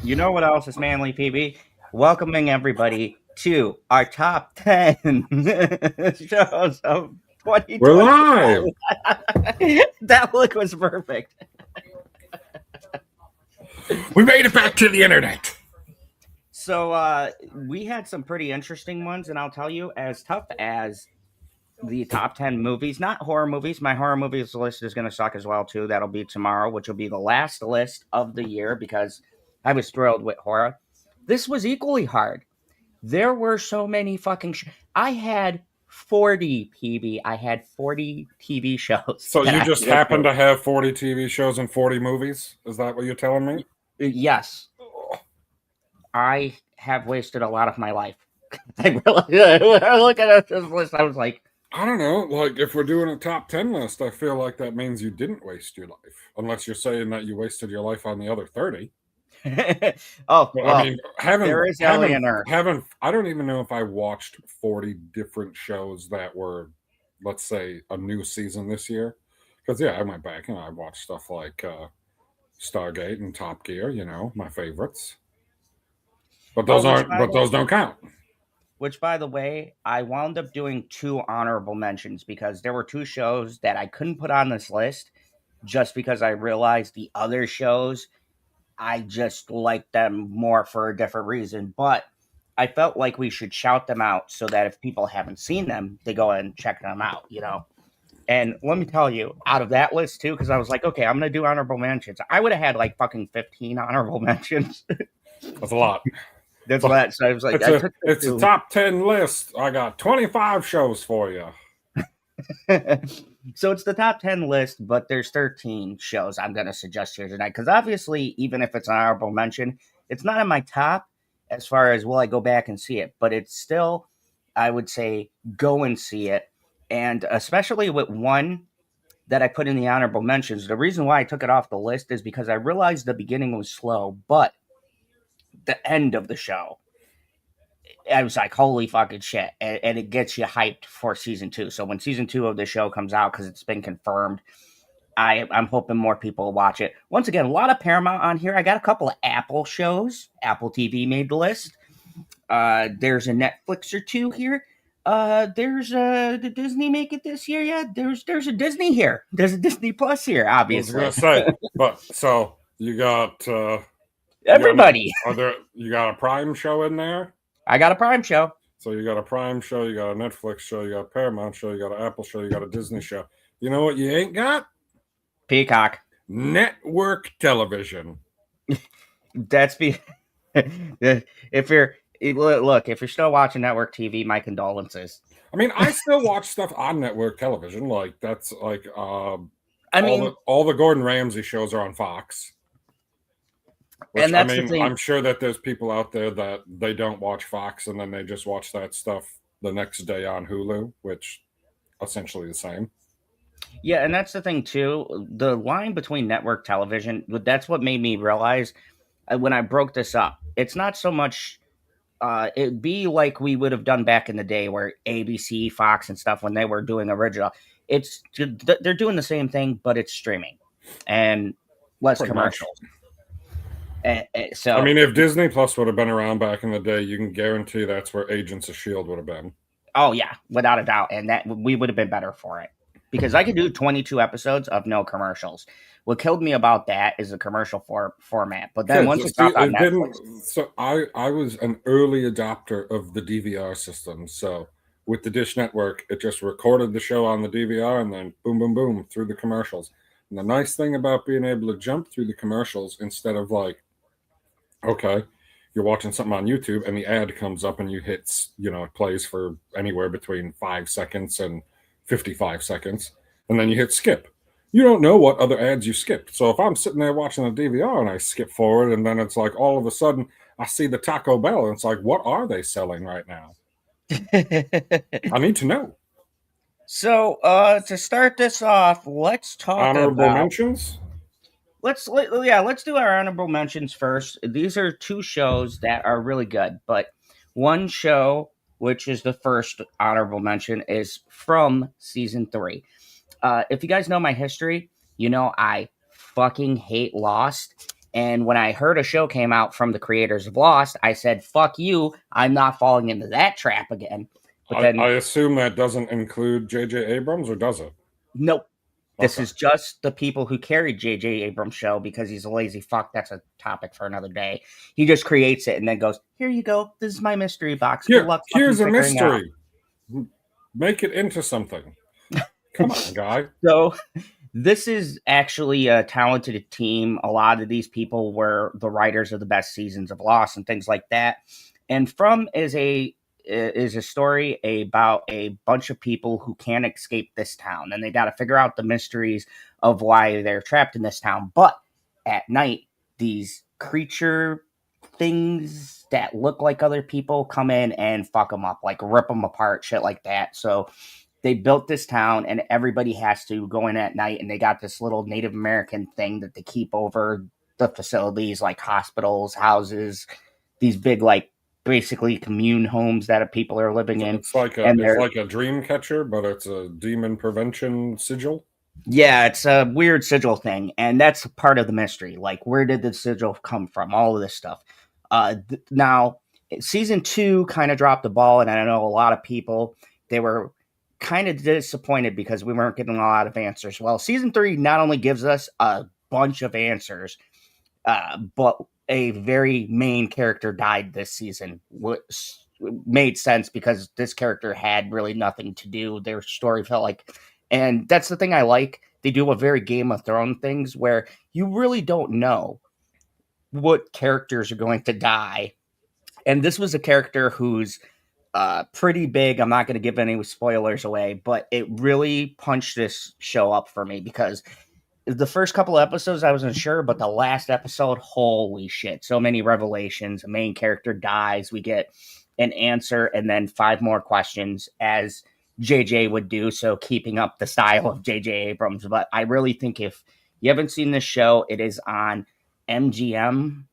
You know what else is Manly PB? Welcoming everybody to our top 10 shows of We're 2025. live. That look was perfect. We made it back to the internet. So we had some pretty interesting ones, and I'll tell you, as tough as the top 10 movies, not horror movies, my horror movies list is going to suck as well, too. That'll be tomorrow, which will be the last list of the year because I was thrilled with horror. This was equally hard. There were so many fucking. I had 40 PB. I had 40 TV shows So that you I had just to get happen through. to have 40 TV shows and 40 movies? Is that what you're telling me? Yes, I have wasted a lot of my life. I really when I look at this list. I was like, I don't know. Like, if we're doing a top 10 list, I feel like that means you didn't waste your life. Unless you're saying that you wasted your life on the other 30. oh But I well, mean, there is Alien Earth. I don't even know if I watched 40 different shows that were, let's say, a new season this year. Because, yeah, I went back and I watched stuff like Stargate and Top Gear, my favorites. But Oh, those aren't. But those don't count. which by the way, I wound up doing two honorable mentions because there were two shows that I couldn't put on this list just because I realized the other shows I just like them more for a different reason. But I felt like we should shout them out so that if people haven't seen them, they go and check them out. And let me tell you, out of that list too, because I was like, okay, I'm gonna do honorable mentions. I would have had like fucking 15 honorable mentions. That's a lot. That's what. So I was like, It's I a took the it's a two. top 10 list. I got 25 shows for you. So it's the top 10 list, but there's 13 shows I'm gonna suggest here tonight. Because obviously, even if it's an honorable mention, it's not in my top as far as will I go back and see it, but it's still, I would say, go and see it. And especially with one that I put in the honorable mentions, the reason why I took it off the list is because I realized the beginning was slow, but the end of the show, I was like, holy fucking shit. And it gets you hyped for season two. So when season two of the show comes out, because it's been confirmed, I'm hoping more people watch it. Once again, a lot of Paramount on here. I got a couple of Apple shows. Apple TV made the list. There's a Netflix or two here. Did Disney make it this year yet? There's a Disney here. There's a Disney Plus here, I was gonna obviously. say, but so Everybody. you got a Prime show in there. I got a Prime show. So you got a Prime show, you got a Netflix show, you got a Paramount show, you got an Apple show, you got a Disney show. You know what you ain't got? Peacock. Network television. That's be if you're look, if you're still watching network TV, my condolences. I mean, I still watch stuff on network television. Like that's like I mean, all the Gordon Ramsay shows are on Fox. Which and I that's the mean, thing. I'm sure that there's people out there that they don't watch Fox and then they just watch that stuff the next day on Hulu, which essentially the same. Yeah, and that's the thing too. The line between network television, that's what made me realize when I broke this up. It's not so much it'd be like we would have done back in the day where ABC, Fox and stuff when they were doing original. It's they're doing the same thing, but it's streaming and less Pretty much. commercials. I mean, if Disney Plus would have been around back in the day, you can guarantee that's where Agents of S.H.I.E.L.D. would have been. oh yeah, without a doubt, and that we would have been better for it because I could do 22 episodes of no commercials. What killed me about that is the commercial format. But then once it dropped on Netflix, So I was an early adopter of the DVR system. So with the Dish Network, it just recorded the show on the DVR and then boom, boom, boom through the commercials. And the nice thing about being able to jump through the commercials instead of like, okay, you're watching something on YouTube and the ad comes up and you hit, it plays for anywhere between 5 seconds and 55 seconds. And then you hit skip. You don't know what other ads you skipped. So if I'm sitting there watching a DVR and I skip forward and then it's like all of a sudden I see the Taco Bell and it's like, what are they selling right now? I need to know. So to start this off, let's talk Honorable about mentions? let's do our honorable mentions first. These are two shows that are really good, but one show, which is the first honorable mention, is from season three. If you guys know my history, you know I fucking hate Lost, And when I heard a show came out from the creators of Lost, I said, fuck you. I'm not falling into that trap again. But I then, assume that doesn't include J.J. Abrams, or does it? nope. This Okay. is just the people who carried J.J. Abrams' show because he's a lazy fuck. That's a topic for another day. He just creates it and then goes, here you go. This is my mystery box. Good luck fucking Here's a figuring it out. mystery. Make it into something. Come on, guy. So this is actually a talented team. A lot of these people were the writers of the best seasons of Lost and things like that. And From is a story about a bunch of people who can't escape this town, and they got to figure out the mysteries of why they're trapped in this town. But at night, these creature things that look like other people come in and fuck them up, like rip them apart, shit like that. So they built this town and everybody has to go in at night, and they got this little Native American thing that they keep over the facilities, like hospitals, houses, these big, like, basically commune homes that people are living in. And It's they're, like a dream catcher, but it's a demon prevention sigil. yeah, it's a weird sigil thing, and that's part of the mystery. Like, where did the sigil come from? All of this stuff. Now, season 2 kind of dropped the ball, and I know a lot of people, they were kind of disappointed because we weren't getting a lot of answers. Well, season 3 not only gives us a bunch of answers, but a very main character died this season, which made sense because this character had really nothing to do. Their story felt like, and that's the thing I like. They do a very Game of Thrones things where you really don't know what characters are going to die. And this was a character who's pretty big. I'm not going to give any spoilers away, but it really punched this show up for me because the first couple episodes I wasn't sure, but the last episode, holy shit, so many revelations. A main character dies, we get an answer, and then 5 more questions, as JJ would do, so keeping up the style of JJ Abrams. But I really think if you haven't seen this show, it is on MGM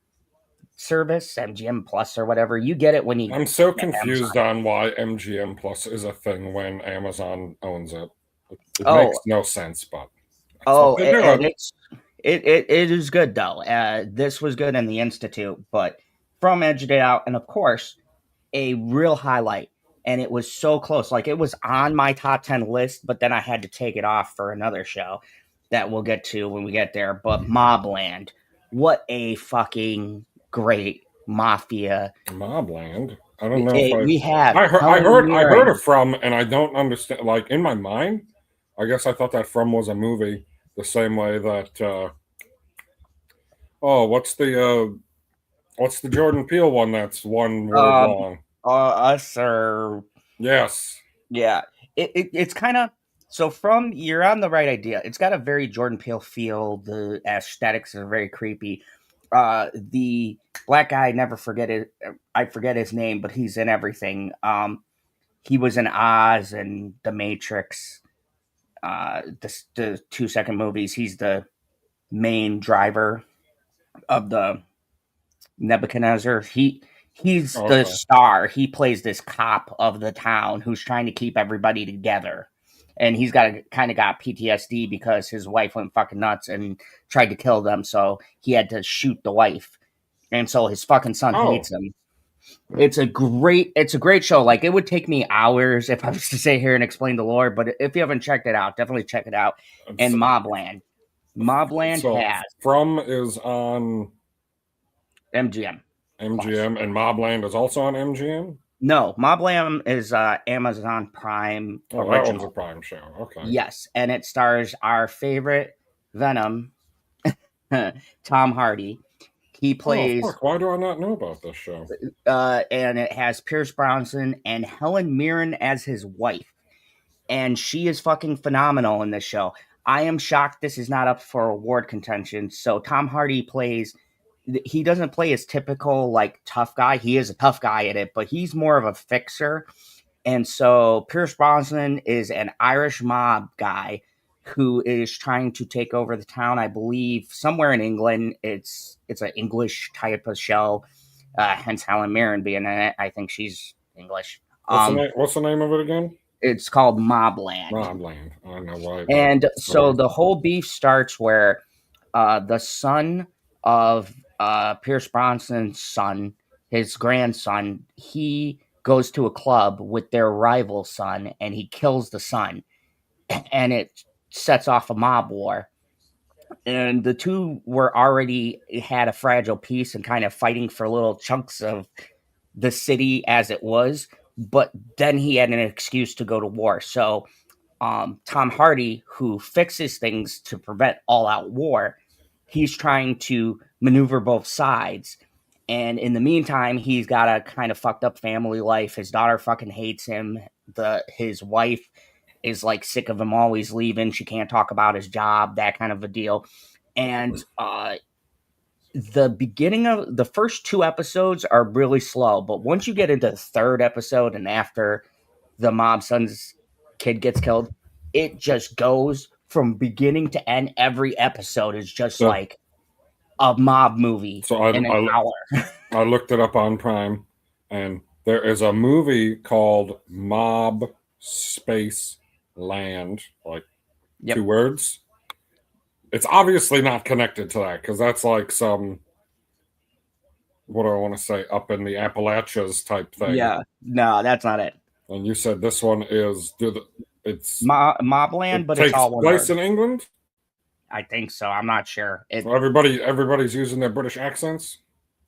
service, MGM Plus or whatever. You get it when you I'm so get confused Amazon. on why MGM Plus is a thing when Amazon owns it. It makes Oh, no sense, but that's what oh, they're and doing. it is good though. This was good in the Institute, but From edged it out, and of course, a real highlight. And it was so close. Like, it was on my top 10 list, but then I had to take it off for another show that we'll get to when we get there. But Mobland, what a fucking great mafia. Mobland. I don't know if We have I Helen heard Mirren. of From, and I don't understand. Like in my mind, I guess I thought that From was a movie, the same way that oh, what's the Jordan Peele one that's one word Um, long? us or Yes. Yeah, it's kind of, so From, you're on the right idea. It's got a very Jordan Peele feel. The aesthetics are very creepy. The black guy, never forget it. I forget his name, but he's in everything. He was in Oz and The Matrix. The 2 second movies. He's the main driver of the Nebuchadnezzar. He's Oh, the okay. star. He plays this cop of the town who's trying to keep everybody together. And he's got PTSD because his wife went fucking nuts and tried to kill them, so he had to shoot the wife. And so his fucking son Oh, hates him. It's a great show. Like, it would take me hours if I was to sit here and explain the lore, but if you haven't checked it out, definitely check it out. And so, Mobland. Mobland so has From is on MGM Plus. MGM, and Mobland is also on MGM. No, Mobland is Amazon Prime Oh, that one's a original. Prime show. Okay. Yes, and it stars our favorite Venom, Tom Hardy. He Oh, plays, fuck. Why do I not know about this show? and it has Pierce Bronson and Helen Mirren as his wife, and she is fucking phenomenal in this show. I am shocked this is not up for award contention. So Tom Hardy plays. He doesn't play his typical, like, tough guy. He is a tough guy at it, but he's more of a fixer. And so Pierce Brosnan is an Irish mob guy who is trying to take over the town. I believe somewhere in England. It's an English type of show, hence Helen Mirren being in it. I think she's English. What's the name of it again? It's called Mobland. Mobland. I don't know why that And so. so the whole beef starts where the son of Pierce Brosnan's son, his grandson. He goes to a club with their rival son, and he kills the son, and it sets off a mob war. And the two were already had a fragile peace and kind of fighting for little chunks of the city as it was. But then he had an excuse to go to war. So Tom Hardy, who fixes things to prevent all out war, he's trying to maneuver both sides. And in the meantime, he's got a kind of fucked up family life. His daughter fucking hates him. His wife is like sick of him always leaving. She can't talk about his job, that kind of a deal. And the beginning of the first two episodes are really slow, but once you get into the third episode and after the mob son's kid gets killed, it just goes from beginning to end. Every episode is just So, like a mob movie so in an hour. I looked it up on Prime, and there is a movie called Mob Space Land, like Yep. 2 words. It's obviously not connected to that because that's like some, what do I want to say, up in the Appalachians type thing. Yeah, no, that's not it. And you said this one is it's Mobland, but it's takes all one place word. in England. I think so. I'm not sure. So everybody's using their British accents.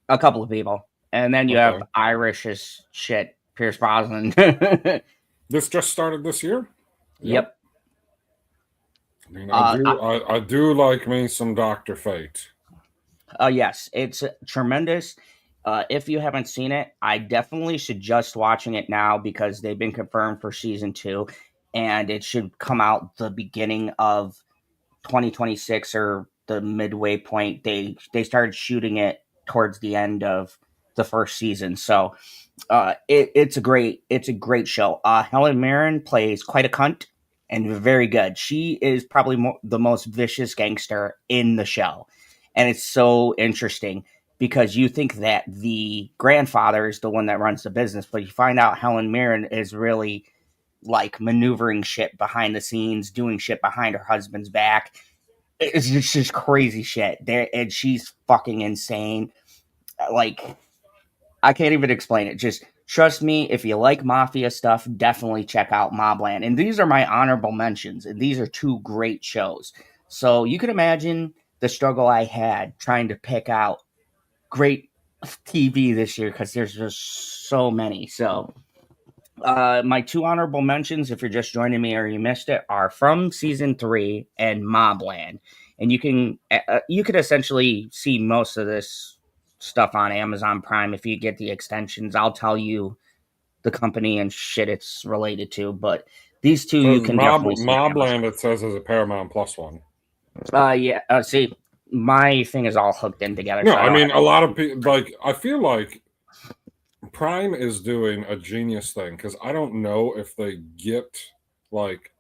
A couple of people, and then you have Irish as shit. Pierce Brosnan. This just started this year. Yep. I mean, I do like me some Dr. Fate. Yes, it's tremendous. If you haven't seen it, I definitely suggest watching it now because they've been confirmed for season 2, and it should come out the beginning of 2026 or the midway point. They started shooting it towards the end of the first season, so it's a great show. Helen Mirren plays quite a cunt and very good. She is probably the most vicious gangster in the show, and it's so interesting because you think that the grandfather is the one that runs the business, but you find out Helen Mirren is really like maneuvering shit behind the scenes, doing shit behind her husband's back. It's just crazy shit there, and she's fucking insane. Like, I can't even explain it. Just trust me, if you like mafia stuff, definitely check out Mobland. And these are my honorable mentions, and these are 2 great shows. So you can imagine the struggle I had trying to pick out great TV this year because there's just so many. So my 2 honorable mentions, if you're just joining me or you missed it, are from season 3 and Mobland. And you could essentially see most of this stuff on Amazon Prime if you get the extensions. I'll tell you the company and shit it's related to, but these 2 you can definitely see. Mobland, it says, is a Paramount Plus one. Yeah. See, my thing is all hooked in together. No, so I mean, a lot of people, like, I feel like Prime is doing a genius thing because I don't know if they get like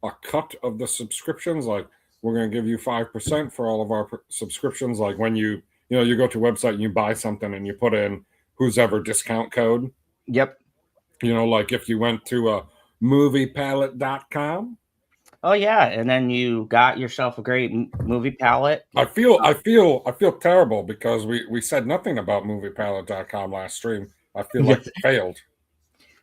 a cut of the subscriptions. Like, we're going to give you 5% for all of our subscriptions. Like when you go to a website and you buy something and you put in whose ever discount code. Yep. Like if you went to moviepalette.com. Oh yeah, and then you got yourself a great movie palette. I feel terrible because we said nothing about moviepalette.com last stream. I feel like it failed.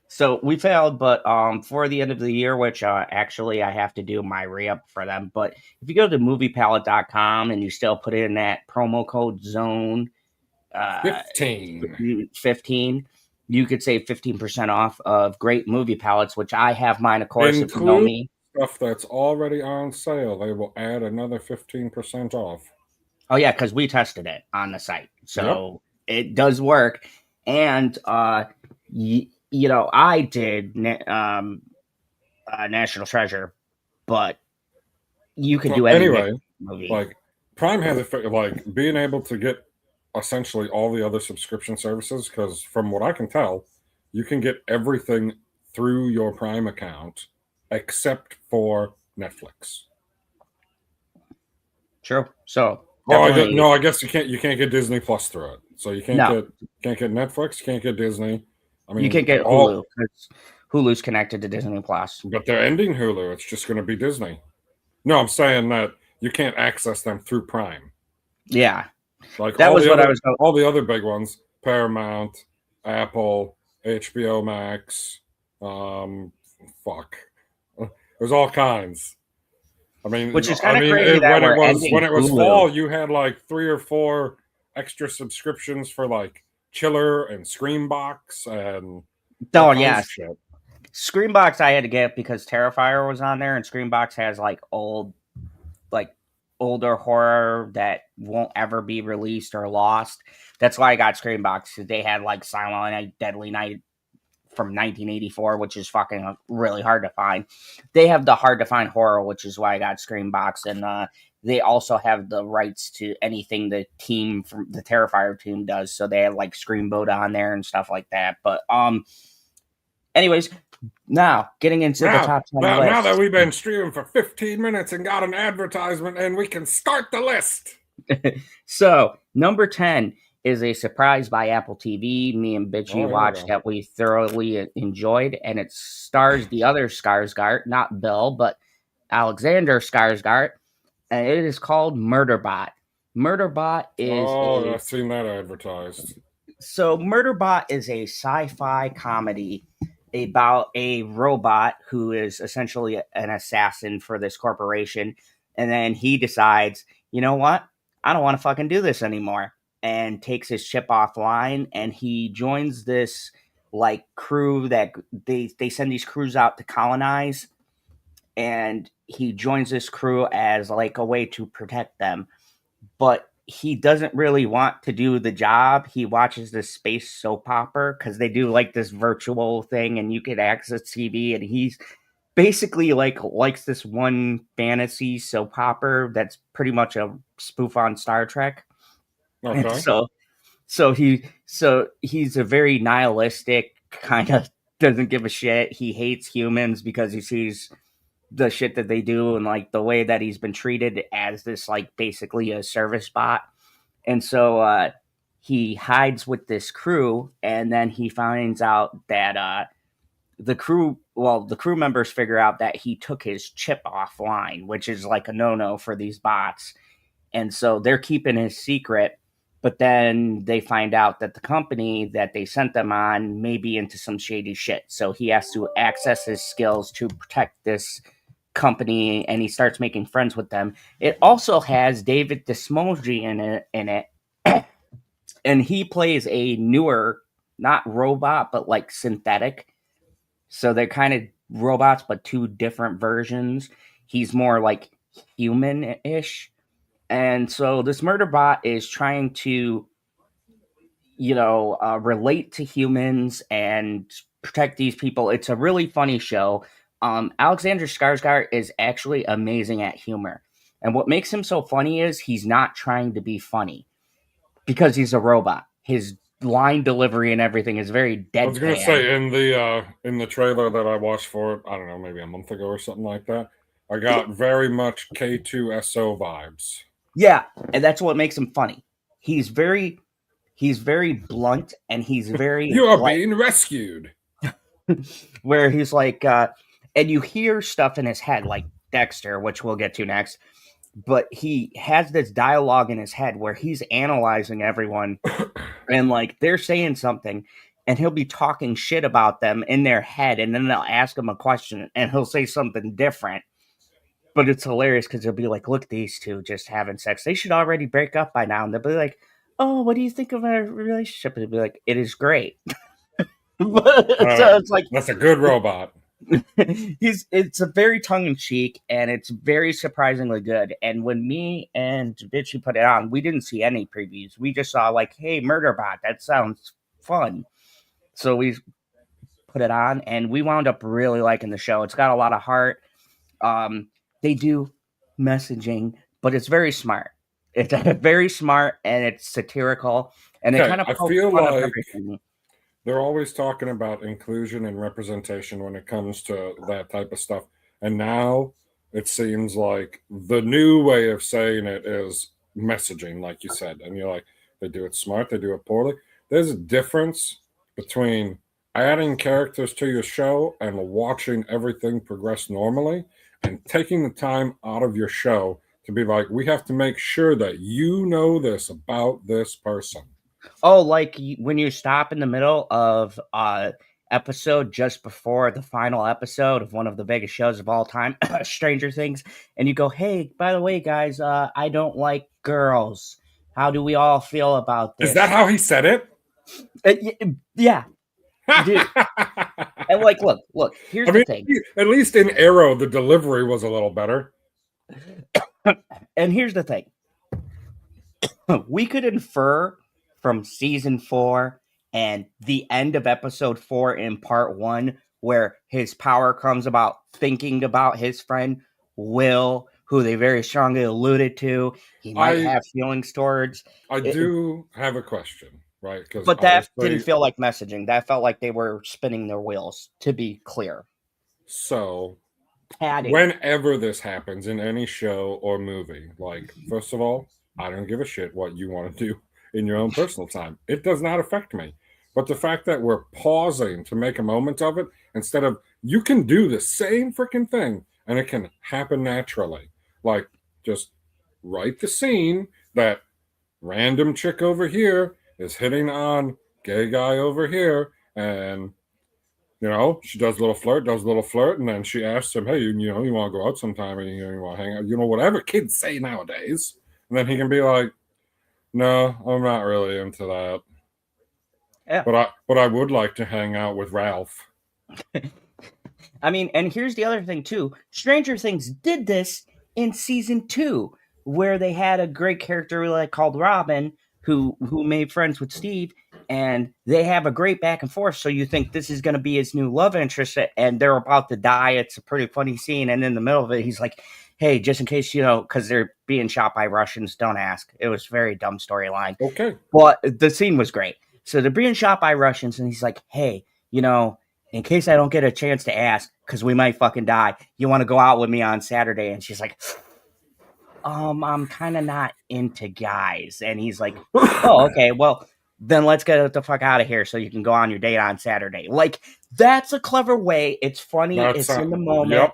So we failed, but for the end of the year, which actually I have to do my re-up for them. But if you go to moviepalette.com and you still put in that promo code zone 15, you could save 15% off of great movie palettes, which I have mine, of course. If you know me. Stuff that's already on sale, they will add another 15% off. Oh yeah, because we tested it on the site, so it does work. And I did National Treasure, but you could do any movie. Like Prime has like being able to get essentially all the other subscription services, because from what I can tell, you can get everything through your Prime account except for Netflix. True. So I guess you can't get Disney Plus through it. So you can't get Netflix, you can't get Disney. I mean, you can't get Hulu because Hulu's connected to Disney Plus. But they're ending Hulu. It's just going to be Disney. No, I'm saying that you can't access them through Prime. Yeah. Like That was what I was going. all the other big ones, Paramount, Apple, HBO Max, um, fuck. There's all kinds. Which is kind of crazy that When we're when ending it was Hulu. fall, you had like 3 or 4 extra subscriptions for like Chiller and Screambox and all Oh kinds yes, of shit. Screenbox I had to get because Terrifier was on there, and Screenbox has like older horror that won't ever be released or lost. That's why I got Screenbox. They had like Silent Night, Deadly Night from 1984, which is fucking really hard to find. They have the hard to find horror, which is why I got Screenbox, and they also have the rights to anything the team from the Terrifier team does. So they have like Screamboat on there and stuff like that. But anyways, now getting into the top 10 Now that list. we've been streaming for 15 minutes and got an advertisement, and we can start the list. So number 10 is a surprise by Apple TV. Me and Bitchy watched that we thoroughly enjoyed, and it stars the other Skarsgård, not Bill, but Alexander Skarsgård, and it is called Murderbot. Murderbot is I've seen that advertised. So Murderbot is a sci-fi comedy about a robot who is essentially an assassin for this corporation, and then he decides, you know what? I don't want to fucking do this anymore, and takes his chip offline, and he joins this like crew that they send these crews out to colonize, and he joins this crew as like a way to protect them, but he doesn't really want to do the job. He watches this space soap opera because they do like this virtual thing and you can access TV, and he's basically like likes this one fantasy soap opera that's pretty much a spoof on Star Trek. Okay. And so he's a very nihilistic kind of doesn't give a shit. He hates humans because he sees the shit that they do and like the way that he's been treated as this like basically a service bot. And so he hides with this crew, and then he finds out that the crew members figure out that he took his chip offline, which is like a no-no for these bots. And so they're keeping his secret, but then they find out that the company that they sent them on may be into some shady shit. So he has to access his skills to protect this company, and he starts making friends with them. It also has David Desmogy in it, and he plays a newer, not robot, but like synthetic. So they're kind of robots, but two different versions. He's more like human-ish. And so this murder bot is trying to, relate to humans and protect these people. It's a really funny show. Alexander Skarsgård is actually amazing at humor. And what makes him so funny is he's not trying to be funny because he's a robot. His line delivery and everything is very deadpan. I was gonna say in the trailer that I watched for it, I don't know, maybe a month ago or something like that, I got very much K2SO vibes. Yeah, and that's what makes him funny. He's very blunt, and he's very You are being rescued. where he's like and you hear stuff in his head like Dexter, which we'll get to next, but he has this dialogue in his head where he's analyzing everyone and like they're saying something and he'll be talking shit about them in their head, and then they'll ask him a question and he'll say something different. But it's hilarious because he'll be like, look, these two just having sex, they should already break up by now. And they'll be like, oh, what do you think of our relationship? And he'll be like, it is great. So it's like, that's a good robot. It's a very tongue-in-cheek, and it's very surprisingly good. And when me and Bitchy put it on, we didn't see any previews. We just saw like, hey, Murderbot, that sounds fun. So we put it on, and we wound up really liking the show. It's got a lot of heart. They do messaging, but it's very smart. It's very smart, and it's satirical, and it kind of I feel like everything. They're always talking about inclusion and representation when it comes to that type of stuff. And now it seems like the new way of saying it is messaging, like you said. And you're like, they do it smart, they do it poorly. There's a difference between adding characters to your show and watching everything progress normally and taking the time out of your show to be like, we have to make sure that you know this about this person. Oh, like when you stop in the middle of episode just before the final episode of one of the biggest shows of all time, Stranger Things, and you go, "Hey, by the way, guys, I don't like girls. How do we all feel about Is that this?" how he said it? Yeah, dude. And like, look. Here's the thing. At least in Arrow, the delivery was a little better. And here's the thing. We could infer from season 4 and the end of episode 4 in part 1, where his power comes about thinking about his friend Will, who they very strongly alluded to. He might have feelings towards. I do have a question, right? But that didn't feel like messaging. That felt like they were spinning their wheels, to be clear. So, Padding. Whenever this happens in any show or movie, like, first of all, I don't give a shit what you want to do in your own personal time. It does not affect me. But the fact that we're pausing to make a moment of it, instead of, you can do the same freaking thing and it can happen naturally. Like, just write the scene that random chick over here is hitting on gay guy over here, and she does a little flirt, and then she asks him, "Hey, you want to go out sometime, and you want to hang out?" Whatever kids say nowadays, and then he can be like, "No, I'm not really into that." Yeah. But I would like to hang out with Ralph. I mean, and here's the other thing too. Stranger Things did this in season 2, where they had a great character called Robin, who made friends with Steve, and they have a great back and forth. So you think this is going to be his new love interest, and they're about to die. It's a pretty funny scene, and in the middle of it, he's like, "Hey, just in case because they're being shot by Russians, don't ask." It was a very dumb storyline. Okay, but the scene was great. So they're being shot by Russians, and he's like, "Hey, in case I don't get a chance to ask, because we might fucking die, you want to go out with me on Saturday?" And she's like, I'm kind of not into guys. And he's like, "Oh, okay, well, then let's get the fuck out of here so you can go on your date on Saturday." Like, that's a clever way. It's funny. It's in the moment. Yep.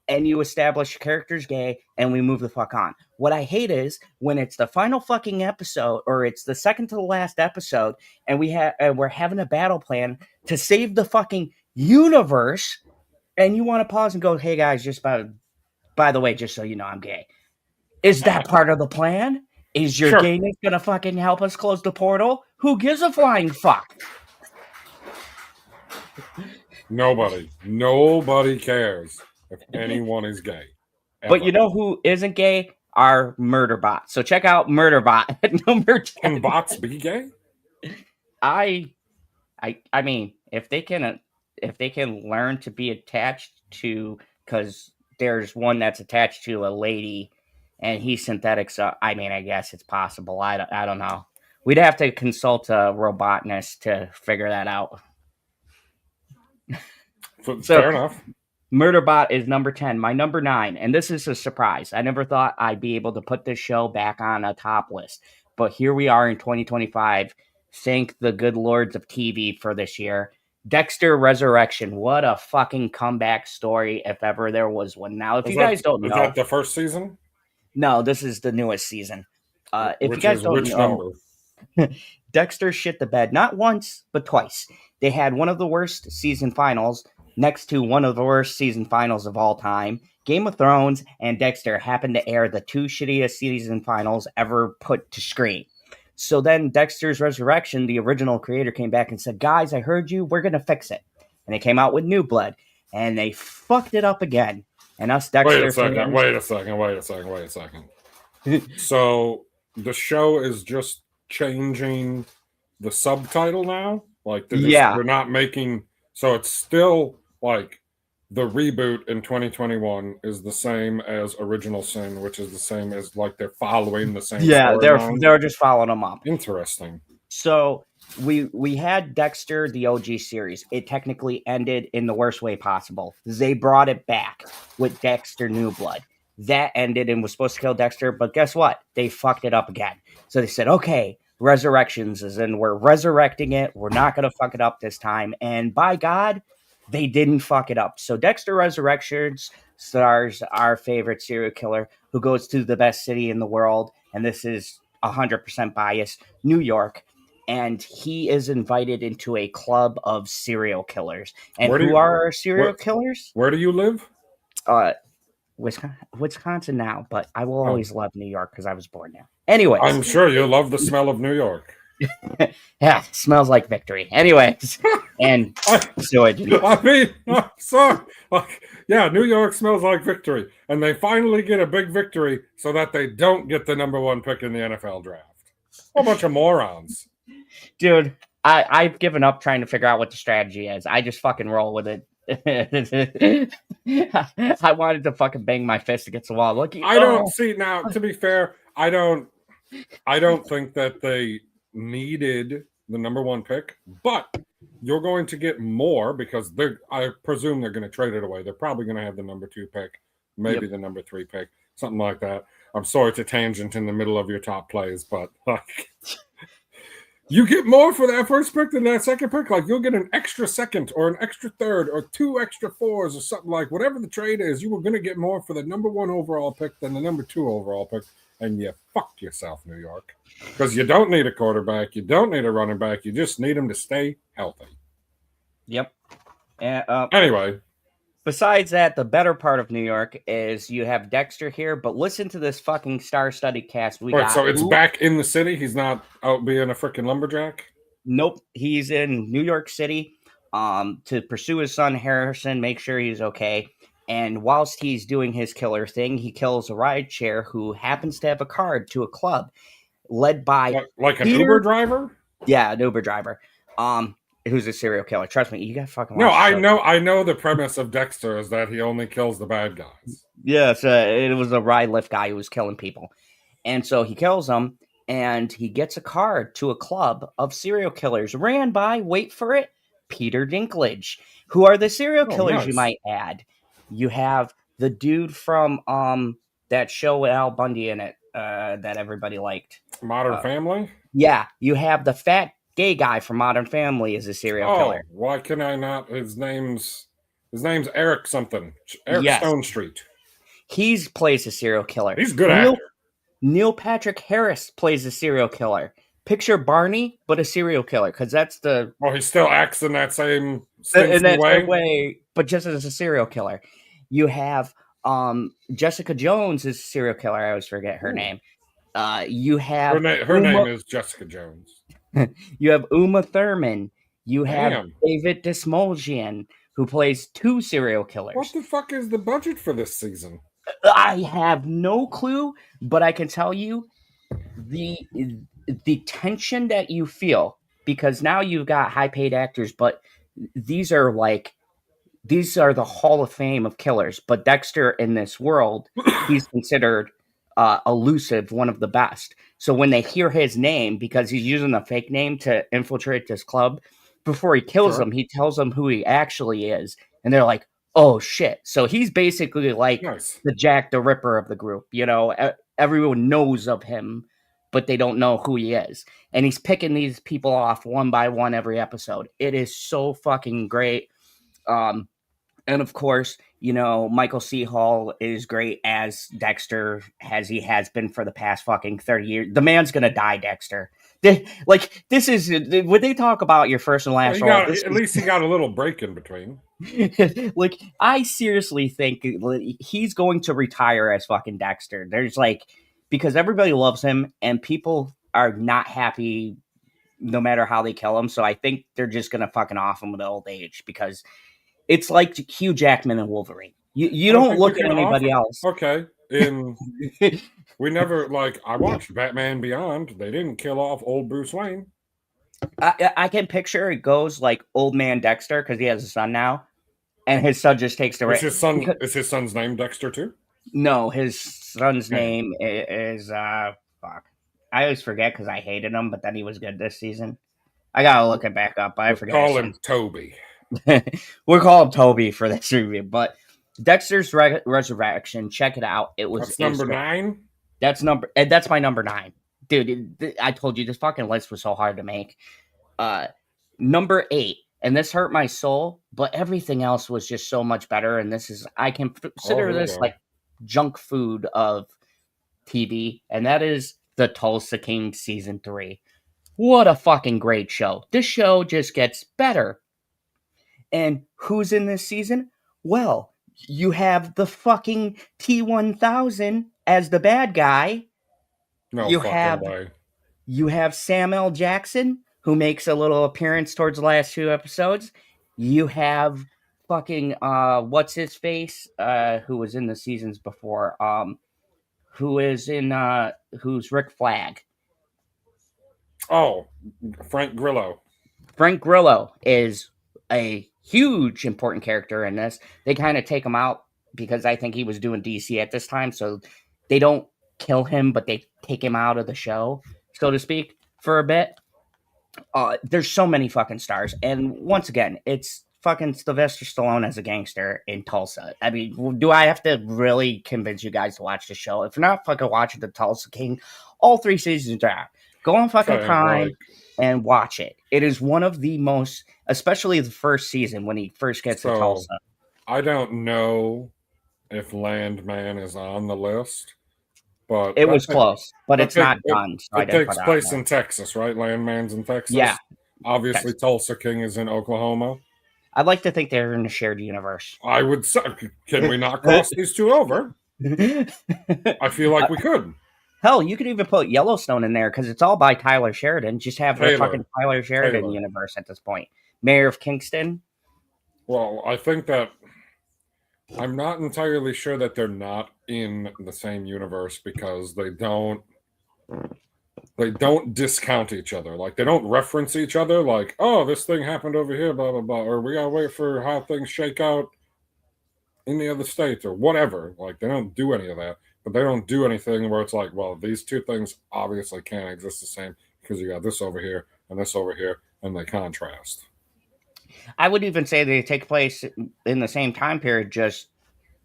And you establish characters gay, and we move the fuck on. What I hate is when it's the final fucking episode, or it's the second to the last episode, and we're having a battle plan to save the fucking universe, and you want to pause and go, "Hey guys, just by the way, just so you know, I'm gay." Is that part of the plan? Is your gayness gonna fucking help us close the portal? Who gives a flying fuck? Nobody cares if anyone is gay. Ever. But you know who isn't gay? Our Murderbot. So check out Murderbot at number 10. Can bots be gay? I mean, if they can learn to be attached to, because there's one that's attached to a lady, and he's synthetic. So I mean, I guess it's possible. I don't know. We'd have to consult a robotness to figure that out. Fair enough. Murderbot is number 10. My number 9, and this is a surprise. I never thought I'd be able to put this show back on a top list, but here we are in 2025. Thank the good lords of TV for this year. Dexter Resurrection. What a fucking comeback story, if ever there was one. Now, if you guys don't know, is that the first season? No, this is the newest season. If you guys don't know, Dexter shit the bed not once but twice. They had one of the worst season finals next to one of the worst season finals of all time. Game of Thrones and Dexter happened to air the 2 shittiest season finals ever put to screen. So then Dexter's Resurrection, the original creator, came back and said, "Guys, I heard you. We're going to fix it." And they came out with New Blood, and they fucked it up again. And us Dexter Wait a second. So the show is just changing the subtitle now? Like, they're not making... So it's still like the reboot in 2021 is the same as Original Sin, which is the same as, like, they're following the same. Yeah, they're just following them up. Interesting. So we had Dexter, the OG series. It technically ended in the worst way possible. They brought it back with Dexter New Blood. That ended and was supposed to kill Dexter, but guess what? They fucked it up again. So they said, "Okay, Resurrections is in. We're resurrecting it. We're not going to fuck it up this time." And by God, they didn't fuck it up. So Dexter Resurrections stars our favorite serial killer, who goes to the best city in the world, and this is 100% biased, New York, and he is invited into a club of serial killers. And Where do who you are serial where killers? where do you live? Uh, Wisconsin now, but I will Oh, always love New York because I was born there. Anyways, I'm sure you love the smell of New York. yeah, smells like victory. Anyways, and sewage. I mean, I'm sorry. Like, yeah, New York smells like victory, and they finally get a big victory so that they don't get the number one pick in the NFL draft. A bunch of morons. Dude, I've given up trying to figure out what the strategy is. I just fucking roll with it. I wanted to fucking bang my fist against the wall. Look, I don't see now. To be fair, I don't think that they needed the number one pick, but you're going to get more because I presume they're going to trade it away. They're probably going to have the number 2 pick, maybe the number 3 pick, something like that. I'm sorry to tangent in the middle of your top plays, but like you get more for that first pick than that second pick. Like you'll get an extra second or an extra third or 2 extra fours or something like whatever the trade is. You were going to get more for the number 1 overall pick than the number 2 overall pick. And you fucked yourself, New York, because you don't need a quarterback. You don't need a running back. You just need them to stay healthy. Yep. Anyway. Besides that, the better part of New York is you have Dexter here, but listen to this fucking star-studded cast we got. So it's back in the city? He's not out being a freaking lumberjack? Nope. He's in New York City to pursue his son Harrison, make sure he's okay. And whilst he's doing his killer thing, he kills a rideshare who happens to have a card to a club led by like an Uber driver? Yeah, an Uber driver. Who's a serial killer. Trust me, you got fucking No, I know the premise of Dexter is that he only kills the bad guys. Yes, it was a ride lift guy who was killing people. And so he kills them, and he gets a card to a club of serial killers ran by, wait for it, Peter Dinklage. Who are the serial killers, nice. You might add? You have the dude from that show with Al Bundy in it that everybody liked. Modern Family? Yeah, you have the fat gay guy from Modern Family is a serial killer. Why can I not? His name's Eric something. Eric Stone Street. He plays a serial killer. He's a good actor. Neil Patrick Harris plays a serial killer. Picture Barney, but a serial killer, because that's the... Oh, he still acts in that same way, but just as a serial killer. You have Jessica Jones is a serial killer. I always forget her name. You have... Her name is Jessica Jones. You have Uma Thurman. You have David Dismulgian, who plays 2 serial killers. What the fuck is the budget for this season? I have no clue, but I can tell you the tension that you feel, because now you've got high-paid actors, but these are the Hall of Fame of killers. But Dexter in this world, he's considered elusive, one of the best. So when they hear his name, because he's using a fake name to infiltrate this club, before he kills them, he tells them who he actually is, and they're like, oh shit. So he's basically like the Jack the Ripper of the group. You know, everyone knows of him, but they don't know who he is. And he's picking these people off one by one every episode. It is so fucking great. And of course, you know, Michael C. Hall is great as Dexter, as he has been for the past fucking 30 years. The man's gonna die, Dexter. This is when they talk about your first and last role. At least he got a little break in between. Like, I seriously think he's going to retire as fucking Dexter. There's because everybody loves him and people are not happy no matter how they kill him. So I think they're just gonna fucking off him with old age, because it's like Hugh Jackman and Wolverine. You don't look at anybody else. Okay. We never, I watched Batman Beyond. They didn't kill off old Bruce Wayne. I can picture it goes like old man Dexter, because he has a son now, and his son just takes the reins. Is his son's name Dexter too? No, his son's name is fuck. I always forget because I hated him, but then he was good this season. I gotta look it back up. I forget. Call him Toby. We'll call him Toby for this review, but Dexter's Resurrection. Check it out. That's number 9. That's my number 9, dude. I told you this fucking list was so hard to make. Number 8, and this hurt my soul, but everything else was just so much better. And I can consider this like junk food of TV, and that is The Tulsa King Season 3. What a fucking great show. This show just gets better. And who's in this season? Well, you have the fucking T-1000 as the bad guy. No You fucking have way. you have Sam L. Jackson, who makes a little appearance towards the last two episodes. You have fucking what's his face? Who was in the seasons before. Who is in who's Rick Flag. Oh, Frank Grillo. Frank Grillo is a huge important character in this. They kind of take him out because I think he was doing DC at this time, so they don't kill him, but they take him out of the show, so to speak, for a bit. There's so many fucking stars, and once again, it's fucking Sylvester Stallone as a gangster in Tulsa. I mean, do I have to really convince you guys to watch the show? If you're not fucking watching the Tulsa King, all 3 seasons are out. Go on fucking Okay, Prime like, and watch it. It is one of the most, especially the first season when he first gets to so Tulsa. I don't know if Landman is on the list, but It was close, but that it's take, not done, so I it didn't put takes it on place there. in Texas, right? Landman's in Texas. Yeah, Obviously, Texas. Tulsa King is in Oklahoma. I'd like to think they're in a shared universe. I would say, can we not cross these two over? I feel like we could. Hell, you could even put Yellowstone in there because it's all by Tyler Sheridan. Just have the fucking Tyler Sheridan Taylor. universe at this point. Mayor of Kingston. Well, I think that I'm not entirely sure that they're not in the same universe because they don't discount each other. Like they don't reference each other like, oh, this thing happened over here, blah blah blah, or we gotta wait for how things shake out in the other states or whatever. Like they don't do any of that. But they don't do anything where it's like, well, these two things obviously can't exist the same because you got this over here and this over here, and they contrast. I would even say they take place in the same time period, just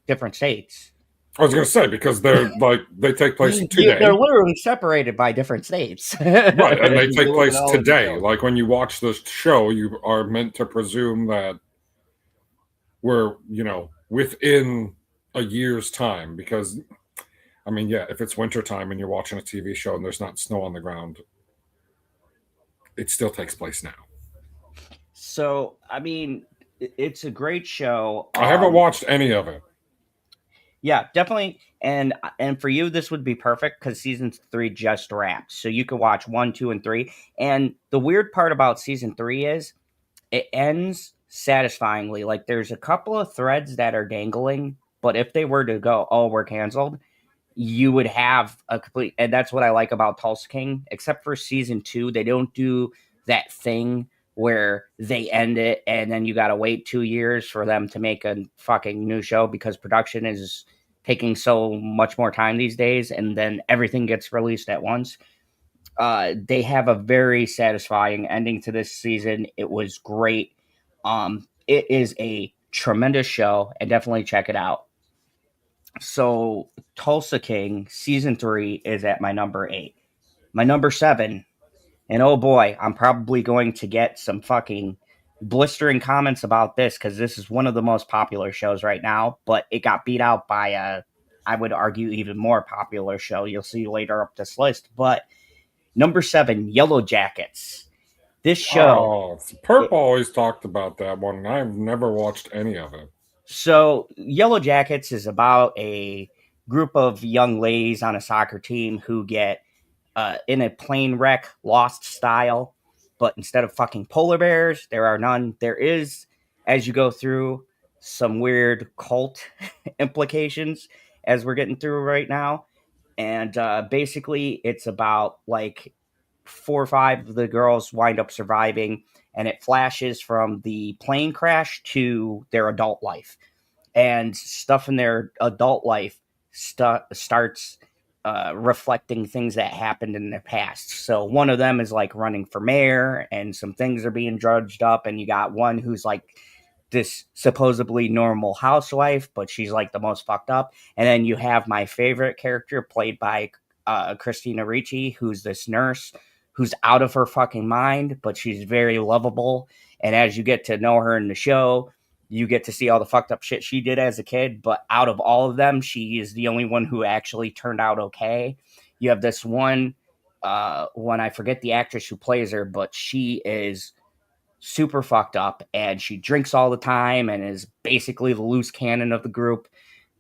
different states. I was going to say because they're like they take place today. They're literally separated by different states, right? And they take place today. Like when you watch the show, you are meant to presume that we're within a year's time because. I mean, yeah, if it's wintertime and you're watching a TV show and there's not snow on the ground, it still takes place now. So, I mean, it's a great show. I haven't watched any of it. Yeah, definitely. And for you, this would be perfect because season 3 just wrapped. So you could watch 1, 2, and 3. And the weird part about season 3 is it ends satisfyingly. Like there's a couple of threads that are dangling, but if they were to go, oh, we're canceled, you would have a complete, and that's what I like about Tulsa King, except for season 2, they don't do that thing where they end it and then you got to wait 2 years for them to make a fucking new show because production is taking so much more time these days and then everything gets released at once. They have a very satisfying ending to this season. It was great. It is a tremendous show and definitely check it out. So Tulsa King season 3 is at my number 8. My number 7, and oh boy, I'm probably going to get some fucking blistering comments about this because this is one of the most popular shows right now, but it got beat out by a, I would argue, even more popular show. You'll see later up this list. But number 7, Yellow Jackets. This show. Perp always talked about that one, and I've never watched any of it. So, Yellow Jackets is about a group of young ladies on a soccer team who get in a plane wreck, Lost style. But instead of fucking polar bears, there are none. There is, as you go through, some weird cult implications as we're getting through right now. And basically, it's about like 4 or 5 of the girls wind up surviving, and it flashes from the plane crash to their adult life. And stuff in their adult life starts reflecting things that happened in their past. So one of them is like running for mayor, and some things are being drudged up. And you got one who's like this supposedly normal housewife, but she's like the most fucked up. And then you have my favorite character played by Christina Ricci, who's this nurse who's out of her fucking mind, but she's very lovable. And as you get to know her in the show, You get to see all the fucked up shit she did as a kid, but out of all of them, she is the only one who actually turned out okay. You have this one, I forget the actress who plays her, but she is super fucked up and she drinks all the time and is basically the loose cannon of the group.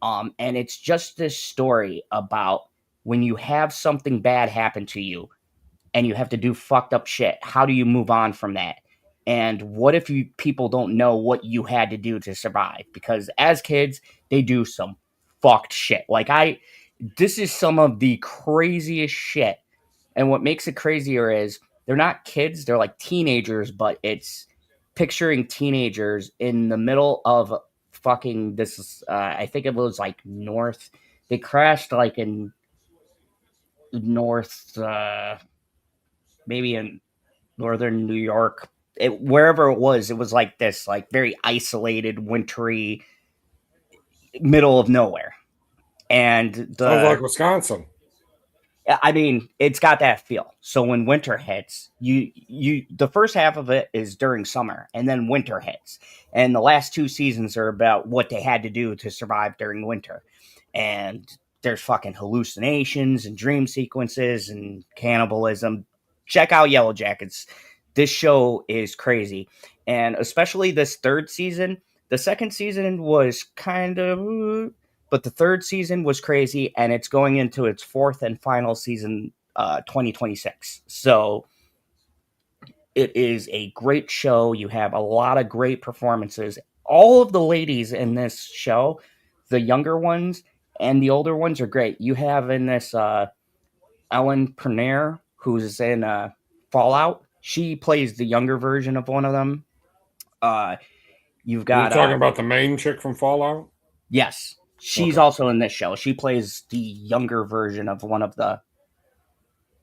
And it's just this story about when you have something bad happen to you and you have to do fucked up shit, how do you move on from that? And what if people don't know what you had to do to survive? Because as kids, they do some fucked shit. This is some of the craziest shit. And what makes it crazier is they're not kids, they're like teenagers, but it's picturing teenagers in the middle of fucking this. I think it was like north. They crashed like in north, maybe in northern New York. Wherever it was like this, like very isolated, wintry, middle of nowhere. And Sounds like Wisconsin. I mean, it's got that feel. So when winter hits, the first half of it is during summer, and then winter hits, and the last two seasons are about what they had to do to survive during winter, and there's fucking hallucinations and dream sequences and cannibalism. Check out Yellow Jackets. This show is crazy, and especially this third season. The second season was kind of, but the third season was crazy, and it's going into its fourth and final season, 2026. So it is a great show. You have a lot of great performances. All of the ladies in this show, the younger ones and the older ones, are great. You have in this Ellen Perner, who's in Fallout. She plays the younger version of one of them. Uh, you've Are you got talking about the main chick from Fallout? yes, she's Okay. also in this show. She plays the younger version of one of the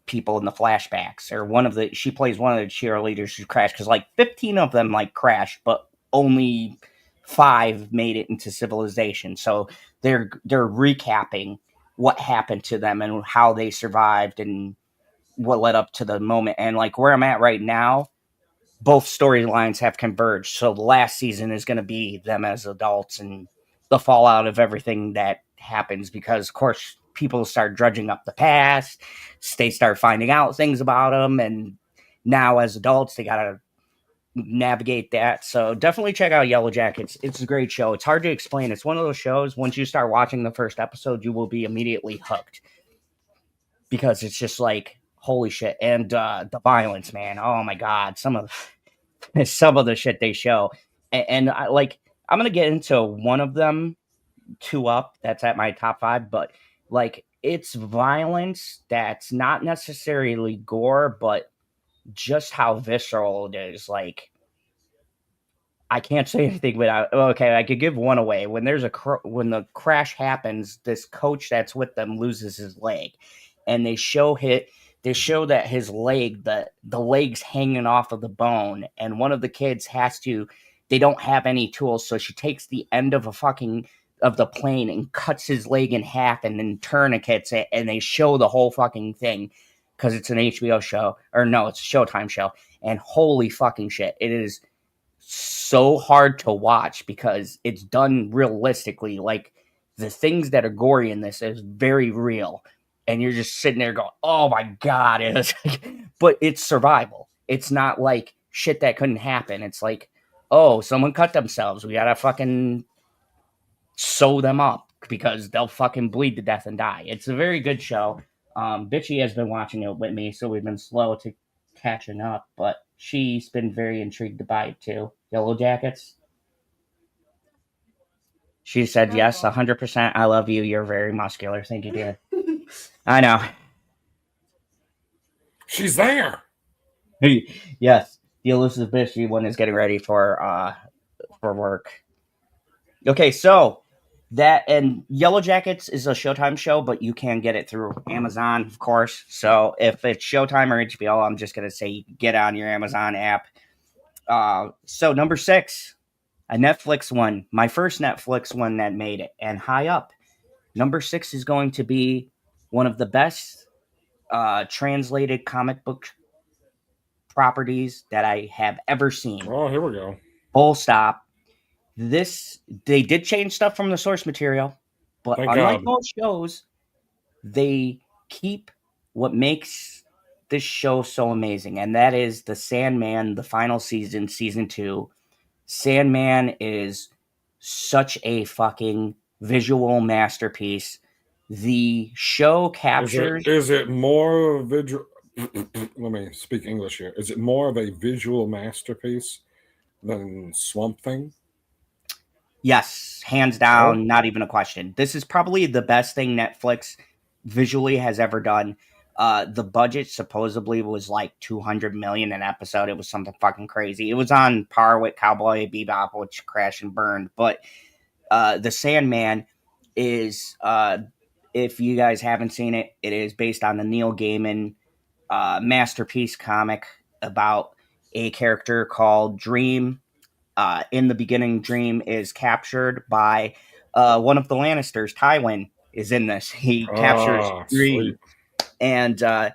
people in the flashbacks, or she plays one of the cheerleaders who crashed, because like 15 of them like crashed, but only 5 made it into civilization. So they're recapping what happened to them and how they survived and what led up to the moment. And like where I'm at right now, both storylines have converged. So the last season is going to be them as adults and the fallout of everything that happens, because, of course, people start dredging up the past. They start finding out things about them. And now, as adults, they got to navigate that. So definitely check out Yellow Jackets. It's a great show. It's hard to explain. It's one of those shows, once you start watching the first episode, you will be immediately hooked, because it's just like, holy shit. And the violence, man. Oh my God. Some of the shit they show, and I'm gonna get into one of them, two up. That's at my top 5, but like it's violence that's not necessarily gore, but just how visceral it is. Like I can't say anything without. Okay, I could give one away. When when the crash happens, this coach that's with them loses his leg, and they show that his leg, the leg's hanging off of the bone, and one of the kids has to. They don't have any tools, so she takes the end of of the plane and cuts his leg in half, and then tourniquets it, and they show the whole fucking thing, because it's an HBO show, or no, it's a Showtime show, and holy fucking shit, it is so hard to watch because it's done realistically. Like the things that are gory in this is very real, and you're just sitting there going, "Oh my God!" But it's survival. It's not like shit that couldn't happen. It's like, oh, someone cut themselves. We gotta fucking sew them up because they'll fucking bleed to death and die. It's a very good show. Bitchy has been watching it with me, so we've been slow to catching up, but she's been very intrigued by it too. Yellow Jackets. She said yes, 100%. I love you. You're very muscular. Thank you, dear. I know. She's there. Yes, the elusive bitchy one is getting ready for work. Okay, so that and Yellow Jackets is a Showtime show, but you can get it through Amazon, of course. So if it's Showtime or HBO, I'm just gonna say get on your Amazon app. So number 6, a Netflix one, my first Netflix one that made it, and high up. Number 6 is going to be one of the best translated comic book properties that I have ever seen. Oh, here we go. Full stop. They did change stuff from the source material, but Thank unlike God. most shows, they keep what makes this show so amazing, and that is the Sandman, the final season, season 2. Sandman is such a fucking visual masterpiece. The show captures. Is it more visual? Let me speak English here. Is it more of a visual masterpiece than Swamp Thing? Yes, hands Oh, down, not even a question. This is probably the best thing Netflix visually has ever done. The budget supposedly was like 200 million an episode. It was something fucking crazy. It was on par with Cowboy Bebop, which crashed and burned. But the Sandman is, if you guys haven't seen it, it is based on the Neil Gaiman masterpiece comic about a character called Dream. In the beginning, Dream is captured by one of the Lannisters. Tywin is in this. He captures sweet. Dream, and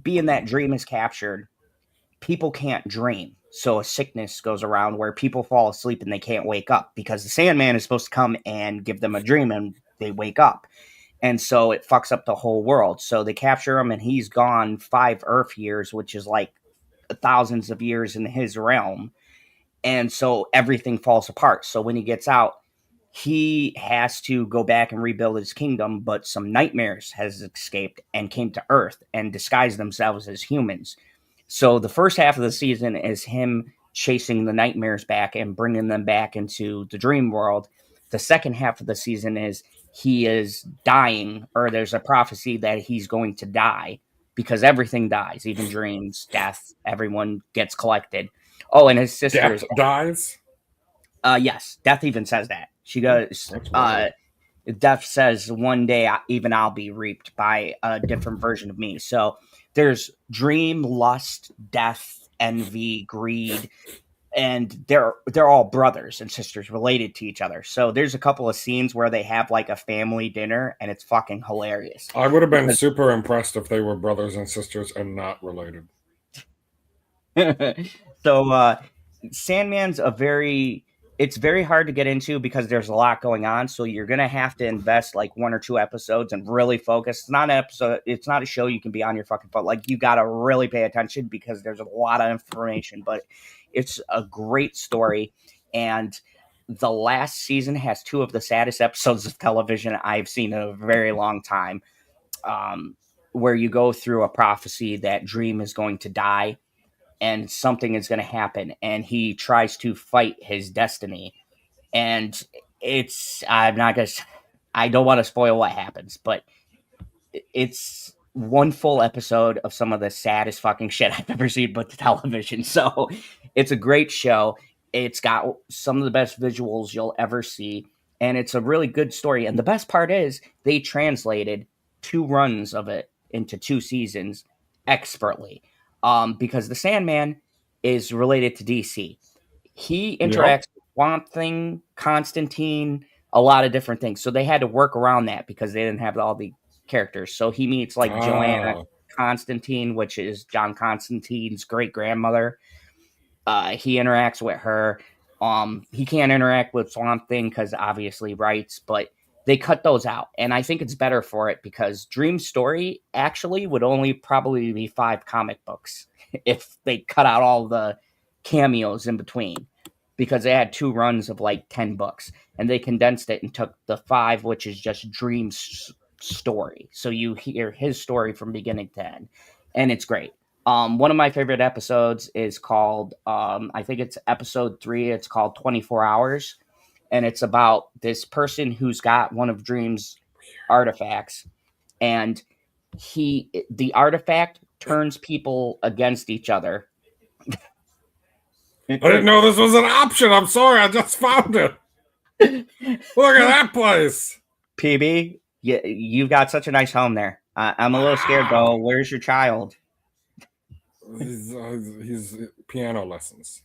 being that Dream is captured, people can't dream. So a sickness goes around where people fall asleep and they can't wake up because the Sandman is supposed to come and give them a dream and they wake up. And so it fucks up the whole world. So they capture him and he's gone 5 Earth years, which is like thousands of years in his realm. And so everything falls apart. So when he gets out, he has to go back and rebuild his kingdom, but some nightmares has escaped and came to Earth and disguised themselves as humans. So the first half of the season is him chasing the nightmares back and bringing them back into the dream world. The second half of the season is he is dying, or there's a prophecy that he's going to die because everything dies, even dreams, death, everyone gets collected. Oh, and his sister Death is dies? yes, Death even says that. She goes, That's wild. Death says, one day even I'll be reaped by a different version of me. So there's dream, lust, death, envy, greed, and they're all brothers and sisters related to each other. So there's a couple of scenes where they have like a family dinner, and it's fucking hilarious. I would have been Because super impressed if they were brothers and sisters and not related. so Sandman's a very it's very hard to get into because there's a lot going on. So you're gonna have to invest like 1 or 2 episodes and really focus. It's not an episode. It's not a show you can be on your fucking phone. Like you gotta really pay attention because there's a lot of information. But it's a great story, and the last season has 2 of the saddest episodes of television I've seen in a very long time. Um, where you go through a prophecy that Dream is going to die and something is going to happen and he tries to fight his destiny and I'm not going to I don't want to spoil what happens, but it's one full episode of some of the saddest fucking shit I've ever seen but the television. So it's a great show. It's got some of the best visuals you'll ever see, and it's a really good story. And the best part is they translated 2 runs of it into 2 seasons expertly. Because the Sandman is related to DC. He Yep. interacts with Swamp Thing, Constantine, a lot of different things. So they had to work around that because they didn't have all the characters. So he meets like Joanna Ah, Constantine, which is John Constantine's great grandmother. He interacts with her. He can't interact with Swamp Thing because obviously rights, but they cut those out, and I think it's better for it because Dream's story actually would only probably be 5 comic books if they cut out all the cameos in between because they had 2 runs of like 10 books, and they condensed it and took the 5, which is just Dream's story. So you hear his story from beginning to end, and it's great. One of my favorite episodes is called, I think it's episode 3. It's called 24 Hours. And it's about this person who's got one of Dream's artifacts. And the artifact turns people against each other. I didn't know this was an option. I'm sorry. I just found it. Look at that place. PB, you've got such a nice home there. I'm a little scared though. Wow. Where's your child? He's piano lessons.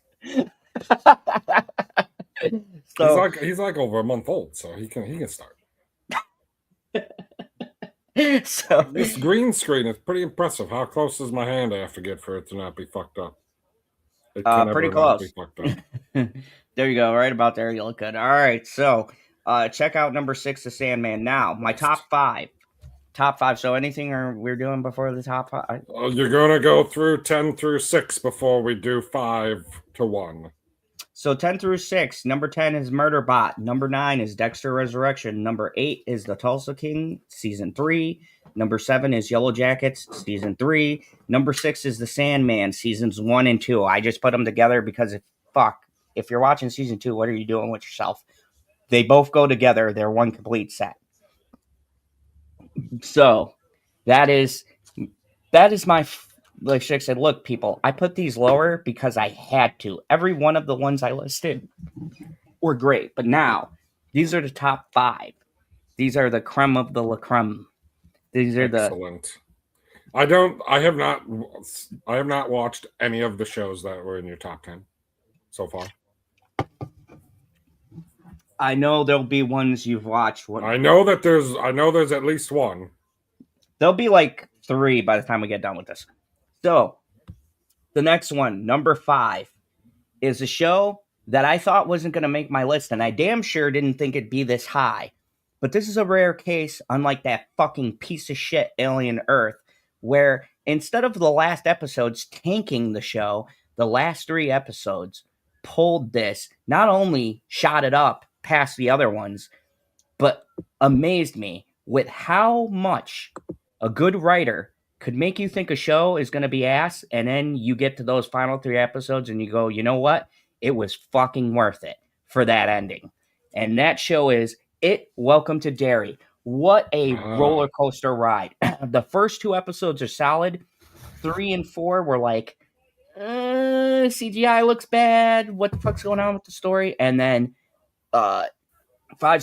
So, He's like over a month old, so he can start. so This green screen is pretty impressive. How close does my hand have to get for it to not be fucked up? It can pretty never not be close. fucked up. There you go. Right about there. You look good. All right. So check out number 6, The Sandman. Now, my top five. Top five. So anything we're doing before the top five? You're going to go through 10 through 6 before we do 5 to 1. So 10 through 6. Number 10 is Murderbot. Number 9 is Dexter Resurrection. Number 8 is The Tulsa King, season 3. Number 7 is Yellow Jackets, season 3. Number 6 is The Sandman, seasons 1 and 2. I just put them together because if you're watching season 2, what are you doing with yourself? They both go together. They're one complete set. So that is my, like Chick said, look, people, I put these lower because I had to. Every one of the ones I listed were great, but now these are the top 5. These are the creme of the la creme. These are Excellent. I have not watched any of the shows that were in your top 10 so far. I know there'll be ones you've watched. I know there's at least one. There'll be like 3 by the time we get done with this. So, the next one, number 5, is a show that I thought wasn't going to make my list, and I damn sure didn't think it'd be this high. But this is a rare case, unlike that fucking piece of shit Alien Earth, where instead of the last episodes tanking the show, the last 3 episodes pulled this, not only shot it up past the other ones, but amazed me with how much a good writer could make you think a show is going to be ass, and then you get to those final 3 episodes and you go, you know what? It was fucking worth it for that ending. And that show is It, Welcome to Derry. What a roller coaster ride. The first 2 episodes are solid. 3 and 4 were like, CGI looks bad. What the fuck's going on with the story? And then 5,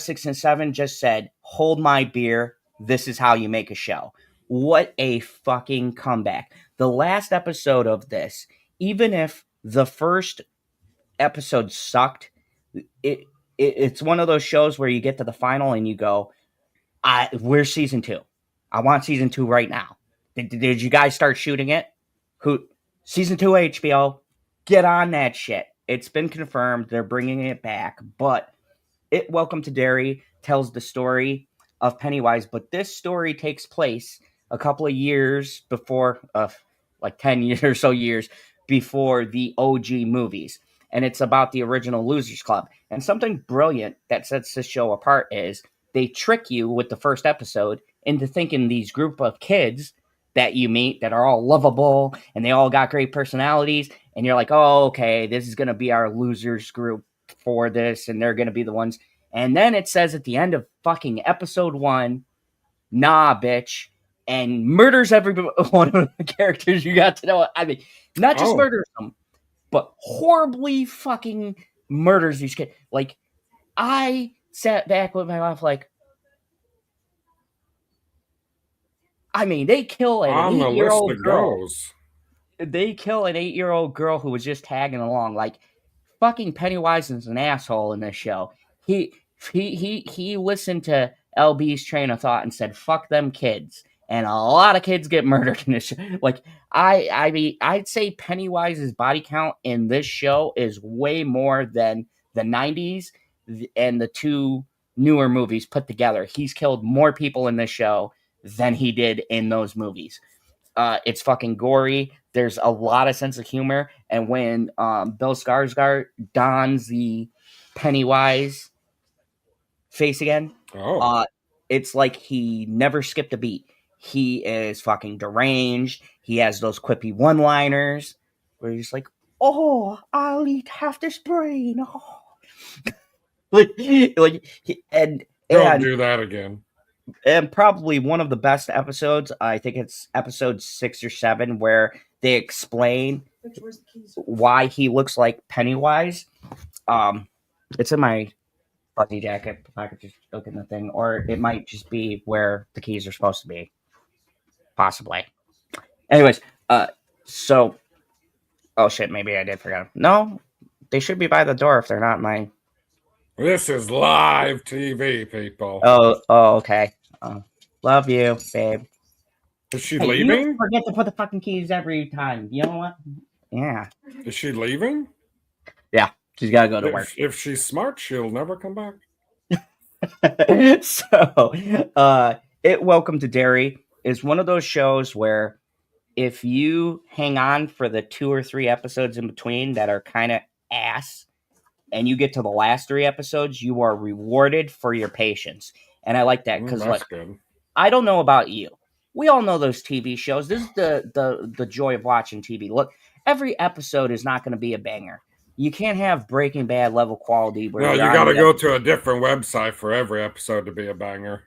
6, and 7 just said, hold my beer. This is how you make a show. What a fucking comeback. The last episode of this, even if the first episode sucked, it's one of those shows where you get to the final and you go, where's season 2? I want season 2 right now. Did you guys start shooting it? Season 2 HBO, get on that shit. It's been confirmed. They're bringing it back. But It, Welcome to Derry tells the story of Pennywise, but this story takes place a couple of years before, like 10 years or so years before the OG movies. And it's about the original Losers Club. And something brilliant that sets this show apart is they trick you with the first episode into thinking these group of kids that you meet that are all lovable and they all got great personalities. And you're like, oh, okay, this is going to be our losers group for this. And they're going to be the ones. And then it says at the end of fucking episode 1, nah, bitch, and murders every one of the characters you got to know. I mean, not just murders them, but horribly fucking murders these kids. Like, I sat back with my wife like, I mean, they kill an 8-year-old girl. They kill an 8-year-old girl who was just tagging along. Like, fucking Pennywise is an asshole in this show. He listened to LB's train of thought and said, fuck them kids. And a lot of kids get murdered in this show. Like, I mean, I'd say Pennywise's body count in this show is way more than the 90s and the 2 newer movies put together. He's killed more people in this show than he did in those movies. It's fucking gory. There's a lot of sense of humor. And when Bill Skarsgård dons the Pennywise face again, it's like he never skipped a beat. He is fucking deranged. He has those quippy one-liners where he's like, oh, I'll eat half this brain. Oh. Don't do that again. And probably one of the best episodes, I think it's episode 6 or 7, where they explain why he looks like Pennywise. It's in my fuzzy jacket, if I could just look in the thing, or it might just be where the keys are supposed to be. Possibly. Anyways, so, oh shit, maybe I did forget them. No, they should be by the door if they're not mine. This is live TV, people. Oh, okay. Love you, babe. Is she leaving? You forget to put the fucking keys every time. You know what? Yeah. Is she leaving? Yeah. She's got to go to work. If she's smart, she'll never come back. So, Welcome to Derry is one of those shows where if you hang on for the 2 or 3 episodes in between that are kind of ass, and you get to the last 3 episodes, you are rewarded for your patience. And I like that because, like, good. I don't know about you. We all know those TV shows. This is the joy of watching TV. Look, every episode is not going to be a banger. You can't have Breaking Bad level quality. Where No, you got to go to a different website for every episode to be a banger.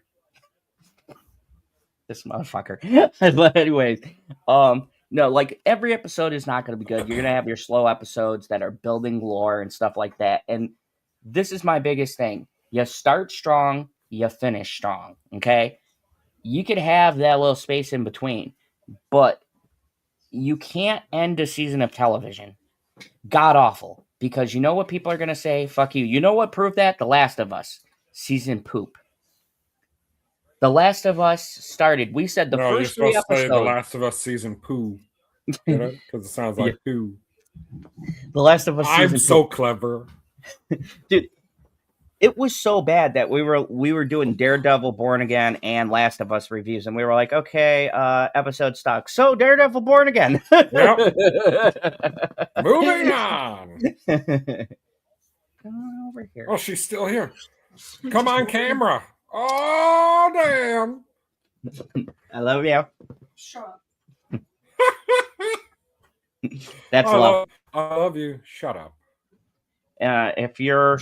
This motherfucker. But anyways, no, like every episode is not going to be good. You're going to have your slow episodes that are building lore and stuff like that. And this is my biggest thing. You start strong, you finish strong. Okay. You could have that little space in between, but you can't end a season of television god awful, because you know what people are going to say? Fuck you. You know what proved that? The Last of Us season poop. The Last of Us started. We said the first 3 episodes. Say The Last of Us season poo. Because it sounds like poo. The Last of Us season I'm so clever. Dude, it was so bad that we were doing Daredevil, Born Again, and Last of Us reviews, and we were like, okay, episode stock. So Daredevil, Born Again. Yep. Moving on. Come on over here. Oh, she's still here. Come on, camera. Oh, damn. I love you. Shut up. That's love. I love you. Shut up. If your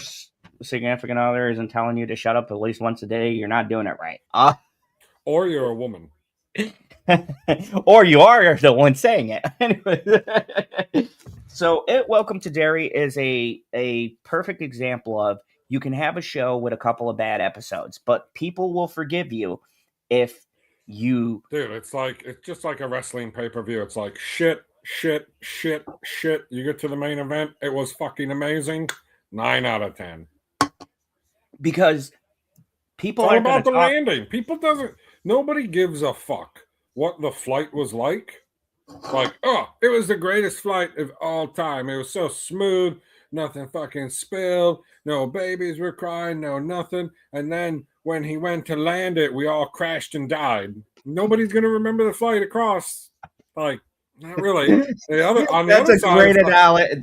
significant other isn't telling you to shut up at least once a day, you're not doing it right. Or you're a woman. Or you are the one saying it. So, Welcome to Derry is a perfect example of you can have a show with a couple of bad episodes, but people will forgive you if you... Dude, it's just like a wrestling pay-per-view. It's like shit. You get to the main event. It was fucking amazing. 9 out of 10. Because people are about the landing. Nobody gives a fuck what the flight was like. Like, oh, it was the greatest flight of all time. It was so smooth. Nothing fucking spilled. No babies were crying. No nothing. And then when he went to land it, we all crashed and died. Nobody's going to remember the flight across. Like, not really. That's a great analogy.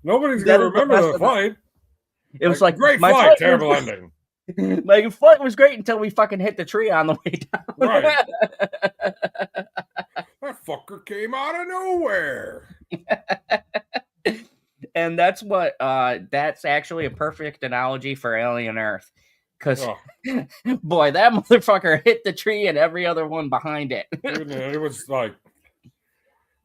Nobody's going to remember the flight. It was like great flight, terrible ending. My flight was great until we fucking hit the tree on the way down. Right. That fucker came out of nowhere. And that's actually a perfect analogy for Alien Earth. Because, boy, that motherfucker hit the tree and every other one behind it. Dude, it was like,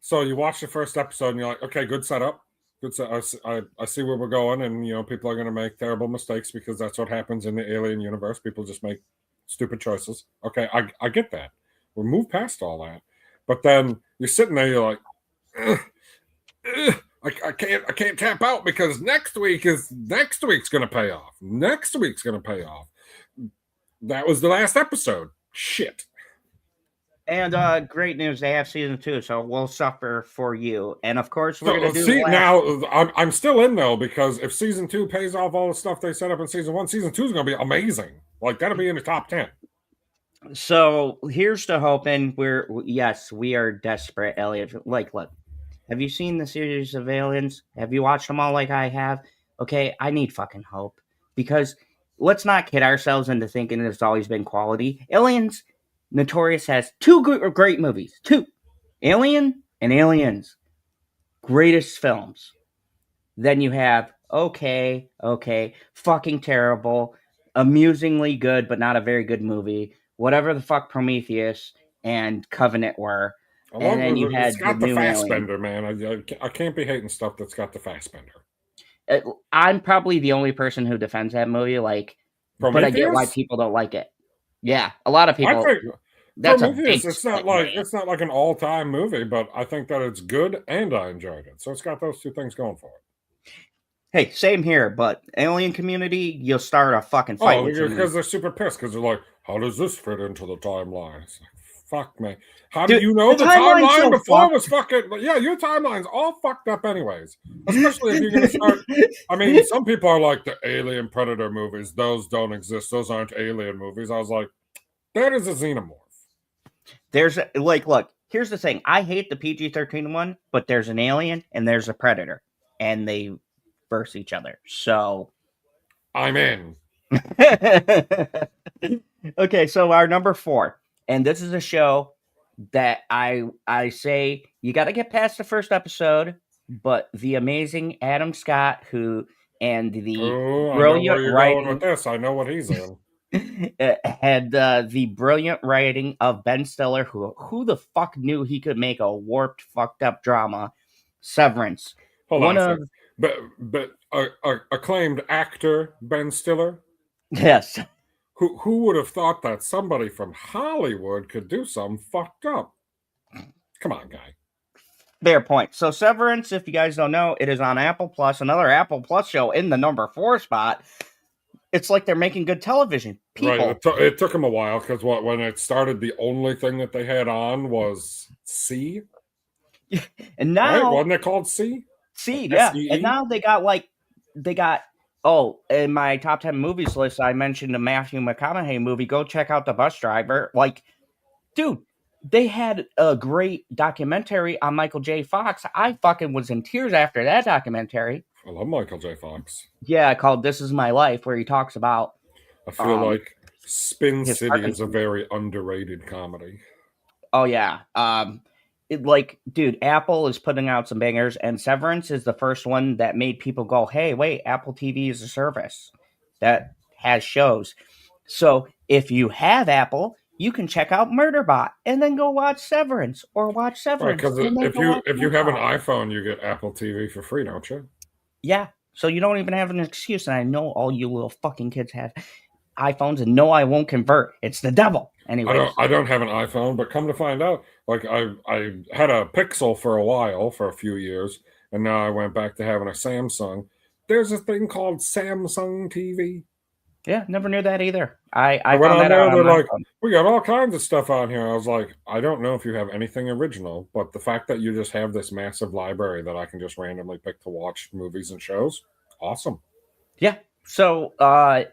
so you watch the first episode and you're like, okay, good setup. Good set. I see where we're going, and people are going to make terrible mistakes because that's what happens in the alien universe. People just make stupid choices. Okay, I get that. We'll move past all that. But then you're sitting there, you're like, I can't tap out because next week's going to pay off. Next week's going to pay off. That was the last episode. Shit. And great news, they have season 2, so we'll suffer for you. And of course, we're going to do now. I'm still in though, because if season 2 pays off all the stuff they set up in season 1, season 2 is going to be amazing. Like, that'll be in the top 10. So here's to hoping. We are desperate, Elliot. Like, look, have you seen the series of Aliens? Have you watched them all like I have? Okay, I need fucking hope, because let's not kid ourselves into thinking it's always been quality. Aliens Notorious has 2 great movies. 2. Alien and Aliens. Greatest films. Then you have okay, fucking terrible, amusingly good, but not a very good movie. Whatever the fuck Prometheus and Covenant were. And then you had it's got the Fassbender, man. I can't be hating stuff that's got the Fassbender. I'm probably the only person who defends that movie, like, Prometheus? But I get why people don't like it. Yeah, a lot of people. I think Prometheus, it's not like an all-time movie, but I think that it's good and I enjoyed it. So it's got those 2 things going for it. Hey, same here, but Alien Community, you'll start a fucking fight with because they're super pissed because they're like, how does this fit into the timeline? It's like, Fuck me. How do Dude, you the know the timeline's timeline so before was fucking? Yeah, your timeline's all fucked up, anyways. Especially if you're gonna start. I mean, some people are like the Alien Predator movies. Those don't exist. Those aren't alien movies. I was like, that is a xenomorph. Look, here's the thing. I hate the PG-13 one, but there's an alien and there's a predator, and they verse each other. So, I'm in. okay, so our number 4, and this is a show that I say you got to get past the first episode, but the amazing Adam Scott, who and the Oh, I know where brilliant you're going with writing this. I know what he's in. had the brilliant writing of Ben Stiller, who the fuck knew he could make a warped, fucked up drama, Severance. Hold on One a of sec. But acclaimed actor Ben Stiller. yes, Who would have thought that somebody from Hollywood could do something fucked up? Come on, guy. fair point. So Severance, if you guys don't know, it is on Apple Plus, another Apple Plus show in the number 4 spot. It's like they're making good television. Right. People, It took him a while because when it started, the only thing that they had on was C. and Right? now Wasn't it called C? Seed, yeah. And SEE? now they got in my top 10 movies list, I mentioned the Matthew McConaughey movie. Go check out The Bus Driver. Like, dude, they had a great documentary on Michael J. Fox. I fucking was in tears after that documentary. I love Michael J. Fox. Yeah, called This Is My Life, where he talks about I feel like Spin his City is a Parkinson's. very underrated comedy. Oh yeah. Dude, Apple is putting out some bangers, and Severance is the first one that made people go, "Hey, wait, Apple TV is a service that has shows." So if you have Apple, you can check out Murderbot and then go watch Severance, or watch Right, Severance because and then go watch if you have an Murderbot. iPhone, you get Apple TV for free, don't you? Yeah. So you don't even have an excuse, and I know all you little fucking kids have iPhones, and no, I won't convert. It's the devil. Anyways. I don't have an iPhone, but come to find out, like I had a Pixel for a while, for a few years, and now I went back to having a Samsung. There's a thing called Samsung TV. Yeah, never knew that either. I I went found on that there, out on they're my like, phone. we got all kinds of stuff on here. I was like, I don't know if you have anything original, but the fact that you just have this massive library that I can just randomly pick to watch movies and shows, awesome. Yeah. So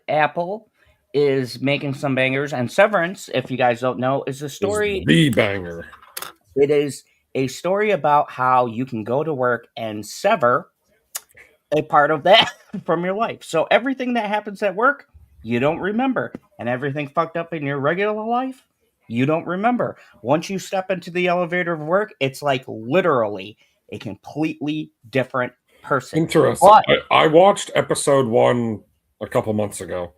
Apple is making some bangers, and Severance, if you guys don't know, is a Is story. the banger. It is a story about how you can go to work and sever a part of that from your life. So everything that happens at work, you don't remember, and everything fucked up in your regular life, you don't remember. Once you step into the elevator of work, it's like literally a completely different person. Interesting. But I watched episode 1 a couple months ago.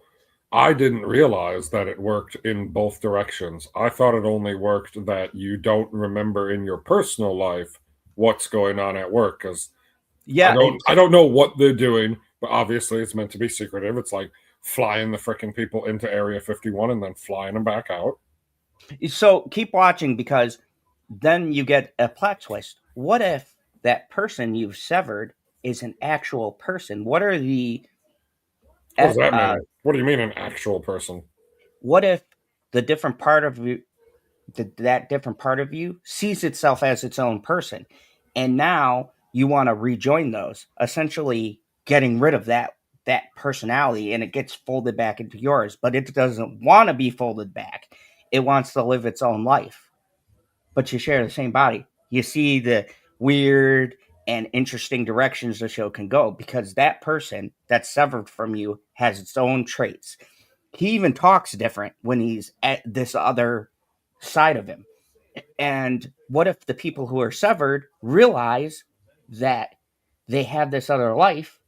I didn't realize that it worked in both directions. I thought it only worked that you don't remember in your personal life what's going on at work, because yeah, I don't know what they're doing, but obviously it's meant to be secretive. It's like flying the freaking people into Area 51 and then flying them back out. so keep watching, because then you get a plot twist. What if that person you've severed is an actual person? What are the What does that uh, mean? What do you mean an actual person? what if the different part of you, that different part of you sees itself as its own person, and now you want to rejoin those, essentially getting rid of that personality, and it gets folded back into yours, but it doesn't want to be folded back. It wants to live its own life, but you share the same body. You see the weird and interesting directions the show can go, because that person that's severed from you has its own traits. He even talks different when he's at this other side of him. And what if the people who are severed realize that they have this other life,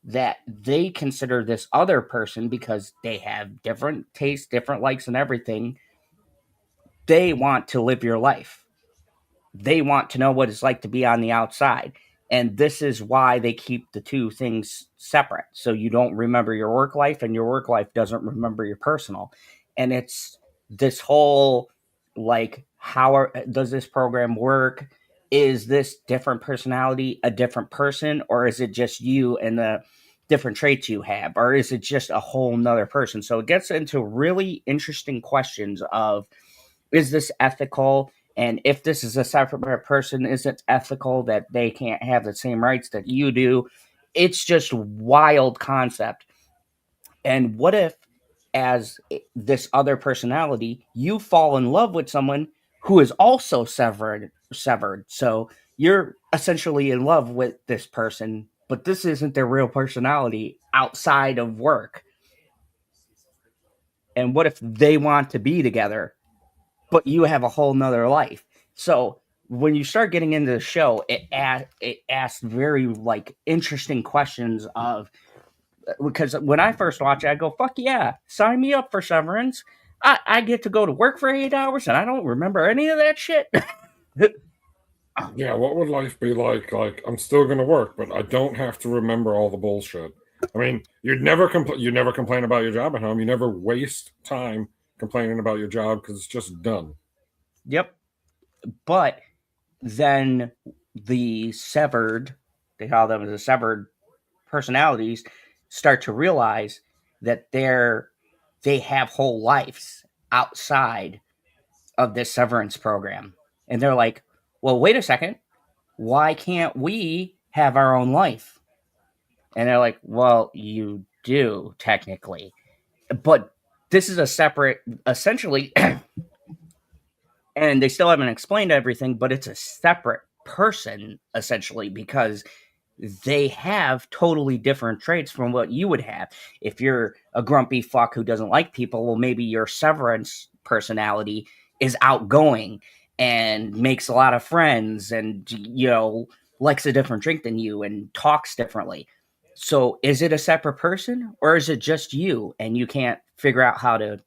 that they consider this other person, because they have different tastes, different likes, and everything? They want to live your life. They want to know what it's like to be on the outside. And this is why they keep the two things separate. So you don't remember your work life, and your work life doesn't remember your personal. And it's this whole, like, does this program work? Is this different personality a different person, or is it just you and the different traits you have, or is it just a whole nother person? So it gets into really interesting questions of is this ethical? And if this is a separate person, is it ethical that they can't have the same rights that you do? It's just wild concept. And what if, as this other personality, you fall in love with someone who is also severed? So you're essentially in love with this person, but this isn't their real personality outside of work. And what if they want to be together, but you have a whole nother life? So when you start getting into the show, it asks very like interesting questions of, because when I first watched it, I go, fuck yeah, sign me up for Severance. I get to go to work for 8 hours and I don't remember any of that shit. Yeah, what would life be like? Like, I'm still going to work, but I don't have to remember all the bullshit. I mean, you never complain about your job at home. You never waste time complaining about your job because it's just done. Yep. But then the severed, they call them the severed personalities, start to realize that they have whole lives outside of this severance program. And they're like, well, wait a second. Why can't we have our own life? And they're like, well, you do technically. But this is a separate, essentially, and they still haven't explained everything, but it's a separate person, essentially, because they have totally different traits from what you would have. If you're a grumpy fuck who doesn't like people, well, maybe your severance personality is outgoing and makes a lot of friends and, likes a different drink than you and talks differently. So is it a separate person or is it just you and you can't figure out how to,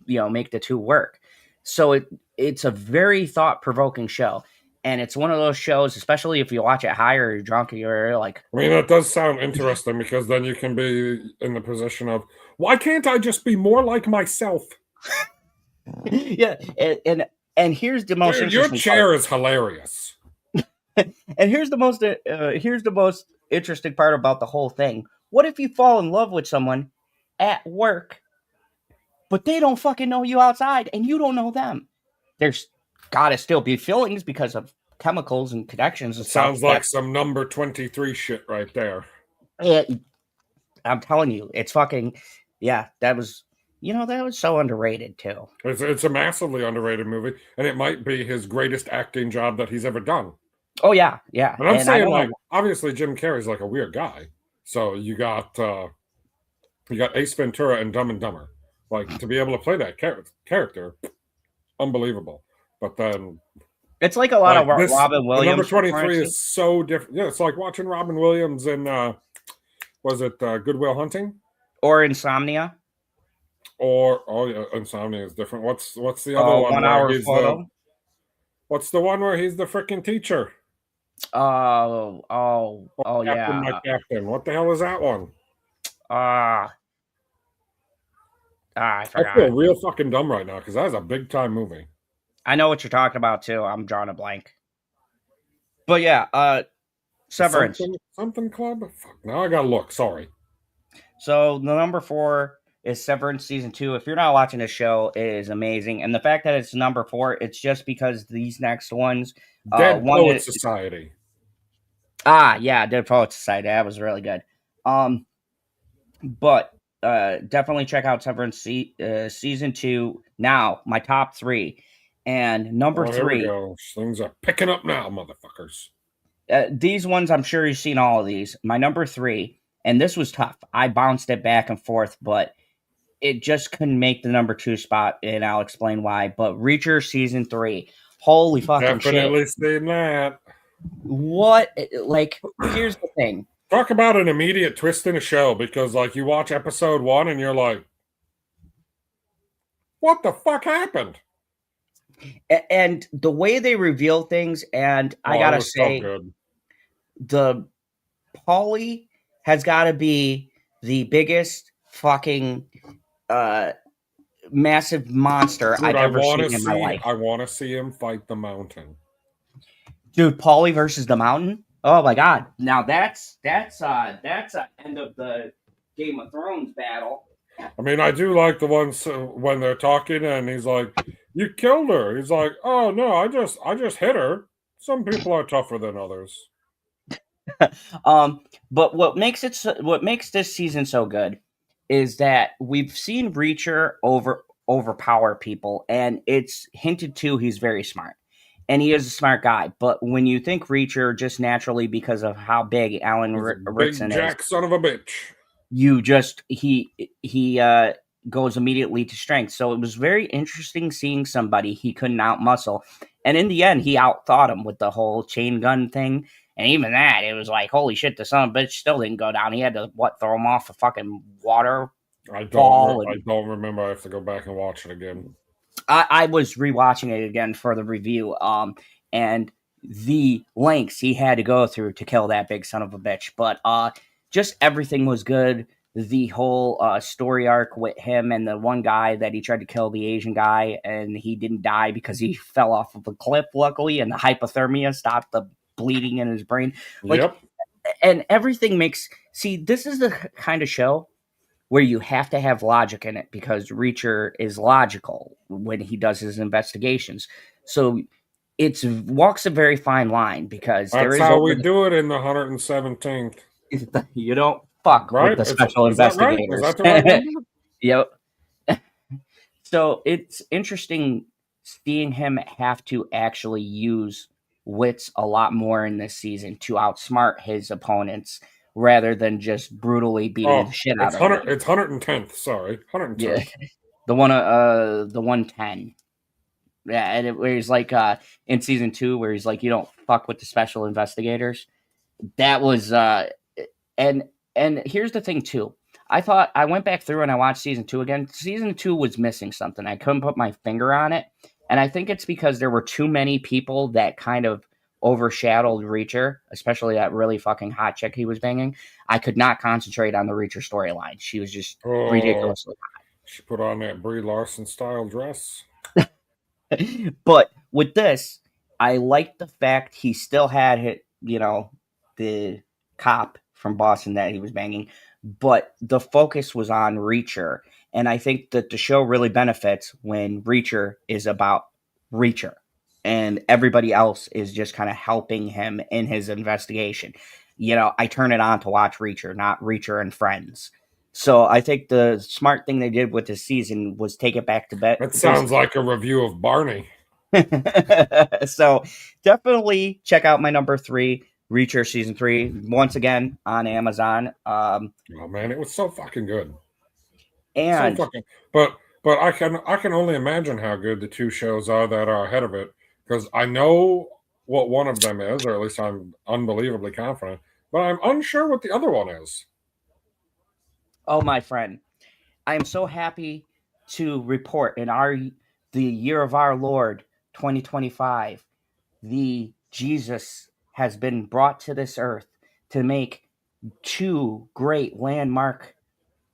make the two work? So it's a very thought provoking show. And it's one of those shows, especially if you watch it high or you're drunk, you're like, I mean, that does sound interesting because then you can be in the position of, why can't I just be more like myself? yeah. And here's the most Dude, your interesting chair part. is hilarious. And here's the most interesting part about the whole thing. What if you fall in love with someone at work, but they don't fucking know you outside and you don't know them? There's gotta still be feelings because of chemicals and connections and It stuff. sounds like some number 23 shit right there. I'm telling you, it's fucking, yeah. That was so underrated too. It's a massively underrated movie, and it might be his greatest acting job that he's ever done. Oh yeah, yeah. And I'm And I saying, don't like, know. obviously Jim Carrey's like a weird guy. So you got Ace Ventura and Dumb and Dumber. Like, to be able to play that character, unbelievable. But then, It's like a lot like, of this Robin the number Williams 23 performances is so different. Yeah, it's like watching Robin Williams in was it Good Will Hunting? or Insomnia. Or oh yeah, Insomnia is different. What's the other one One where hour he's the photo. what's the one where he's the freaking teacher? Oh, Oh Captain, my yeah. captain. What the hell is that one? Uh I I feel forgot. real fucking dumb right now because that's a big time movie. I know what you're talking about too. I'm drawing a blank. But yeah, Severance. Something club. Fuck. Now I gotta look. Sorry. So the number 4 is Severance season 2. If you're not watching this show, it is amazing. And the fact that it's number 4, it's just because these next ones, Dead one Poet is, Society. yeah, Dead Poets Society. That was really good. But definitely check out Severance season 2. Now, my top 3. And number Oh, here we 3, go. Things are picking up now, motherfuckers. these ones, I'm sure you've seen all of these. My number 3, and this was tough. I bounced it back and forth, but it just couldn't make the number 2 spot, and I'll explain why. But Reacher season 3, holy fucking shit! Definitely seen that. What? Like, here's the thing. Talk about an immediate twist in a show because, like, you watch episode 1 and you're like, what the fuck happened? And the way they reveal things, and I Oh, it gotta was so say, good. the Paulie has got to be the biggest fucking massive monster Dude, I've ever seen in my life. I want to see him fight the mountain. Dude, Paulie versus the Mountain. Oh my god! Now that's a end of the Game of Thrones battle. I mean, I do like the ones when they're talking and he's like, You killed her. He's like, oh no, I just hit her. Some people are tougher than others. um, but what makes this season so good is that we've seen Reacher overpower people, and it's hinted to he's very smart, and he is a smart guy. But when you think Reacher, just naturally because of how big Alan He's a big Rickson is, jack son of a bitch. you just he goes immediately to strength. So it was very interesting seeing somebody he couldn't outmuscle, and in the end, he outthought him with the whole chain gun thing. And even that, it was like, holy shit, the son of a bitch still didn't go down. He had to throw him off a fucking waterfall. I And don't remember. I have to go back and watch it again. I was rewatching it again for the review. And the lengths he had to go through to kill that big son of a bitch. But just everything was good. The whole story arc with him and the one guy that he tried to kill, the Asian guy, and he didn't die because he fell off of a cliff, luckily, and the hypothermia stopped the bleeding in his brain. Like, Yep. and everything makes. See, this is the kind of show where you have to have logic in it because Reacher is logical when he does his investigations. So it's walks a very fine line because there That's is how over we do it in the 117th. the you don't fuck with Right? the special Is that right? Is investigators. that the right number? Yep. So it's interesting seeing him have to actually use wits a lot more in this season to outsmart his opponents rather than just brutally beating the Oh, shit out it's of them. it's 110th. Sorry, Yeah, 110th. the 110. Yeah, and where he's like in season 2 where he's like, you don't fuck with the special investigators. That was and here's the thing too. I went back through and I watched season 2 again. Season 2 was missing something. I couldn't put my finger on it. And I think it's because there were too many people that kind of overshadowed Reacher, especially that really fucking hot chick he was banging. I could not concentrate on the Reacher storyline. She was just Oh, ridiculously. she put on that Brie Larson style dress. But with this, I like the fact he still had the cop from Boston that he was banging, but the focus was on Reacher. And I think that the show really benefits when Reacher is about Reacher and everybody else is just kind of helping him in his investigation. I turn it on to watch Reacher, not Reacher and Friends. So I think the smart thing they did with this season was take it back to That sounds business. like a review of Barney. So definitely check out my number 3, Reacher season 3, once again on Amazon. Oh man, it was so fucking good. So And fucking. But I can only imagine how good the two shows are that are ahead of it because I know what one of them is, or at least I'm unbelievably confident. But I'm unsure what the other one is. oh my friend, I am so happy to report the year of our Lord 2025, the Jesus has been brought to this earth to make 2 great landmark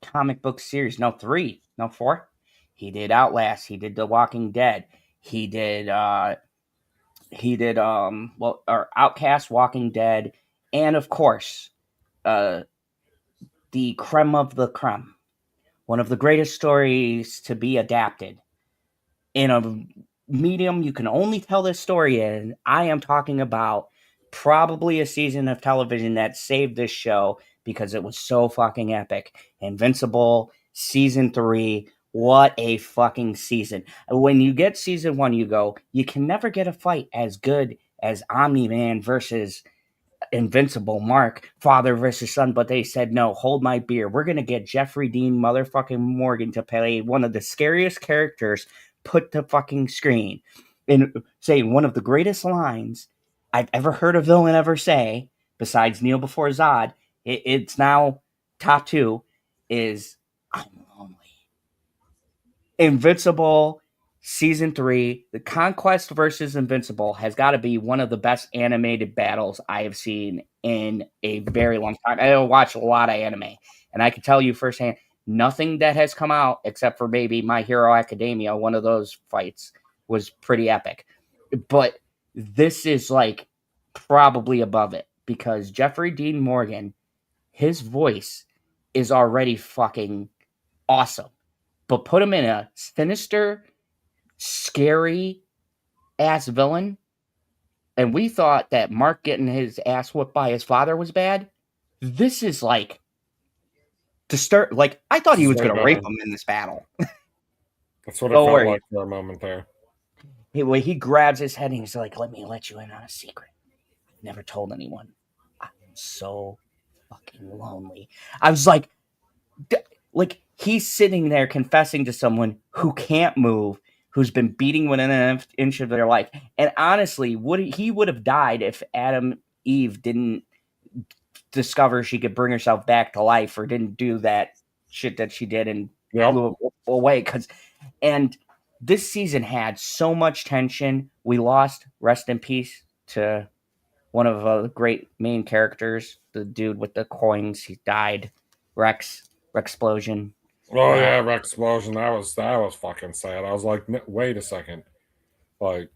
comic book series. No, 3, no 4. He did Outlast. He did The Walking Dead. He did or Outcast, Walking Dead, and of course, uh, the creme of the creme, one of the greatest stories to be adapted in a medium you can only tell this story in. I am talking about probably a season of television that saved this show because it was so fucking epic. Invincible season 3. What a fucking season. When you get season 1, you go, you can never get a fight as good as Omni Man versus Invincible Mark, father versus son, but they said, no, hold my beer. We're going to get Jeffrey Dean motherfucking Morgan to play one of the scariest characters put to fucking screen and say one of the greatest lines I've ever heard a villain ever say, besides Kneel Before Zod. It's now top 2 is I'm lonely. Invincible season 3, the Conquest versus Invincible has got to be one of the best animated battles I have seen in a very long time. I watch a lot of anime, and I can tell you firsthand, nothing that has come out except for maybe My Hero Academia, one of those fights was pretty epic. But this is like probably above it because Jeffrey Dean Morgan, his voice is already fucking awesome, but put him in a sinister scary ass villain, and we thought that Mark getting his ass whooped by his father was bad. This is like to start. Like I thought This he is was way going to rape better. him in this battle. That's what it Don't felt worry. like for a moment there. He grabs his head and he's like, "Let me let you in on a secret. Never told anyone. I'm so fucking lonely." I was like he's sitting there confessing to someone who can't move, who's been beating within an inch of their life. And honestly, he would have died if Adam Eve didn't discover she could bring herself back to life or didn't do that shit that she did and Yep. blew it away. And this season had so much tension. We lost, rest in peace, to one of the great main characters, the dude with the coins. He died. Rexplosion. Oh Uh, yeah, Rex Explosion. That was fucking sad. I was like, wait a second. Like,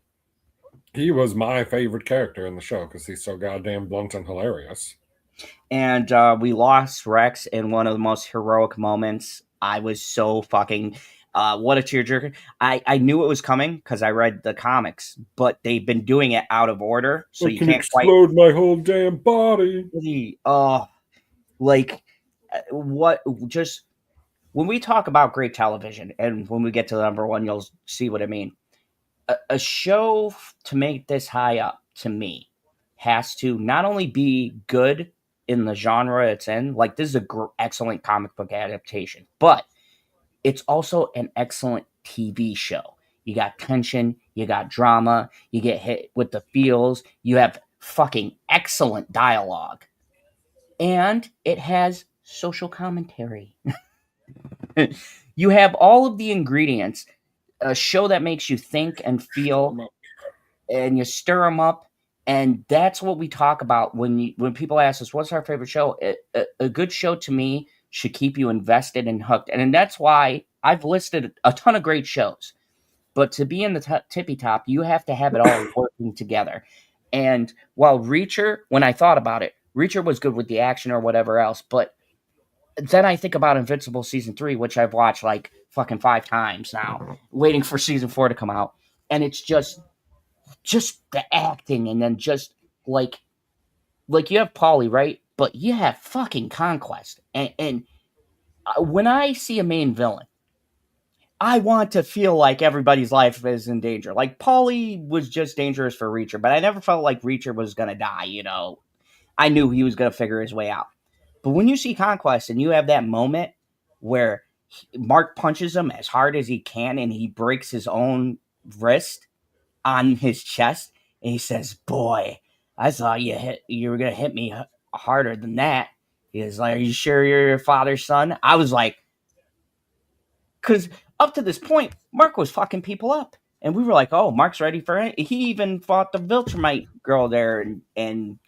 he was my favorite character in the show because he's so goddamn blunt and hilarious. and we lost Rex in one of the most heroic moments. I was so fucking what a tearjerker. I knew it was coming because I read the comics, but they've been doing it out of order, so I you can can't quite explode my whole damn body. really. Like what? Just when we talk about great television, and when we get to the number one, you'll see what I mean. A show to make this high up to me has to not only be good in the genre it's in, like this is a excellent comic book adaptation, but it's also an excellent TV show. You got tension, you got drama, you get hit with the feels, you have fucking excellent dialogue, and it has social commentary. You have all of the ingredients. A show that makes you think and feel, and you stir them up, and that's what we talk about when people ask us what's our favorite show. A good show to me should keep you invested and hooked, and that's why I've listed a ton of great shows. But to be in the tippy top, you have to have it all working together. And while Reacher, when I thought about it, Reacher was good with the action or whatever else, but then I think about Invincible season 3, which I've watched like fucking 5 times now, waiting for season 4 to come out, and it's just the acting, and then just like you have Paulie, right? But you have fucking Conquest, and when I see a main villain, I want to feel like everybody's life is in danger. Like Paulie was just dangerous for Reacher, but I never felt like Reacher was gonna die. I knew he was gonna figure his way out. But when you see Conquest and you have that moment where Mark punches him as hard as he can and he breaks his own wrist on his chest, and he says, "Boy, I thought you were gonna hit me harder than that." He was like, "Are you sure you're your father's son?" I was like, because up to this point, Mark was fucking people up, and we were like, "Oh, Mark's ready for it." He even fought the Viltrumite girl there, and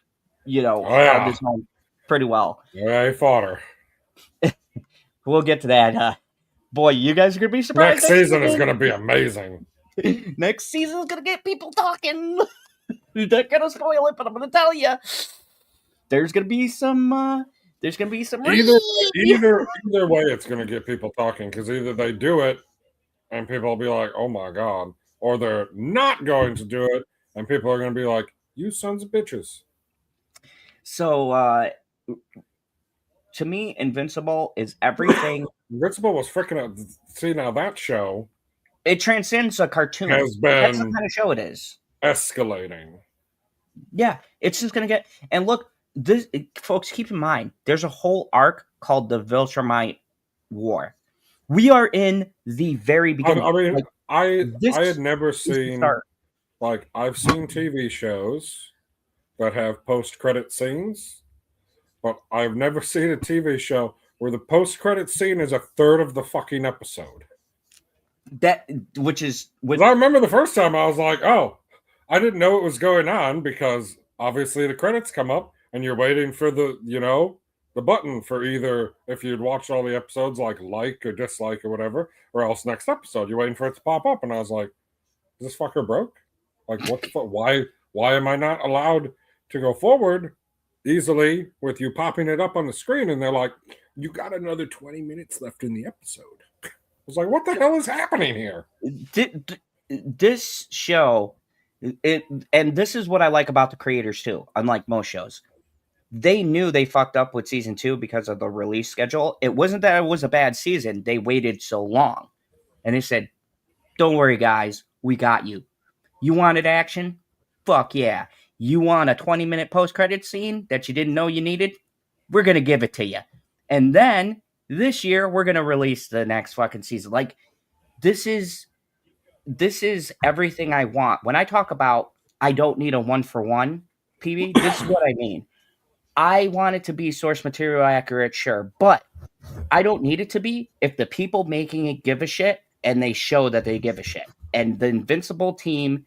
Oh held yeah. his own pretty well. Yeah, he fought her. We'll get to that. Boy, you guys are gonna be surprised Next season is going to be amazing. Next season is gonna get people talking. Not gonna spoil it, but I'm gonna tell you, there's gonna be some. There's gonna be some. Either either way, it's going to get people talking because either they do it and people will be like, "Oh my god," or they're not going to do it and people are going to be like, "You sons of bitches." So, to me, Invincible is everything. Invincible was freaking. See, now that show It transcends a cartoon. has That's the been kind of show it is. escalating. Yeah, it's just gonna get. And look, folks, keep in mind, there's a whole arc called the Viltrumite War. We are in the very beginning. I mean, Like I had this never is the seen start. like I've seen TV shows that have post credit scenes, but I've never seen a TV show where the post credit scene is a third of the fucking episode. That which is with 'Cause I remember the first time I was like, oh, I didn't know what was going on because obviously the credits come up and you're waiting for the button for either if you'd watched all the episodes like or dislike or whatever, or else next episode you're waiting for it to pop up. And I was like, is this fucker broke? Like what the fuck? Why am I not allowed to go forward easily with you popping it up on the screen? And they're like, you got another 20 minutes left in the episode. I was like, what the hell is happening here? this show, it and this is what I like about the creators too. Unlike most shows, they knew they fucked up with season 2 because of the release schedule. It wasn't that it was a bad season; they waited so long, and they said, "Don't worry, guys, we got you. You wanted action? Fuck yeah! You want a 20-minute post-credit scene that you didn't know you needed? We're gonna give it to you." And then this year, we're gonna release the next fucking season. Like this is this is everything I want. When I talk about I don't need a one for one, PB, this is what I mean. I want it to be source material accurate, sure, but I don't need it to be if the people making it give a shit and they show that they give a shit. And the Invincible team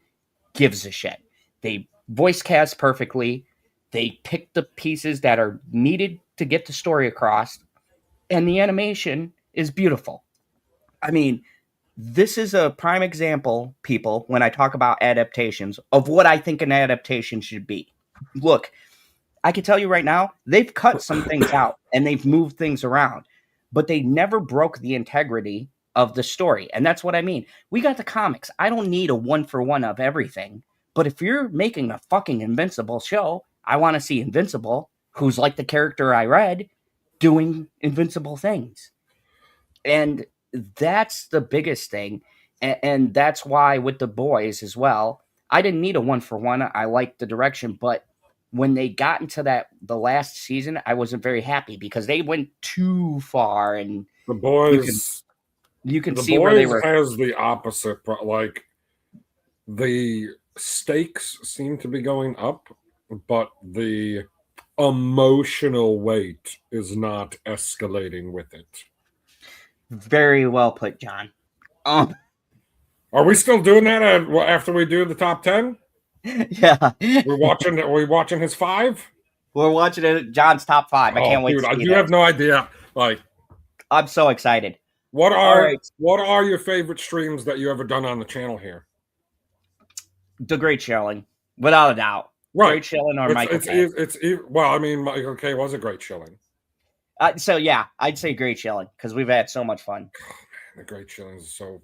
gives a shit. They voice cast perfectly. They pick the pieces that are needed to get the story across, and the animation is beautiful. I mean, this is a prime example, people, when I talk about adaptations, of what I think an adaptation should be. Look, I can tell you right now, they've cut some things out and they've moved things around, but they never broke the integrity of the story. And that's what I mean. We got the comics. I don't need a one for one of everything. But if you're making a fucking Invincible show, I want to see Invincible, who's like the character I read, doing Invincible things. And that's the biggest thing. And that's why with the boys as well, I didn't need a one for one. I liked the direction, but when they got into the last season, I wasn't very happy because they went too far, and The you can boys, you can the see where they boys were. has the opposite. Like the stakes seem to be going up, but the emotional weight is not escalating with it. Very well put, John. Um, Are we still doing that after we do the top 10? yeah, Are we watching his 5? we're watching it, John's top 5. I Oh, can't wait dude, to see you that. have no idea. Like, I'm so excited. what All right, are your favorite streams that you ever done on the channel here? the Great Shilling, without a doubt. Right. Great Shilling or Michael K. Well, I mean, Michael K was a great shilling. So yeah, I'd say Great Shilling because we've had so much fun. The great shillings is so.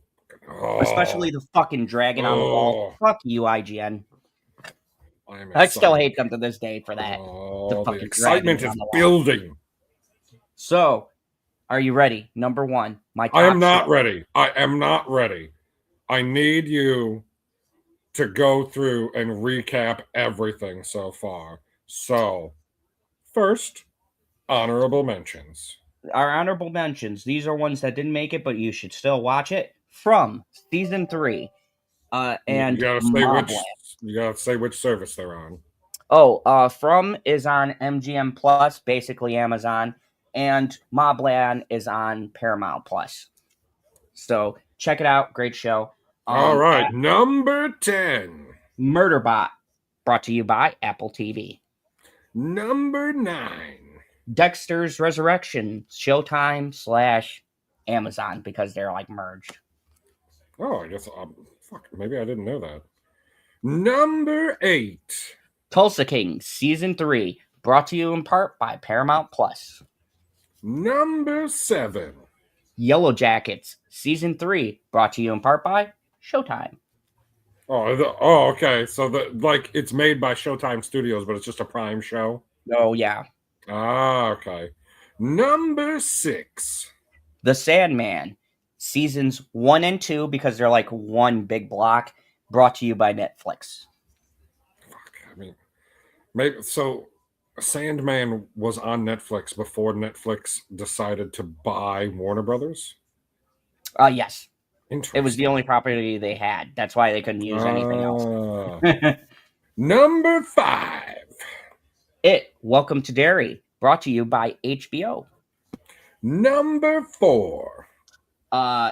Especially the fucking dragon on the wall. Fuck you, IGN. I still hate them to this day for that. The excitement is building. So, are you ready? Number 1, my top I am not show. ready. I am not ready. I need you to go through and recap everything so far. So, first, honorable mentions. Our honorable mentions. These are ones that didn't make it, but you should still watch it. From season 3. And you gotta say which service they're on. Oh, From is on MGM Plus, basically Amazon, and Mobland is on Paramount Plus. So check it out. Great show. All right, number 10. Murderbot, brought to you by Apple TV. Number 9. Dexter's Resurrection, Showtime / Amazon, because they're like merged. Oh, I guess maybe I didn't know that. Number 8. Tulsa King, Season 3, brought to you in part by Paramount Plus. Number 7. Yellow Jackets, Season 3, brought to you in part by Showtime. Oh, okay. So it's made by Showtime Studios, but it's just a Prime show. Oh yeah. Ah, okay. Number 6. The Sandman, Seasons 1 and 2, because they're like one big block, brought to you by Netflix. I mean, maybe so. Sandman was on Netflix before Netflix decided to buy Warner Brothers. Yes. It was the only property they had. That's why they couldn't use anything else. Number 5. Welcome to Derry, brought to you by HBO. Number 4.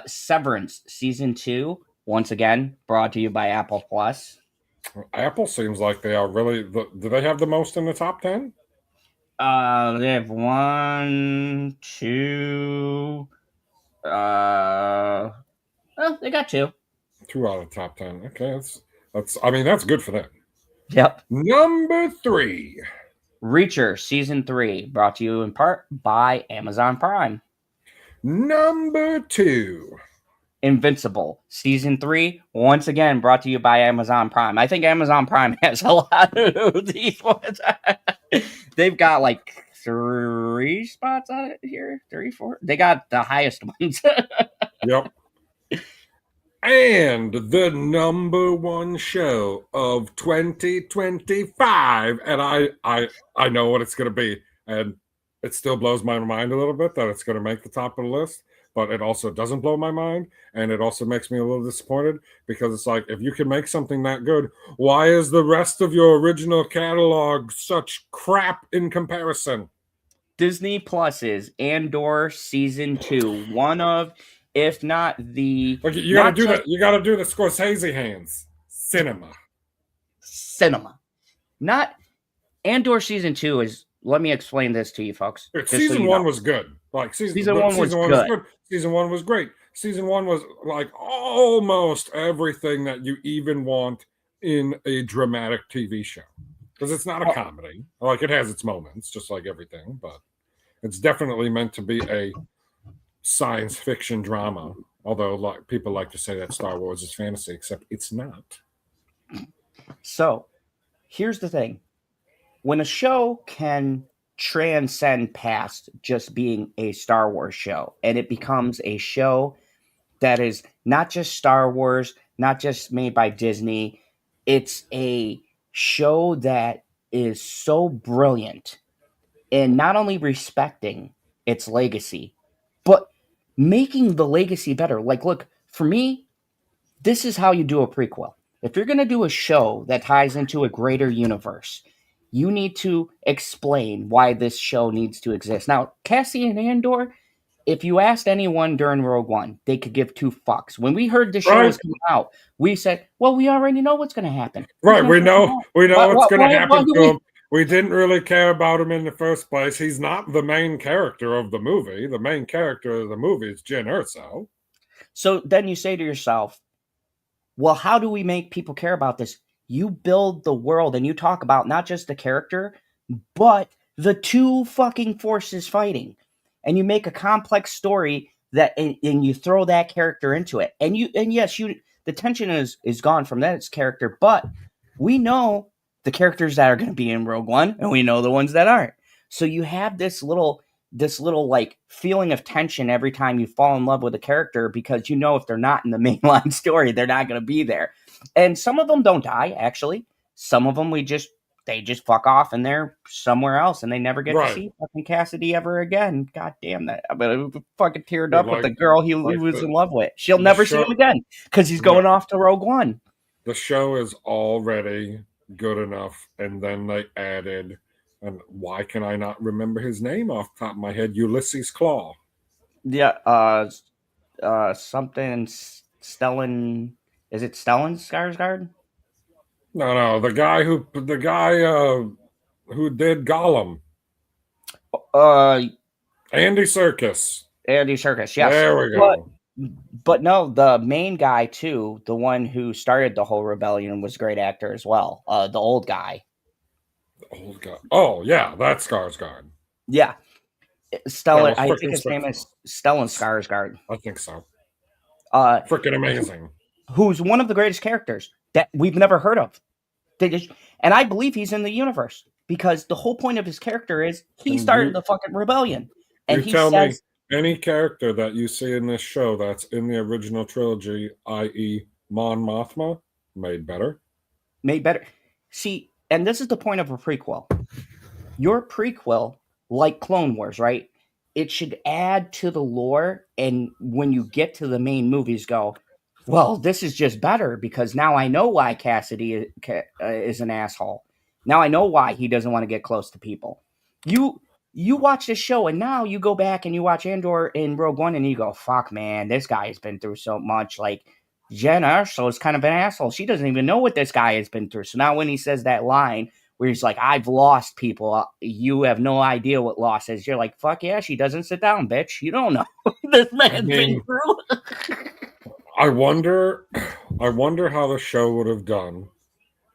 Severance, Season 2, once again, brought to you by Apple Plus. Apple seems like they are really. Do they have the most in the top 10? They have 1, 2. Well, they got 2. 2 out of the top 10. Okay, that's. I mean, that's good for them. Yep. Number 3. Reacher, Season 3, brought to you in part by Amazon Prime. Number 2. Invincible season 3, once again brought to you by Amazon Prime. I think Amazon Prime has a lot of these ones. They've got like 3 spots on it here, 3, 4. They got the highest ones. Yep. And the number one show of 2025, and I know what it's going to be, and it still blows my mind a little bit that it's going to make the top of the list, but it also doesn't blow my mind, and it also makes me a little disappointed because it's like, if you can make something that good, why is the rest of your original catalog such crap in comparison? Disney Plus's Andor season 2, one of, if not the, like you got to do that. You got to do the Scorsese hands. Cinema. Not Andor season 2 is. Let me explain this to you, folks. Season 1 was good. Like season 1 was good. Season 1 was great. Season 1 was like almost everything that you even want in a dramatic TV show, because it's not a comedy. Like, it has its moments, just like everything, but it's definitely meant to be a science fiction drama. Although, like, people like to say that Star Wars is fantasy, except it's not. So, here's the thing: when a show can transcend past just being a Star Wars show, and it becomes a show that is not just Star Wars, not just made by Disney, it's a show that is so brilliant in not only respecting its legacy, but making the legacy better. Like, look, for me, this is how you do a prequel. If you're going to do a show that ties into a greater universe, you need to explain why this show needs to exist. Now, Cassian Andor, if you asked anyone during Rogue One, they could give 2 fucks. When we heard the show was coming out, we said, well, we already know what's going to happen. Right, we know what's going to happen to him. We didn't really care about him in the first place. He's not the main character of the movie. The main character of the movie is Jyn Erso. So then you say to yourself, well, how do we make people care about this? You build the world and you talk about not just the character, but the 2 fucking forces fighting. And you make a complex story that, and you throw that character into it. And yes, the tension is gone from that character, but we know the characters that are going to be in Rogue One, and we know the ones that aren't. So you have this little like feeling of tension every time you fall in love with a character, because you know if they're not in the mainline story, they're not going to be there. And some of them don't die, actually. Some of them they just fuck off and they're somewhere else, and they never get to see fucking Cassidy ever again. God damn that. I mean, fucking teared up with the girl he was in love with. She'll never see him again because he's going off to Rogue One. The show is already good enough, and then they added, and why can I not remember his name off the top of my head? Ulysses Claw. Yeah, something Stellan. Is it Stellan Skarsgård? No, the guy who did Gollum. Andy Serkis. Andy Serkis, yes. There we go. But no, the main guy too, the one who started the whole rebellion, was a great actor as well. The old guy. The old guy. Oh yeah, that's Skarsgård. Yeah, Stellan. I think his name is Stellan Skarsgård. I think so. Freaking amazing. Who's one of the greatest characters that we've never heard of. And I believe he's in the universe, because the whole point of his character is he started the fucking rebellion. And he says, me any character that you see in this show that's in the original trilogy, i.e. Mon Mothma, made better. See, and this is the point of a prequel. Your prequel, like Clone Wars, right? It should add to the lore, and when you get to the main movies, go, well, this is just better because now I know why Cassidy is an asshole. Now I know why he doesn't want to get close to people. You watch this show, and now you go back and you watch Andor in Rogue One, and you go, fuck, man, this guy has been through so much. Like, Jyn Erso is kind of an asshole. She doesn't even know what this guy has been through. So now when he says that line where he's like, I've lost people, you have no idea what loss is, you're like, fuck yeah, she doesn't sit down, bitch. You don't know this man's been through. I wonder how the show would have done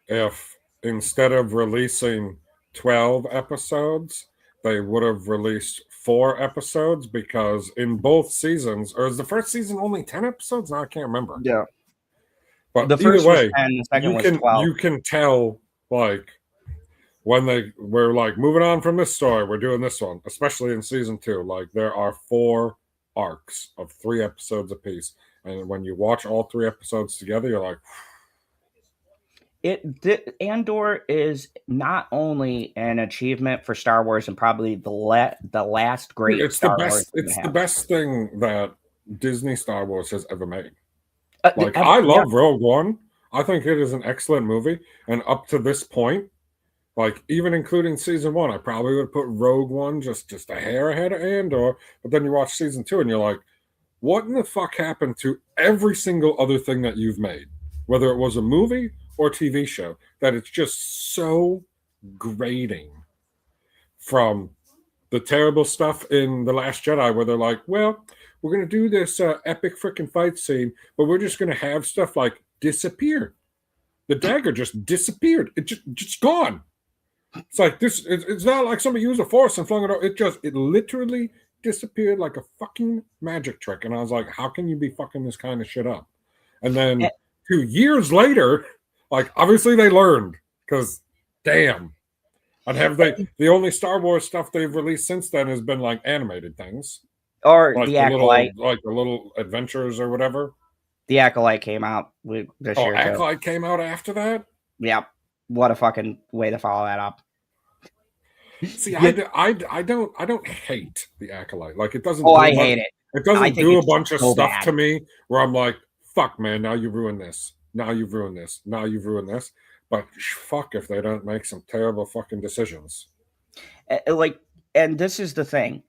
if, instead of releasing 12 episodes, they would have released 4 episodes because in both seasons, or is the first season only 10 episodes? No, I can't remember. Yeah. But The either first was way, 10, the second was 12. you can tell like when we're like moving on from this story, we're doing this one, especially in season 2. Like there are 4 arcs of 3 episodes apiece, and when you watch all 3 episodes together, you're like, Andor is not only an achievement for Star Wars and probably the last great it's Star the Wars best. It's the best thing that Disney Star Wars has ever made. Like I love Rogue One. I think it is an excellent movie, and up to this point, like even including season 1, I probably would put Rogue One just a hair ahead of Andor. But then you watch season 2, and you're like, what in the fuck happened to every single other thing that you've made, whether it was a movie or TV show, that it's just so grating from the terrible stuff in The Last Jedi where they're like, well, we're going to do this epic freaking fight scene, but we're just going to have stuff like disappear. The dagger just disappeared. It just gone. It's like this. It's not like somebody used a force and flung it out. It literally disappeared like a fucking magic trick. And I was like, how can you be fucking this kind of shit up? And then 2 years later, like obviously they learned because damn. And have the only Star Wars stuff they've released since then has been like animated things. Or like the Acolyte. Like the little adventures or whatever. The Acolyte came out this year. Acolyte came out after that? Yep. What a fucking way to follow that up. See, I don't hate the Acolyte. Like it doesn't. I hate it. It doesn't do a bunch of stuff to me where I'm like, fuck, man. Now you ruined this. Now you've ruined this. Now you've ruined this. But fuck if they don't make some terrible fucking decisions. And this is the thing.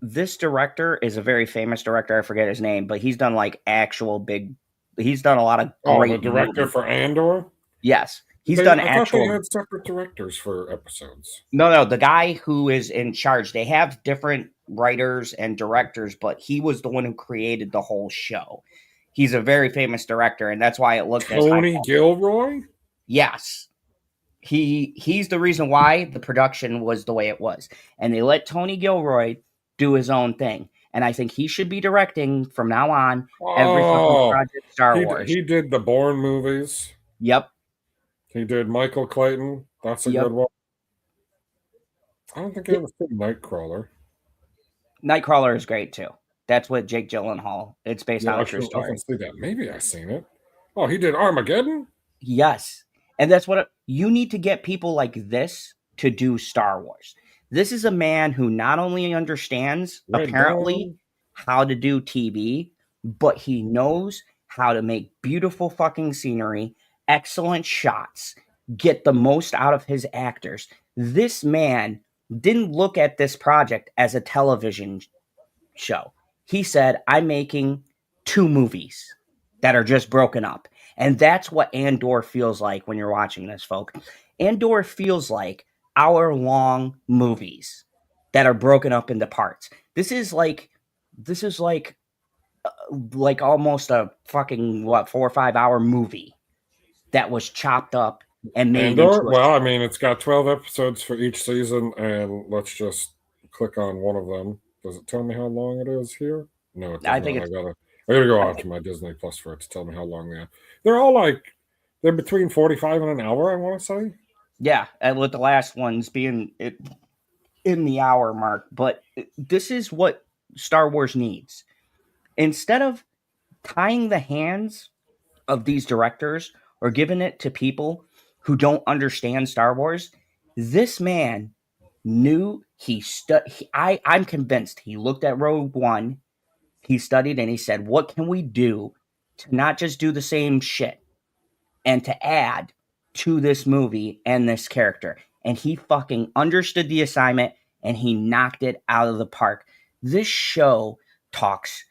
This director is a very famous director. I forget his name, but he's done like actual big. He's done a lot of great. The director for Andor. Yes. He's done I thought they had separate directors for episodes. No. The guy who is in charge, they have different writers and directors, but he was the one who created the whole show. He's a very famous director, and that's why it looked Tony Gilroy? Yes. He's the reason why the production was the way it was. And they let Tony Gilroy do his own thing. And I think he should be directing from now on every fucking project Star Wars. He did the Bourne movies. Yep. He did Michael Clayton. That's a good one. I don't think I ever seen Nightcrawler. Nightcrawler is great too. That's with Jake Gyllenhaal. It's based on a true story. I can see that. Maybe I've seen it. Oh, he did Armageddon? Yes. And that's what you need to get people like this to do Star Wars. This is a man who not only understands apparently how to do TV, but he knows how to make beautiful fucking scenery, excellent shots, get the most out of his actors. This man didn't look at this project as a television show. He said, I'm making 2 movies that are just broken up. And that's what Andor feels like when you're watching this, folk. Andor feels like hour-long movies that are broken up into parts. This is like almost a fucking 4 or 5 hour movie that was chopped up and made Andor? Well, I mean, it's got 12 episodes for each season, and let's just click on one of them. Does it tell me how long it is here? No, it doesn't. I gotta go out to my Disney Plus for it to tell me how long they are. They're all they're between 45 and an hour, I want to say. Yeah, and with the last ones being in the hour mark. But this is what Star Wars needs. Instead of tying the hands of these directors or giving it to people who don't understand Star Wars, this man knew I'm convinced he looked at Rogue One, he studied, and he said, what can we do to not just do the same shit and to add to this movie and this character? And he fucking understood the assignment and he knocked it out of the park. This show talks,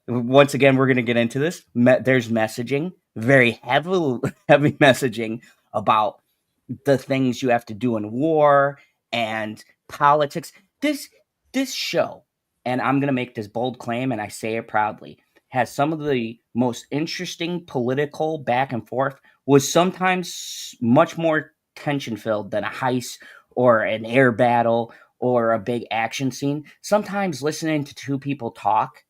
once again, we're going to get into this. There's messaging, very heavy messaging about the things you have to do in war and politics. This show, and I'm going to make this bold claim, and I say it proudly, has some of the most interesting political back and forth, was sometimes much more tension-filled than a heist or an air battle or a big action scene, sometimes listening to two people talk,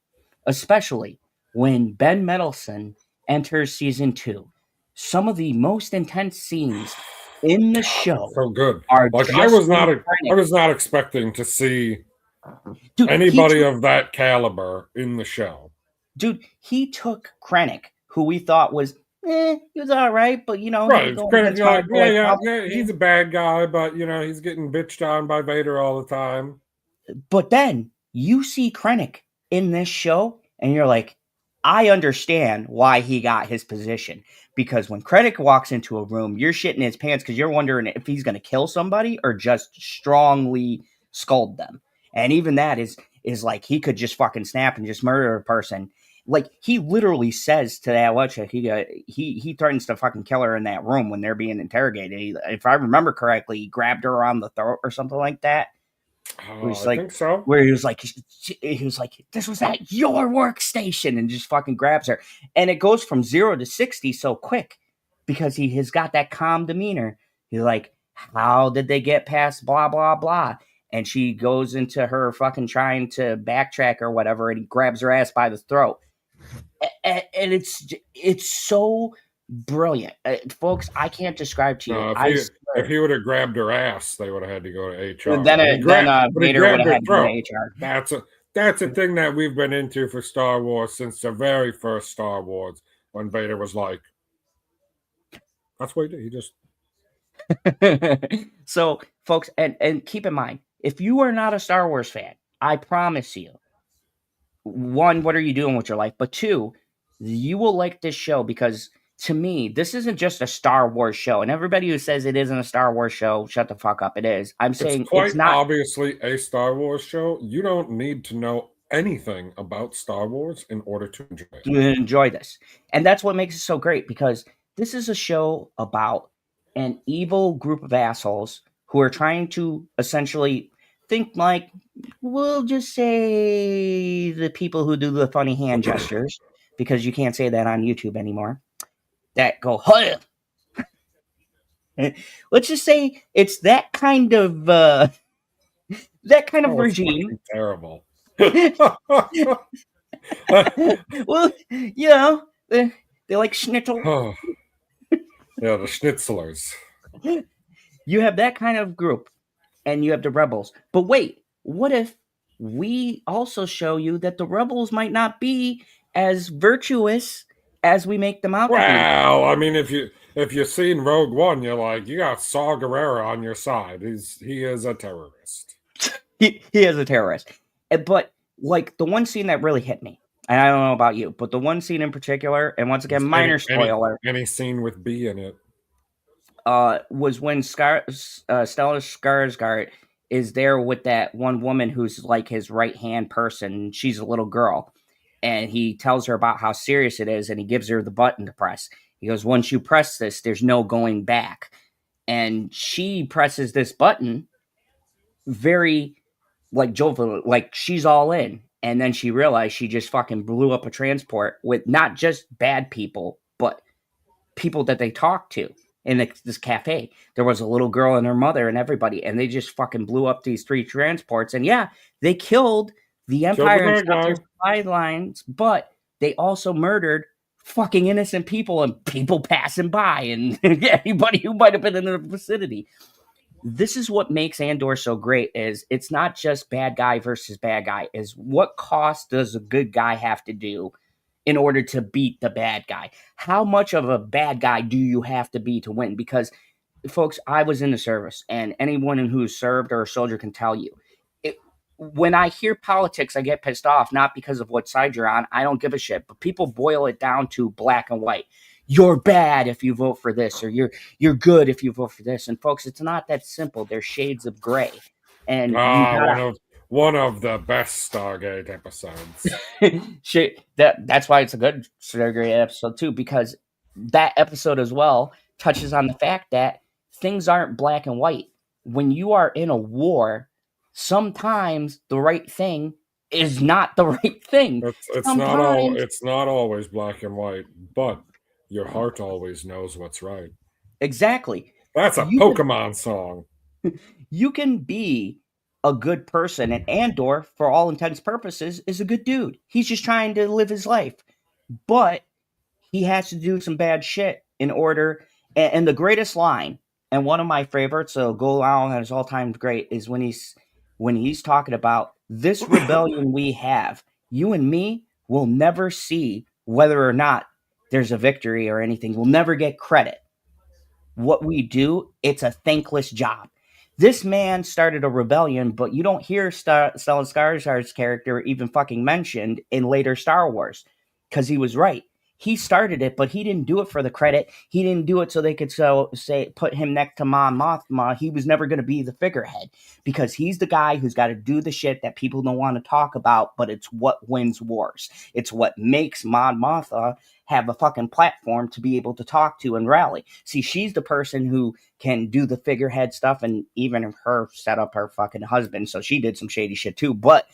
especially when Ben Mendelsohn enters season 2, some of the most intense scenes in the God, that's show so good. are Like Justin I Krennic. was not expecting to see Dude, anybody of that caliber in the show. he took Krennic, who we thought was, he was all right, but he Right, was it's going great. against You're my like, boy yeah, he's a Palpatine. bad guy, but he's getting bitched on by Vader all the time. But then you see Krennic in this show, and you're like, I understand why he got his position. Because when Krennic walks into a room, you're shitting his pants because you're wondering if he's going to kill somebody or just strongly scold them. And even that is like he could just fucking snap and just murder a person. Like he literally says to that witch, he threatens to fucking kill her in that room when they're being interrogated. If I remember correctly, he grabbed her around the throat or something like that. Where he's I like, think so. where he was like, this was at your workstation, and just fucking grabs her, and it goes from 0 to 60 so quick because he has got that calm demeanor. He's like, how did they get past blah blah blah? And she goes into her fucking trying to backtrack or whatever, and he grabs her ass by the throat, and it's so brilliant, folks. I can't describe to you. No, I if swear. he would have grabbed her ass, they would have had to go to HR. Then But he Vader would grabbed have her had to go to throat. HR. That's a thing that we've been into for Star Wars since the very first Star Wars, when Vader was like, "That's what he did. He just." So, folks, and keep in mind, if you are not a Star Wars fan, I promise you, one, what are you doing with your life? But two, you will like this show because to me, this isn't just a Star Wars show. And everybody who says it isn't a Star Wars show, shut the fuck up. It is. I'm It's saying it's quite not. obviously a Star Wars show. You don't need to know anything about Star Wars in order to enjoy it. Enjoy this. And that's what makes it so great because this is a show about an evil group of assholes who are trying to essentially think like, we'll just say the people who do the funny hand gestures, because you can't say that on YouTube anymore, that go, huh. Let's just say it's that kind of Oh, it's regime. fucking terrible. Well, they like schnitzel. Yeah, the Schnitzlers. You have that kind of group and you have the rebels. But wait, what if we also show you that the rebels might not be as virtuous as we make them out to be? Well, I mean, if you've seen Rogue One, you're like, you got Saw Gerrera on your side. He is a terrorist. He is a terrorist. But like the one scene that really hit me, and I don't know about you, but the one scene in particular, and once again, Just minor spoiler, any scene with B in it. was when Stellar Skarsgård is there with that one woman who's like his right hand person. She's a little girl, and he tells her about how serious it is, and he gives her the button to press. He goes, "Once you press this, there's no going back." And she presses this button very like joyful, like she's all in. And then she realized she just fucking blew up a transport with not just bad people, but people that they talked to in this cafe. There was a little girl and her mother and everybody, and they just fucking blew up these 3 transports. And yeah, they killed the Killed the Empire and bad stopped guy. their supply lines, but they also murdered fucking innocent people and people passing by and anybody who might have been in the vicinity. This is what makes Andor so great is it's not just bad guy versus bad guy, is what cost does a good guy have to do in order to beat the bad guy? How much of a bad guy do you have to be to win? Because, folks, I was in the service, and anyone who's served or a soldier can tell you. It, when I hear politics, I get pissed off, not because of what side you're on. I don't give a shit. But people boil it down to black and white. You're bad if you vote for this, or you're good if you vote for this. And folks, it's not that simple. There's shades of gray, and you Ah, gotta one of the best Stargate episodes. shit. That's why it's a good great episode too, because that episode as well touches on the fact that things aren't black and white. When you are in a war, sometimes the right thing is not the right thing. Sometimes It's not always black and white, but your heart always knows what's right. exactly. That's a You can Pokemon song. you can be a good person, and Andor, for all intents purposes, is a good dude. He's just trying to live his life, but he has to do some bad shit in order. And the greatest line, and one of my favorites, so go on as all time great, is when he's talking about this rebellion we have. You and me will never see whether or not there's a victory or anything. We'll never get credit. What we do, it's a thankless job. This man started a rebellion, but you don't hear Stellan Skarsgård's character even fucking mentioned in later Star Wars, because he was right. He started it, but he didn't do it for the credit. He didn't do it so they could say put him next to Mon Mothma. He was never going to be the figurehead, because he's the guy who's got to do the shit that people don't want to talk about, but it's what wins wars. It's what makes Mon Mothma have a fucking platform to be able to talk to and rally. See, she's the person who can do the figurehead stuff, and even her set up her fucking husband, so she did some shady shit too. But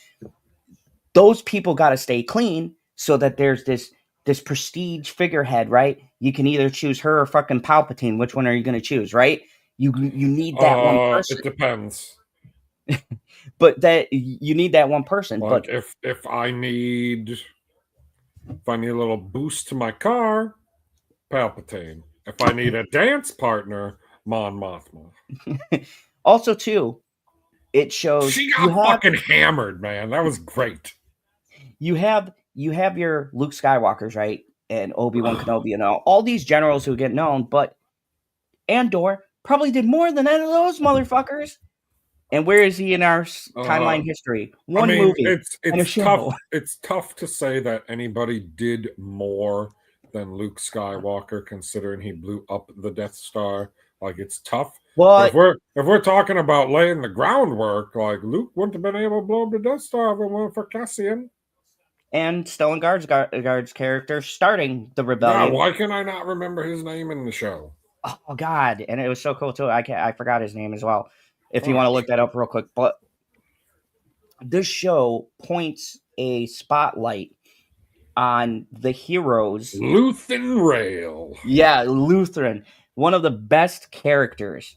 those people got to stay clean so that there's this prestige figurehead, right? You can either choose her or fucking Palpatine. Which one are you going to choose, right? You need that one person. It depends. But that you need that one person. Like but if I need a little boost to my car, Palpatine. If I need a dance partner, Mon Mothma. Also, too, it shows she got fucking hammered, man. That was great. You have your Luke Skywalkers, right? And Obi-Wan Kenobi and all these generals who get known, but Andor probably did more than any of those motherfuckers. And where is he in our timeline history? One movie. It's tough. It's tough to say that anybody did more than Luke Skywalker, considering he blew up the Death Star. Like, it's tough. But if we're talking about laying the groundwork, like, Luke wouldn't have been able to blow up the Death Star if it weren't for Cassian. And Stellan Skarsgård's character starting the rebellion. Yeah, why can I not remember his name in the show? Oh God! And it was so cool too. I forgot his name as well. If you want to look that up real quick, but this show points a spotlight on the heroes. Luthen Rail. Yeah, Luthen, one of the best characters.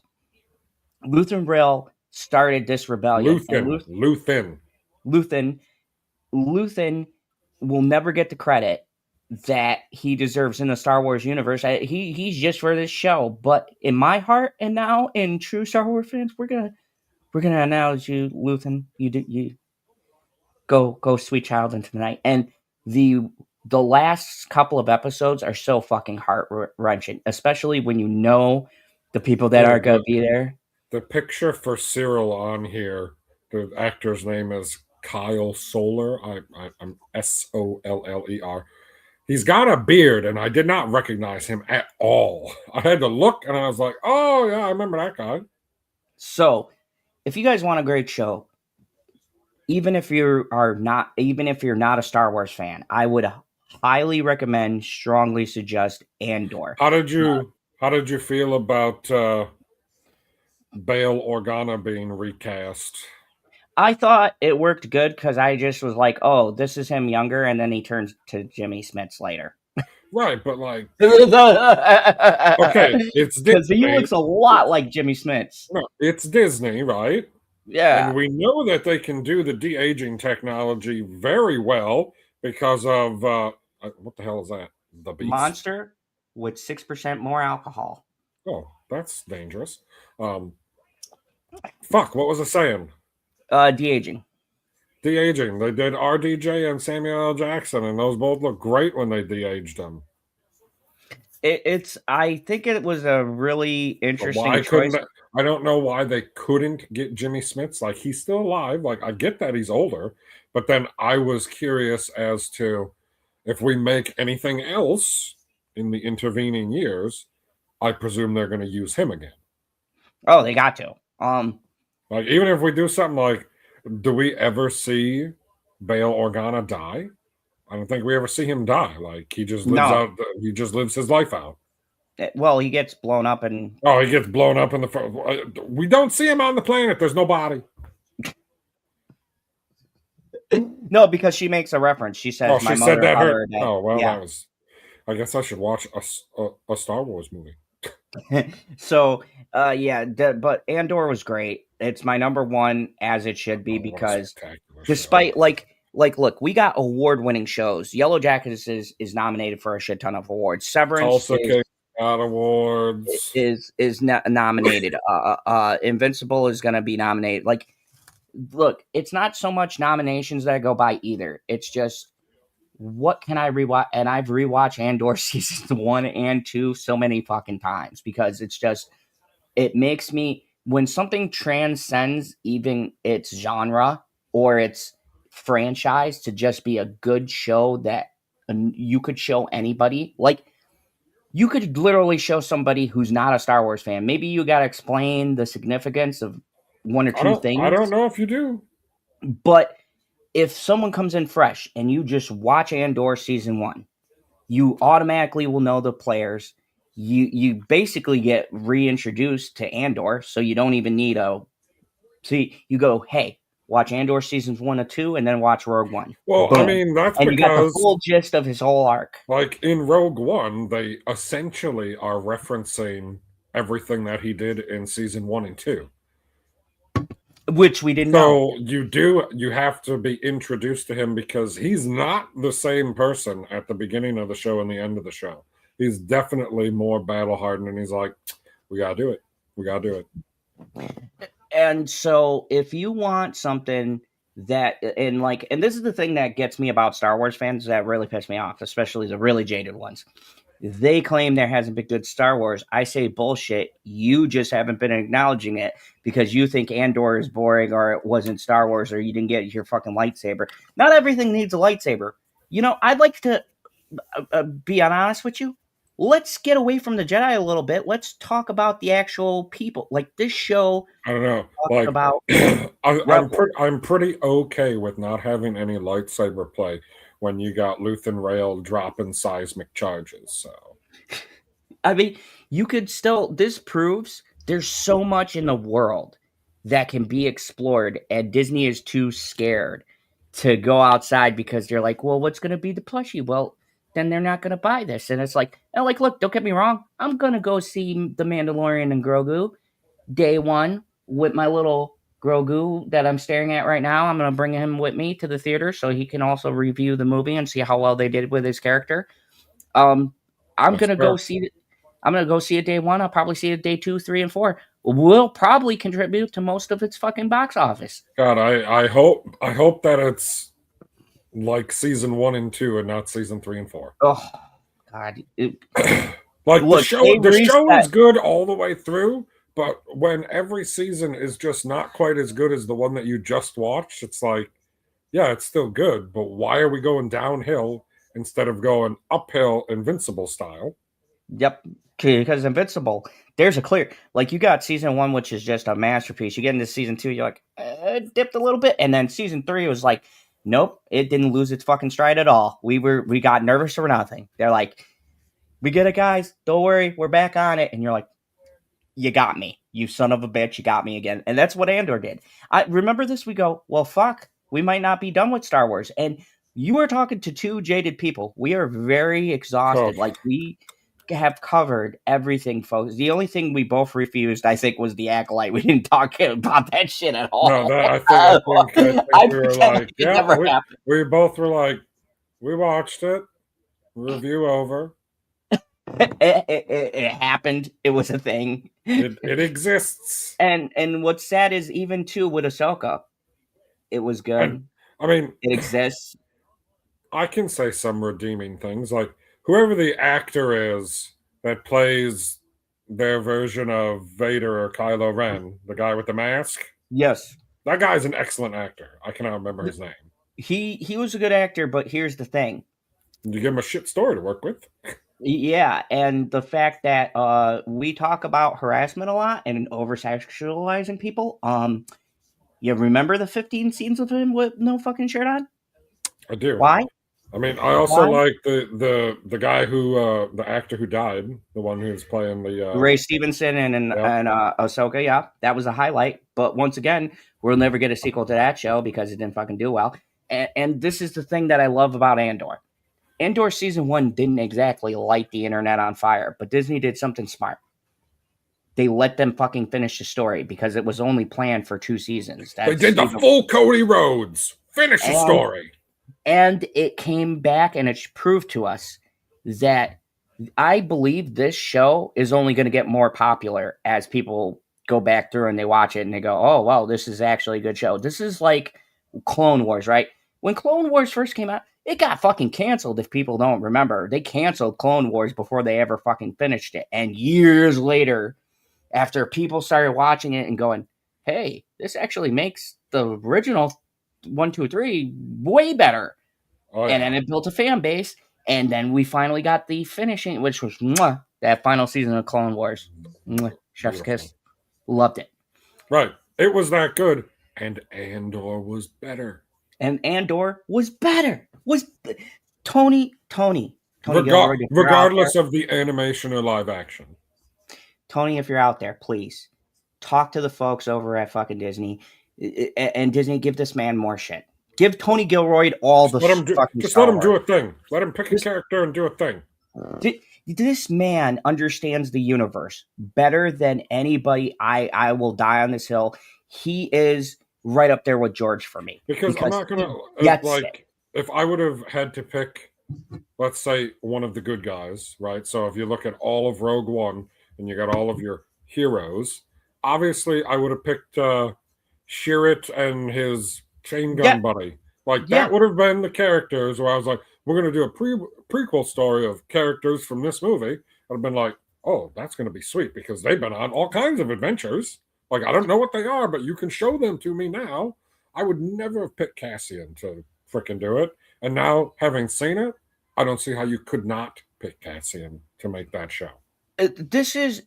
Luthen Rail started this rebellion. Luthen will never get the credit that he deserves in the Star Wars universe. He's just for this show, but in my heart and now in true Star Wars fans, we're gonna acknowledge you, Luthen. You go sweet child into the night. And the last couple of episodes are so fucking heart wrenching, especially when you know the people that are gonna be there. The picture for Cyril on here, the actor's name is Kyle Soller. I'm Soller. He's got a beard, and I did not recognize him at all. I had to look, and I was like, "Oh yeah, I remember that guy." So, if you guys want a great show, even if you're not a Star Wars fan, I would highly recommend, strongly suggest Andor. How did you feel about Bail Organa being recast? I thought it worked good because I just was like, oh, this is him younger, and then he turns to Jimmy Smits later. Right, but like, okay, it's because he looks a lot like Jimmy Smits. No, it's Disney, right? Yeah, and we know that they can do the de-aging technology very well because of what the hell is that? The Beast? Monster with 6% more alcohol. Oh, that's dangerous. Fuck, what was I saying? De-aging. De-aging. They did RDJ and Samuel L. Jackson, and those both look great when they de-aged them. I think it was a really interesting choice. I don't know why they couldn't get Jimmy Smits. Like, he's still alive. Like, I get that he's older, but then I was curious as to if we make anything else in the intervening years, I presume they're going to use him again. Oh, they got to. Like, even if we do something like, do we ever see Bail Organa die? I don't think we ever see him die. Like, he just lives out. He just lives his life out. Well, he gets blown up and. Oh, he gets blown up in the. We don't see him on the planet. There's no body. No, because she makes a reference. She says, "My mother, father, dad." Oh well, yeah. I guess I should watch a Star Wars movie. So, yeah, but Andor was great. It's my number one, as it should be, Oh, what a because spectacular show! despite look, we got award-winning shows. Yellow Jackets is nominated for a shit ton of awards. Severance Tulsa King got awards. nominated. Invincible is going to be nominated. Like, look, it's not so much nominations that go by either. It's just what can I rewatch? And I've rewatched Andor seasons 1 and 2 so many fucking times because it's just it makes me when something transcends even its genre or its franchise to just be a good show that you could show anybody. Like you could literally show somebody who's not a Star Wars fan. Maybe you got to explain the significance of one or two I don't things, know if you do. but if someone comes in fresh and you just watch Andor season 1, you automatically will know the players. You basically get reintroduced to Andor, so you don't even need a see. You go, hey, watch Andor seasons 1 or 2, and then watch Rogue One. Well, I Boom, mean, that's and you got the because, full gist of his whole arc, like, in Rogue One, they essentially are referencing everything that he did in season 1 and 2. which we didn't know. So you have to be introduced to him because he's not the same person at the beginning of the show and the end of the show. He's definitely more battle hardened, and he's like, we gotta do it. We gotta do it. And so, if you want something that, and this is the thing that gets me about Star Wars fans that really piss me off, especially the really jaded ones. They claim there hasn't been good Star Wars. I say bullshit. You just haven't been acknowledging it because you think Andor is boring or it wasn't Star Wars or you didn't get your fucking lightsaber. Not everything needs a lightsaber. I'd like to be honest with you. Let's get away from the Jedi a little bit. Let's talk about the actual people. Like this show I don't know. talks Like, about I'm pretty okay with not having any lightsaber play when you got Luthen Rail dropping seismic charges. So I mean, you could still. This proves there's so much in the world that can be explored, and Disney is too scared to go outside because they're like, well, what's going to be the plushie? Well, then they're not going to buy this, and it's like, look, don't get me wrong, I'm going to go see the Mandalorian and Grogu day one with my little Grogu that I'm staring at right now. I'm going to bring him with me to the theater so he can also review the movie and see how well they did with his character. Um, I'm that's gonna go fair. see it. I'm gonna go see it day one. I'll probably see it day 2, 3, and 4. Will probably contribute to most of its fucking box office. God, I hope that it's like season 1 and 2 and not season 3 and 4. Oh God! Like Look, they the show reset. is good all the way through, but when every season is just not quite as good as the one that you just watched, it's like, yeah, it's still good, but why are we going downhill instead of going uphill Invincible style? Yep, because Invincible. There's a clear like you got season 1, which is just a masterpiece. You get into season 2, you're like dipped a little bit, and then season 3 was like, nope, it didn't lose its fucking stride at all. We got nervous for nothing. They're like, we get it, guys. Don't worry, we're back on it, and you're like, you got me, you son of a bitch, you got me again. And that's what Andor did. I remember this. We go, well, fuck, we might not be done with Star Wars. And you are talking to two jaded people. We are very Oh, exhausted. Like we have covered everything, folks. The only thing we both refused, I think, was the Acolyte. We didn't talk about that shit at no, all. that I think I we were pretend like like, it yeah, never happened. we both were like, we watched it, review over. It happened. It was a thing. It exists. And what's sad is even too with Ahsoka, it was And good. I mean, It exists. I can say some redeeming things. Like whoever the actor is that plays their version of Vader or Kylo Ren, the guy with the mask, Yes, that guy's an excellent actor. I cannot remember his name. he was a good actor, but here's the thing. You give him a shit story to work with. Yeah, and the fact that we talk about harassment a lot and over sexualizing people. You remember the 15 scenes of him with no fucking shirt on? I do. Why? I mean, I also Why? like the guy who the actor who died, the one who's playing the Ray Stevenson yeah. and Ahsoka, yeah, that was a highlight. But once again, we'll never get a sequel to that show because it didn't fucking do well. And this is the thing that I love about Andor. Andor season 1 didn't exactly light the internet on fire, but Disney did something smart. they let them fucking finish the story because it was only planned for 2 seasons. They That's did the full Cody Rhodes. Finish the and story. and it came back and it proved to us that I believe this show is only going to get more popular as people go back through and they watch it and they go, oh, well, this is actually a good show. This is like Clone Wars, right? When Clone Wars first came out, it got fucking canceled if people don't remember. They canceled Clone Wars before they ever fucking finished it. And years later, after people started watching it and going, hey, this actually makes the original 1, 2, 3 way better. Oh, And yeah. then it built a fan base. And then we finally got the finishing, which was that final season of Clone Wars. Chef's Beautiful. kiss. Loved it. Right. It was that good. And Andor was better. And Andor was better. Tony Gilroy, Regardless of the animation or live action. Tony, if you're out there, please talk to the folks over at fucking Disney. And Disney, give this man more shit. Give Tony Gilroy all the fucking just let him do a thing. Let him pick a character and do a thing. This man understands the universe better than anybody. I will die on this hill. He is right up there with George for me. Because I'm not going to, if I would have had to pick, let's say, one of the good guys, right? So if you look at all of Rogue One and you got all of your heroes, obviously I would have picked Chirrut and his chain gun buddy. That would have been the characters where I was like, we're going to do a prequel story of characters from this movie. I'd have been like, oh, that's going to be sweet because they've been on all kinds of adventures. I don't know what they are, but you can show them to me now. I would never have picked Cassian to freaking do it. And now, having seen it, I don't see how you could not pick Cassian to make that show. This is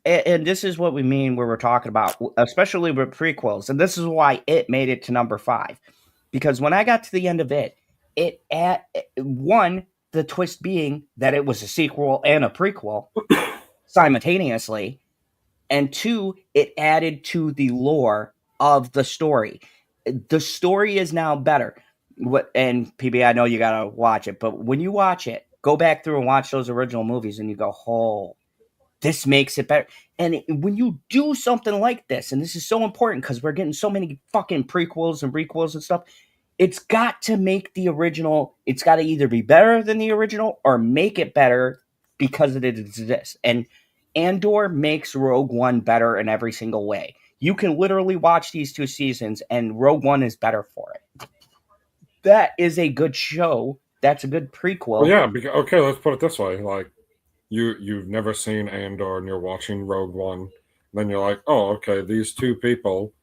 what we mean when we're talking about, especially with prequels. And this is why it made it to number 5. Because when I got to the end of it, the twist being that it was a sequel and a prequel simultaneously. And 2, it added to the lore of the story. The story is now better. And PB, I know you got to watch it, but when you watch it, go back through and watch those original movies and you go, oh, this makes it better. And when you do something like this, and this is so important because we're getting so many fucking prequels and requels and stuff, it's got to make the original, it's got to either be better than the original or make it better because it exists. And Andor makes Rogue One better in every single way. You can literally watch these 2 seasons and Rogue One is better for it. That is a good show. That's a good prequel. Well, yeah, okay, let's put it this way. You've never seen Andor and you're watching Rogue One. Then you're like, oh, okay, these 2 people,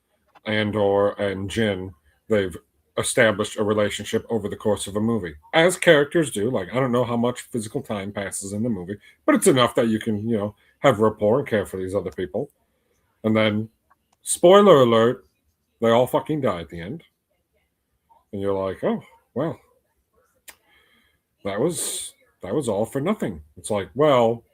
Andor and Jyn, they've established a relationship over the course of a movie. As characters do. I don't know how much physical time passes in the movie, but it's enough that you can, have rapport and care for these other people. And then, spoiler alert, they all fucking die at the end. And you're like, oh, well, that was all for nothing. It's like, well,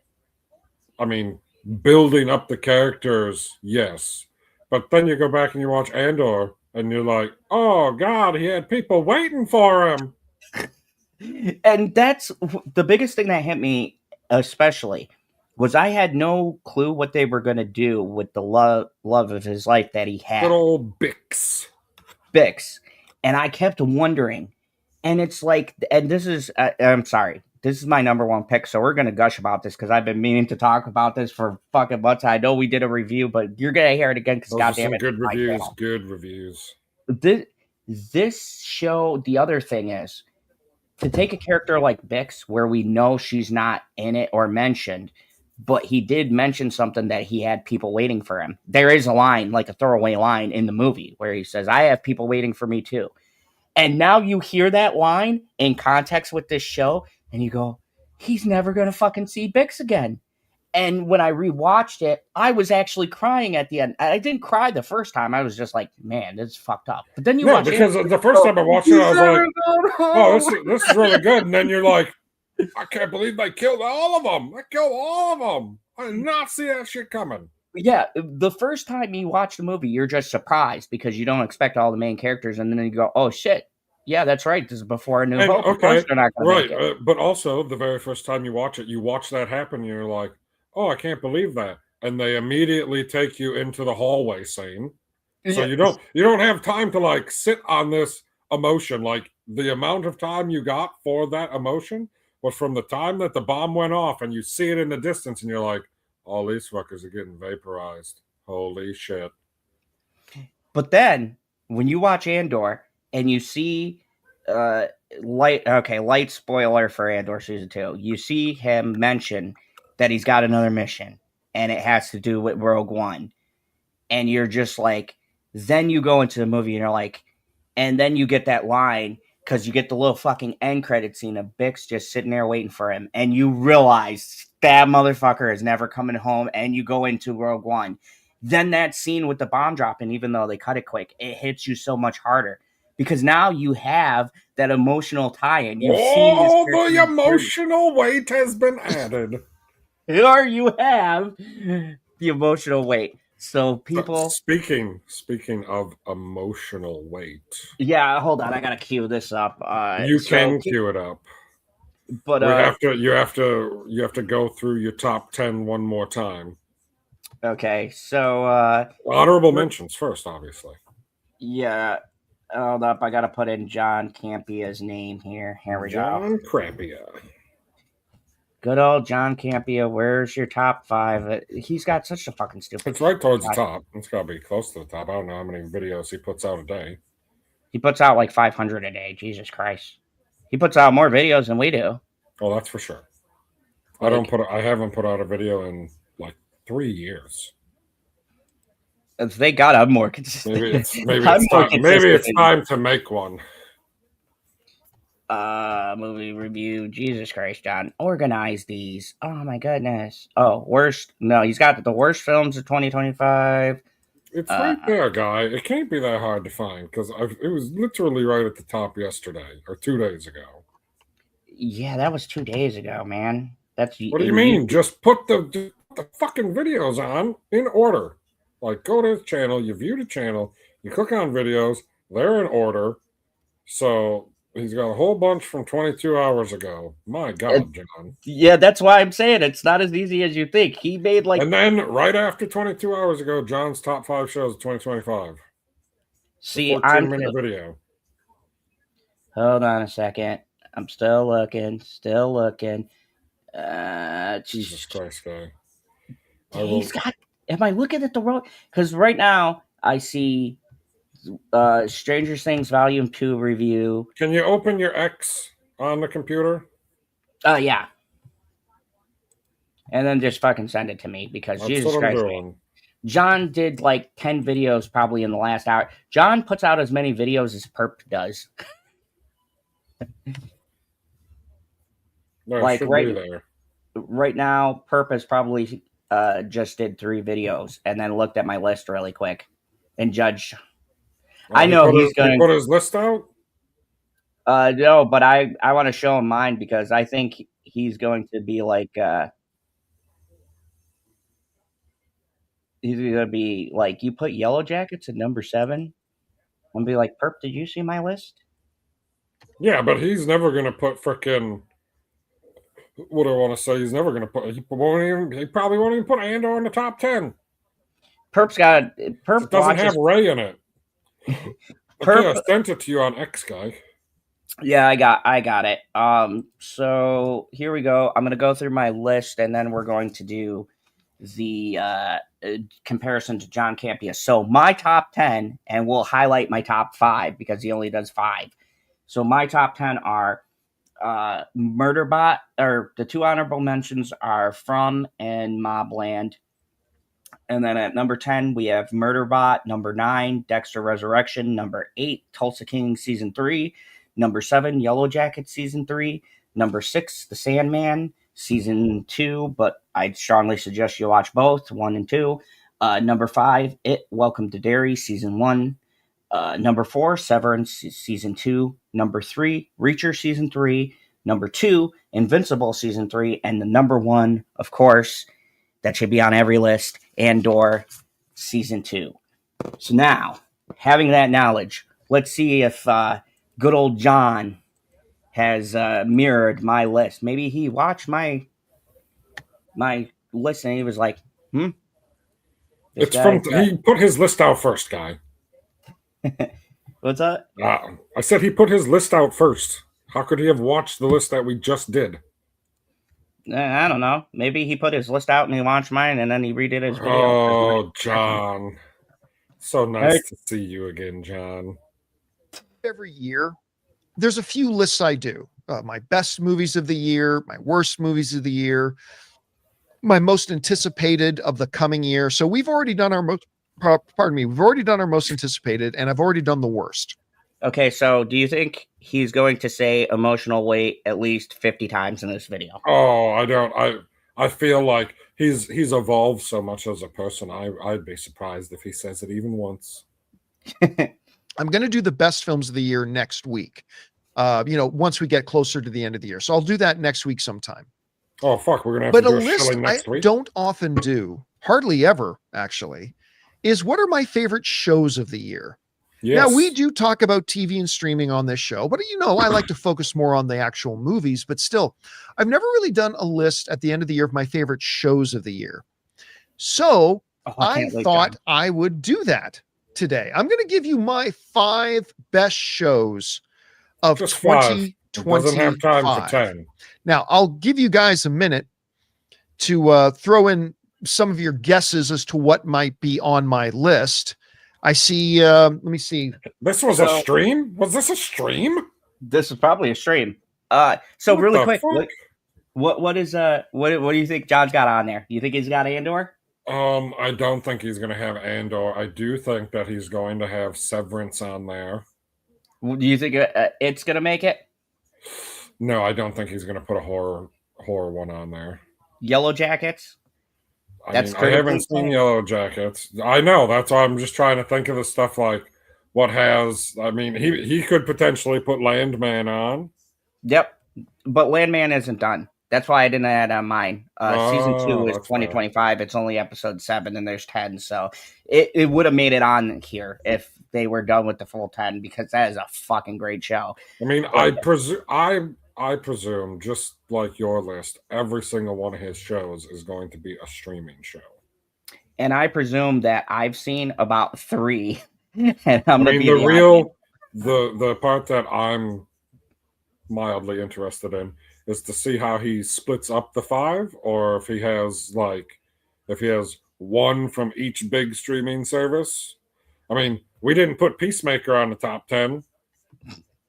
I mean, building up the characters, yes. But then you go back and you watch Andor, and you're like, oh, God, he had people waiting for him. And that's the biggest thing that hit me, especially, was I had no clue what they were going to do with the love of his life that he had. Good old Bix. And I kept wondering. And it's like, and this is, I'm sorry, this is my number 1 pick. So we're going to gush about this because I've been meaning to talk about this for fucking months. I know we did a review, but you're going to hear it again because goddamn it. Good reviews. This show, the other thing is, to take a character like Bix, where we know she's not in it or mentioned, but he did mention something that he had people waiting for him. There is a line, like a throwaway line in the movie, where he says, I have people waiting for me too. And now you hear that line in context with this show, and you go, he's never going to fucking see Bix again. And when I rewatched it, I was actually crying at the end. I didn't cry the first time. I was just like, man, this is fucked up. But then you watch it. Because the first time I watched it, I was like, oh, this is really good. And then you're like, I can't believe they killed all of them. They killed all of them. I did not see that shit coming. Yeah, the first time you watch the movie, you're just surprised because you don't expect all the main characters. And then you go, oh, shit. Yeah, that's right. This is before A New Hope. Okay, right. But also, the very first time you watch it, you watch that happen, and you're like, oh, I can't believe that. and they immediately take you into the hallway scene. So Yeah. you don't have time to like sit on this emotion. Like the amount of time you got for that emotion was from the time that the bomb went off and you see it in the distance and you're like, all these fuckers are getting vaporized. Holy shit. But then when you watch Andor and you see uh light spoiler for Andor season 2. You see him mention that he's got another mission and it has to do with Rogue One. And you're just like, then you go into the movie and you're like, and then you get that line because you get the little fucking end credit scene of Bix just sitting there waiting for him, and you realize that motherfucker is never coming home, and you go into Rogue One. Then that scene with the bomb dropping, even though they cut it quick, it hits you so much harder because now you have that emotional tie-in. You've seen this Oh, character, the emotional weight has been added. or you have the emotional weight. So people, Speaking of emotional weight, yeah, hold on, I gotta cue this up. you can cue it up. But We have to. You have to go through your top 10 one more time. okay, so Honorable mentions first, obviously. yeah, hold up, I gotta put in John Campia's name here. Here we go. John Crappia. Good old John Campia. Where's your top 5? He's got such a fucking stupid. It's right towards the top. It's got to be close to the top. I don't know how many videos he puts out a day. He puts out like 500 a day. Jesus Christ, he puts out more videos than we do. Oh, that's for sure. Like, I haven't put out a video in like 3 years. they got. I'm more consistent. Maybe it's time to make one. Movie review. Jesus Christ, John. Organize these. Oh my goodness. Oh, worst. No, he's got the worst films of 2025. It's right there, guy. It can't be that hard to find because it was literally right at the top yesterday or 2 days ago. Yeah, that was 2 days ago, man. That's What do you mean? Just put the fucking videos on in order. Like, go to his channel, you view the channel, you click on videos, they're in order. So he's got a whole bunch from 22 hours ago. My God, John. Yeah, that's why I'm saying it's not as easy as you think. He made like. And then right after 22 hours ago, John's top 5 shows of 2025. See, 14-minute video. Hold on a second. I'm still looking. Jesus Christ, guy. He's got. Am I looking at the wrong? Because right now I see Stranger Things Volume 2 review. Can you open your X on the computer? Yeah. And then just fucking send it to me because That's Jesus what I'm Christ. doing. John did like 10 videos probably in the last hour. John puts out as many videos as Perp does. Like right now, Perp has probably just did 3 videos and then looked at my list really quick and judged. I know he's going to put his list out. No, but I want to show him mine because I think he's going to be like he's going to be like, you put Yellow Jackets at number 7 and be like, Perp, did you see my list? Yeah, but he's never going to put freaking. What do I want to say? He's never going to put. He probably won't even put Andor in the top 10. Perp it doesn't have Ray in it. Okay, I sent it to you on X, guy. Yeah, I got it. So here we go. I'm gonna go through my list, and then we're going to do the comparison to John Campia. So my top 10, and we'll highlight my top 5 because he only does 5. So my top 10 are Murderbot, or the 2 honorable mentions are From and Mobland. And then at number 10, we have Murderbot. Number 9, Dexter Resurrection. Number 8, Tulsa King Season 3. Number 7, Yellow Jacket Season 3. Number 6, The Sandman Season 2, but I'd strongly suggest you watch both, 1 and 2. Number 5, It, Welcome to Derry Season 1. Number 4, Severance Season 2. Number 3, Reacher Season 3. Number 2, Invincible Season 3. And the number 1, of course, that should be on every list, Andor Season 2. So now, having that knowledge, let's see if good old John has mirrored my list. Maybe he watched my list and he was like, This It's from guy's got he put his list out first, guy. what's that? I said he put his list out first. How could he have watched the list that we just did? I don't know. Maybe he put his list out and he watched mine and then he redid his video. Oh, John. So Hey. nice to see you again, John. Every year, there's a few lists I do. My best movies of the year, my worst movies of the year, my most anticipated of the coming year. So we've already done our most, pardon me, we've already done our most anticipated, and I've already done the worst. Okay, so do you think he's going to say emotional weight at least 50 times in this video? Oh, I don't. I feel like he's evolved so much as a person. I'd be surprised if he says it even once. I'm going to do the best films of the year next week. Once we get closer to the end of the year. So I'll do that next week sometime. Oh, fuck. We're going to have But to a do a list shilling next I week. don't often do, hardly ever actually, is what are my favorite shows of the year? Yes. Now, we do talk about TV and streaming on this show, but I like to focus more on the actual movies, but still, I've never really done a list at the end of the year of my favorite shows of the year. So I thought I would do that today. I'm going to give you my 5 best shows of 2025. Doesn't have time for 10. Now, I'll give you guys a minute to throw in some of your guesses as to what might be on my list. I see. Let me see. This was a stream? Was this a stream? This is probably a stream. So What really the quick, fuck? what do you think John's got on there? You think he's got Andor? I don't think he's going to have Andor. I do think that he's going to have Severance on there. Do you think it's going to make it? No, I don't think he's going to put a horror one on there. Yellow Jackets? I haven't seen Yellow Jackets. I know. That's why I'm just trying to think of the stuff like what has. I mean, he could potentially put Landman on. Yep, but Landman isn't done. That's why I didn't add on mine. Season 2 is 2025. Right. It's only episode 7, and there's 10. So it would have made it on here if they were done with the full 10, because that is a fucking great show. I mean, I presume, just like your list, every single one of his shows is going to be a streaming show. And I presume that I've seen about 3. And the part that I'm mildly interested in is to see how he splits up the 5, or if he has one from each big streaming service. I mean, we didn't put Peacemaker on the top 10.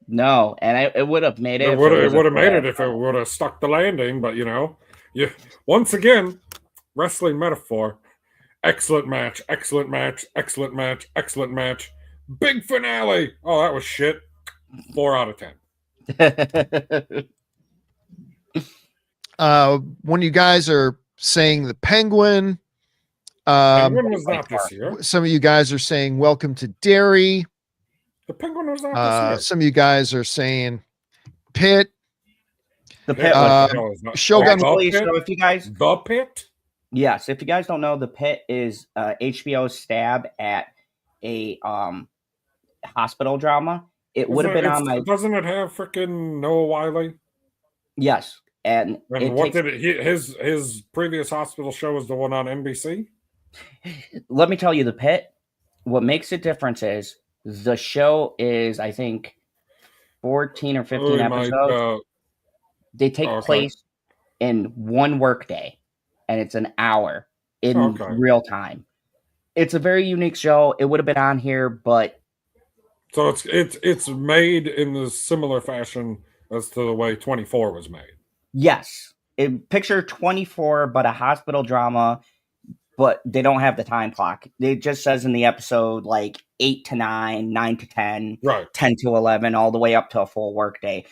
No, and it would have made it. It would have made it if it would have stuck the landing. But once again, wrestling metaphor. Excellent match, excellent match, excellent match, excellent match. Big finale. Oh, that was shit. 4 out of 10. When you guys are saying the Penguin, Penguin was not this year. Some of you guys are saying Welcome to Derry. The Penguin was not this year. Some of you guys are saying Pit. The Pit. Shogun. So if you guys, The Pit. Yes, if you guys don't know, The Pit is HBO's stab at a hospital drama. It would have been on my. Doesn't it have freaking Noah Wiley? Yes, and his previous hospital show was the one on NBC? Let me tell you, The Pit. What makes it different is the show is, I think, 14 or 15 episodes. They take place in one workday, and it's an hour in real time. It's a very unique show. It would have been on here, but so it's made in the similar fashion as to the way 24 was made. Yes, picture 24, but a hospital drama. But they don't have the time clock. It just says in the episode like 8 to 9, 9 to 10, right. 10 to 11, all the way up to a full work day.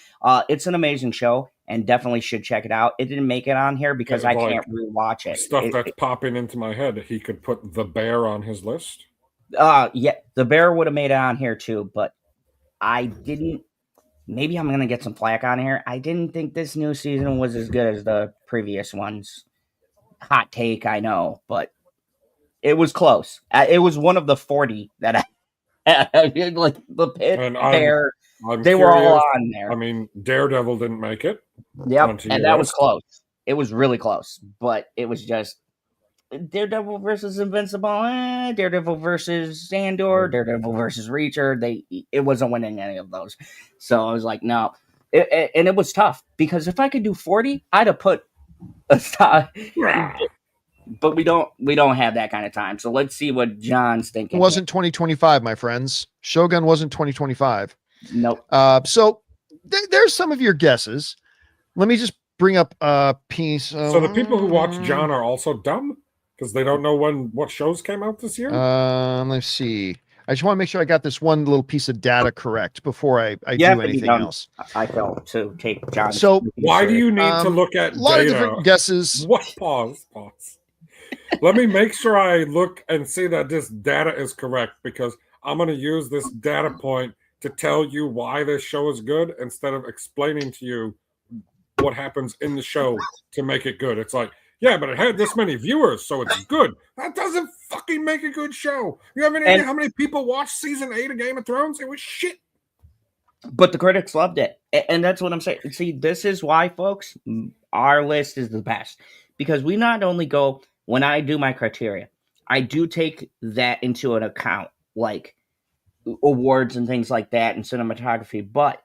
It's an amazing show and definitely should check it out. It didn't make it on here because I can't rewatch it. Stuff that's popping into my head. He could put The Bear on his list. Yeah, The Bear would have made it on here too, but I didn't. Maybe I'm going to get some flack on here. I didn't think this new season was as good as the previous ones. Hot take, I know, but it was close. It was one of the 40 that I like. The Pit, Bear, they were all on there. I mean, Daredevil didn't make it. Yep, and that was close. It was really close, but it was just Daredevil versus Invincible, Daredevil versus Andor, Daredevil versus Reacher. It wasn't winning any of those. So I was like, no. And it was tough because if I could do 40, I'd have put a stop. But we don't have that kind of time. So let's see what John's It thinking. wasn't 2025, my friends. Shogun wasn't 2025. Nope. So there's some of your guesses. Let me just bring up a piece. So the people who watch John are also dumb because they don't know what shows came out this year. Let's see. I just want to make sure I got this one little piece of data correct before I do anything else. I felt to take John. So why do you need to look at a lot data? of different guesses? What? Pause. Let me make sure I look and see that this data is correct because I'm going to use this data point to tell you why this show is good instead of explaining to you what happens in the show to make it good. It's like, yeah, but it had this many viewers, so it's good. That doesn't fucking make a good show. You have any idea how many people watched season 8 of Game of Thrones? It was shit. But the critics loved it. And that's what I'm saying. See, this is why, folks, our list is the best. Because we not only go, when I do my criteria, I do take that into an account, like awards and things like that and cinematography. But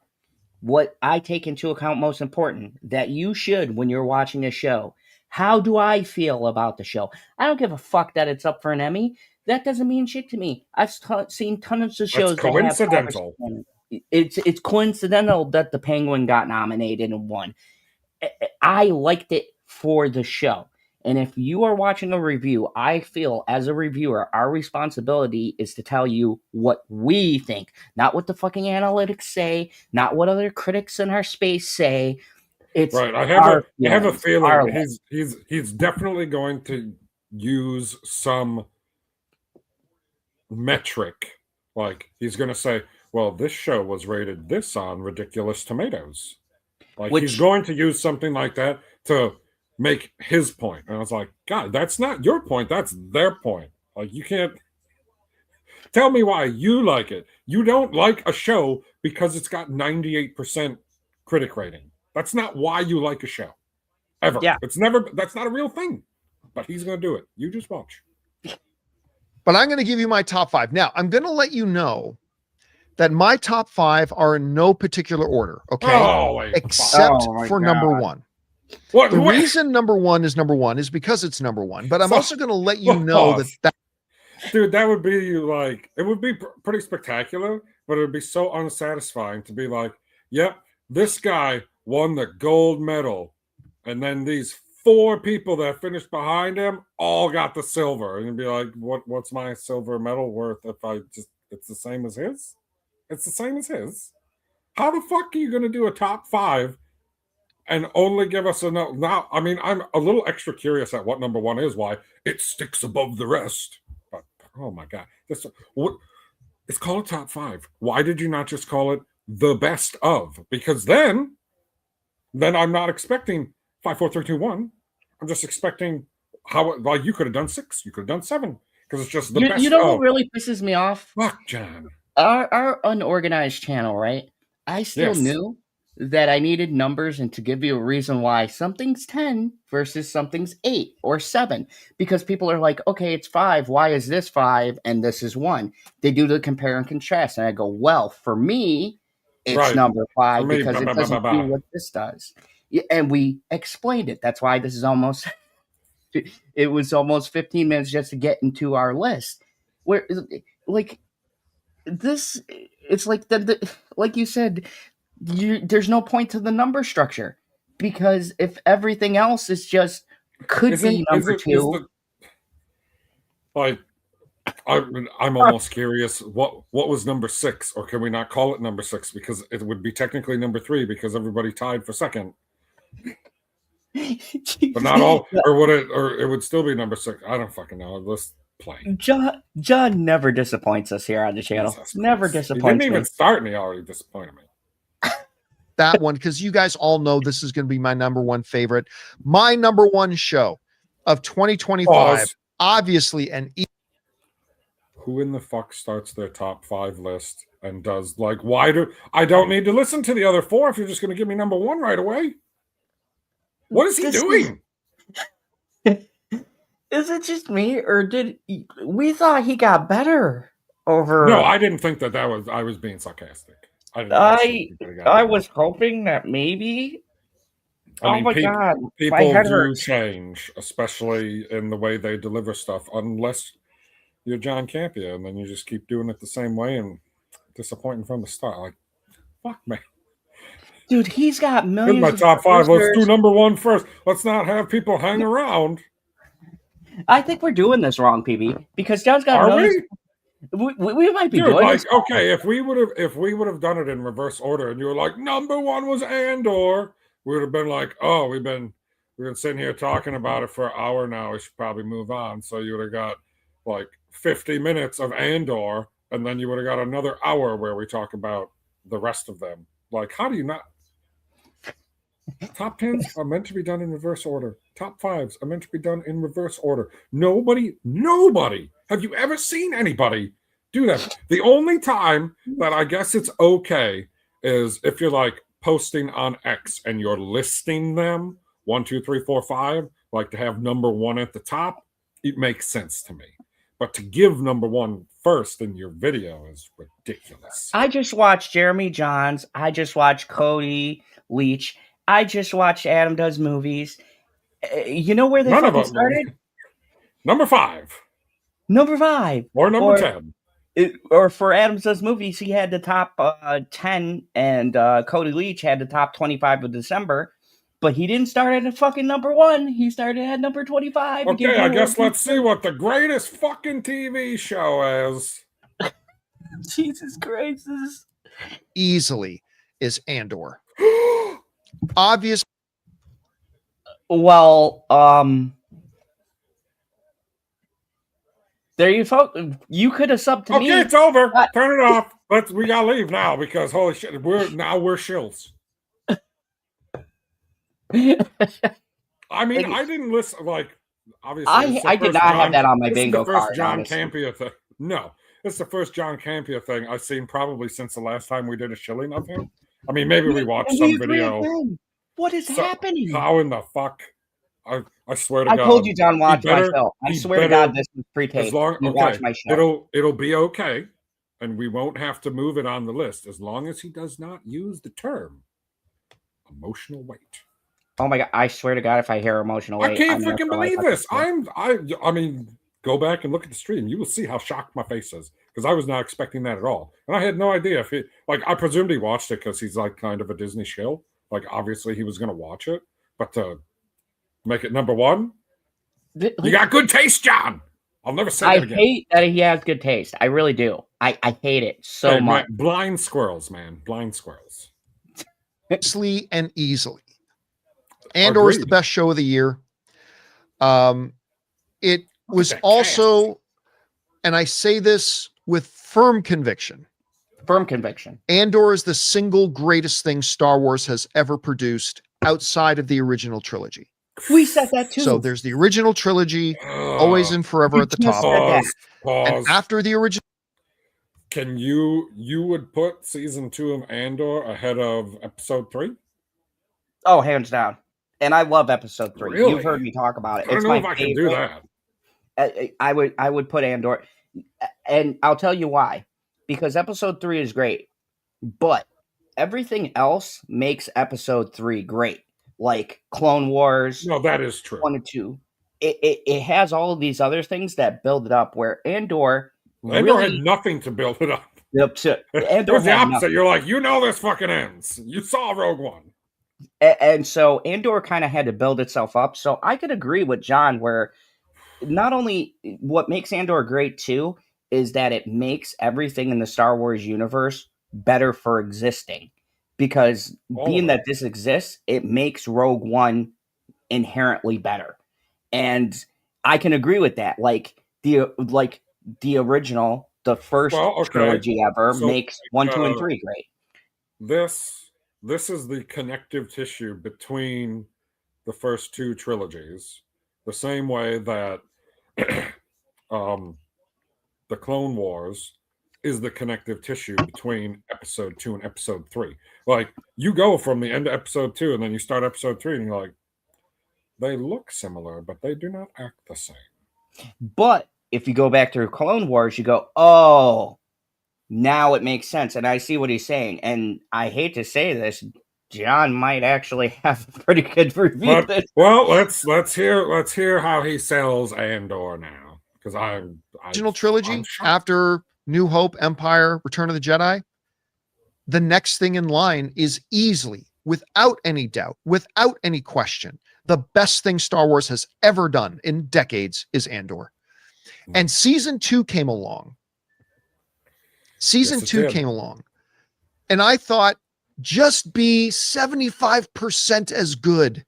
what I take into account most important, that you should when you're watching a show, how do I feel about the show? I don't give a fuck that it's up for an Emmy. That doesn't mean shit to me. I've seen tons of shows. That's coincidental. It's coincidental that The Penguin got nominated and won. I liked it for the show. And if you are watching a review, I feel as a reviewer, our responsibility is to tell you what we think, not what the fucking analytics say, not what other critics in our space say. It's right. I have a feeling he's definitely going to use some metric. Like he's going to say, well, this show was rated this on Ridiculous Tomatoes. Like he's going to use something like that to make his point. And I was like, God, that's not your point. That's their point. Like you can't tell me why you like it. You don't like a show because it's got 98% critic rating. That's not why you like a show. Ever. Yeah. That's not a real thing. But he's going to do it. You just watch. But I'm going to give you my top 5. Now, I'm going to let you know that my top 5 are in no particular order, okay? Except for number 1. The reason number 1 is because it's number 1. But I'm also going to let you know that dude, that would be like, it would be pretty spectacular, but it would be so unsatisfying to be like, yep, this guy won the gold medal. And then these 4 people that finished behind him all got the silver. And you'd be like, what's my silver medal worth if it's the same as his? It's the same as his. How the fuck are you going to do a top 5 and only give us now? I mean, I'm a little extra curious at what number 1 is, why it sticks above the rest. But oh my God, it's called a top 5. Why did you not just call it the best of? Because then I'm not expecting 5, 4, 3, 2, 1. I'm just expecting like you could have done 6, you could have done 7, because it's just the best. You know what really pisses me off? Fuck, John. Our unorganized channel, right? I still knew that I needed numbers and to give you a reason why something's 10 versus something's 8 or 7. Because people are like, okay, it's 5. Why is this 5 and this is 1? They do the compare and contrast. And I go, well, for me, it's number 5 because it doesn't do what this does. And we explained it. That's why this is almost, it was almost 15 minutes just to get into our list. Where, like, this, it's like like you said, there's no point to the number structure, because if everything else is just be number 2. Like, I'm almost curious what was number 6, or can we not call it number 6 because it would be technically number 3 because everybody tied for second. But not all, or it would still be number 6. I don't fucking know. Let's play. John never disappoints us here on the channel. Never disappoints me. He didn't even start and he already disappointed me. That one, because you guys all know this is going to be my number 1 favorite. My number 1 show of 2025, obviously, who in the fuck starts their top 5 list and does like, I don't need to listen to the other 4 if you're just going to give me number 1 right away. What is he doing? Is it just me, or did we thought he got better over? No, I didn't think that was. I was being sarcastic. I didn't actually I think that he got I better. was hoping that maybe. I Oh mean, my god, my people head do hurts. change, especially in the way they deliver stuff, unless you're John Campia, and then you just keep doing it the same way and disappointing from the start. Like, fuck, man. Dude, he's got Here's my millions of top 5. Let's do producers. number 1 first. Let's not have people hang around. I think we're doing this wrong, PB, because John's got Are millions. we? We might be Dude, doing this. like, okay, if we would have done it in reverse order, and you were like, number 1 was Andor, we would have been like, oh, we've been sitting here talking about it for an hour now. We should probably move on. So you would have got like 50 minutes of Andor, and then you would have got another hour where we talk about the rest of them. Like, how do you not? Top 10s are meant to be done in reverse order. Top 5s are meant to be done in reverse order. Nobody, have you ever seen anybody do that? The only time that I guess it's okay is if you're like posting on X and you're listing them 1, 2, 3, 4, 5, like to have number 1 at the top, it makes sense to me. But to give number 1 first in your video is ridiculous. I just watched Jeremy Johns. I just watched Cody Leach. I just watched Adam Does Movies. You know where they None of fucking them. started? Number 5 Number 5. or number 10. Or for Adam Does Movies, he had the top 10, and Cody Leach had the top 25 of December. But he didn't start at a fucking number 1. He started at number 25. Okay, I guess let's see what the greatest fucking TV show is. Jesus Christ. Easily is Andor. Obvious. Well, there you folks. You could have subbed to me. Okay, it's over. Turn it off. We gotta leave now because holy shit, we're shills. I mean, I didn't listen. Like, obviously, I did not have that on my bingo card. This is the first card, John honestly. Campia thing. No, this is the first John Campia thing I've seen probably since the last time we did a shilling of him. I mean, maybe we watched some video. What is happening? How in the fuck? I swear to God. I told you, John, watch my show. I swear to God, this was pre-taped. Watch my show. It'll be okay, and we won't have to move it on the list as long as he does not use the term emotional weight. Oh my God! I swear to God, if I hear emotional weight, I can't freaking believe this. I mean, go back and look at the stream. You will see how shocked my face is because I was not expecting that at all, and I had no idea if he I presumed he watched it because he's like kind of a Disney shill. Like obviously he was going to watch it, but to make it number 1, you got good taste, John. I'll never say that again. I hate that he has good taste. I really do. I hate it so much. Man, blind squirrels, man. Blind squirrels. And easily. Andor is the best show of the year. It was also, and I say this with firm conviction. Andor is the single greatest thing Star Wars has ever produced outside of the original trilogy. We said that too. So there's the original trilogy, always and forever at the top. Pause. And after the original, can you would put season 2 of Andor ahead of episode 3? Oh, hands down. And I love episode 3. Really? You've heard me talk about it. I don't know if I can do that. I would put Andor, and I'll tell you why. Because episode 3 is great, but everything else makes episode 3 great. Like Clone Wars. No, that is true. 1 and 2. It has all of these other things that build it up. Where Andor had nothing to build it up. It was the opposite. Nothing. You're like, this fucking ends. You saw Rogue One. And so Andor kind of had to build itself up. So I could agree with John where not only what makes Andor great too is that it makes everything in the Star Wars universe better for existing. Because being that this exists, it makes Rogue One inherently better. And I can agree with that. Like the original, the first trilogy ever makes 1, 2, and 3 great. This is the connective tissue between the first 2 trilogies, the same way that the Clone Wars is the connective tissue between episode 2 and episode 3. Like, you go from the end of episode 2 and then you start episode 3 and you're like, they look similar, but they do not act the same. But if you go back through Clone Wars, you go, oh, now it makes sense. And I see what he's saying. And I hate to say this, John might actually have a pretty good review. But well, let's hear how he sells Andor now, because original trilogy after New Hope, Empire, Return of the Jedi. The next thing in line is easily, without any doubt, without any question, the best thing Star Wars has ever done in decades is Andor. And season 2 came along. Season 2 came along. And I thought, just be 75% as good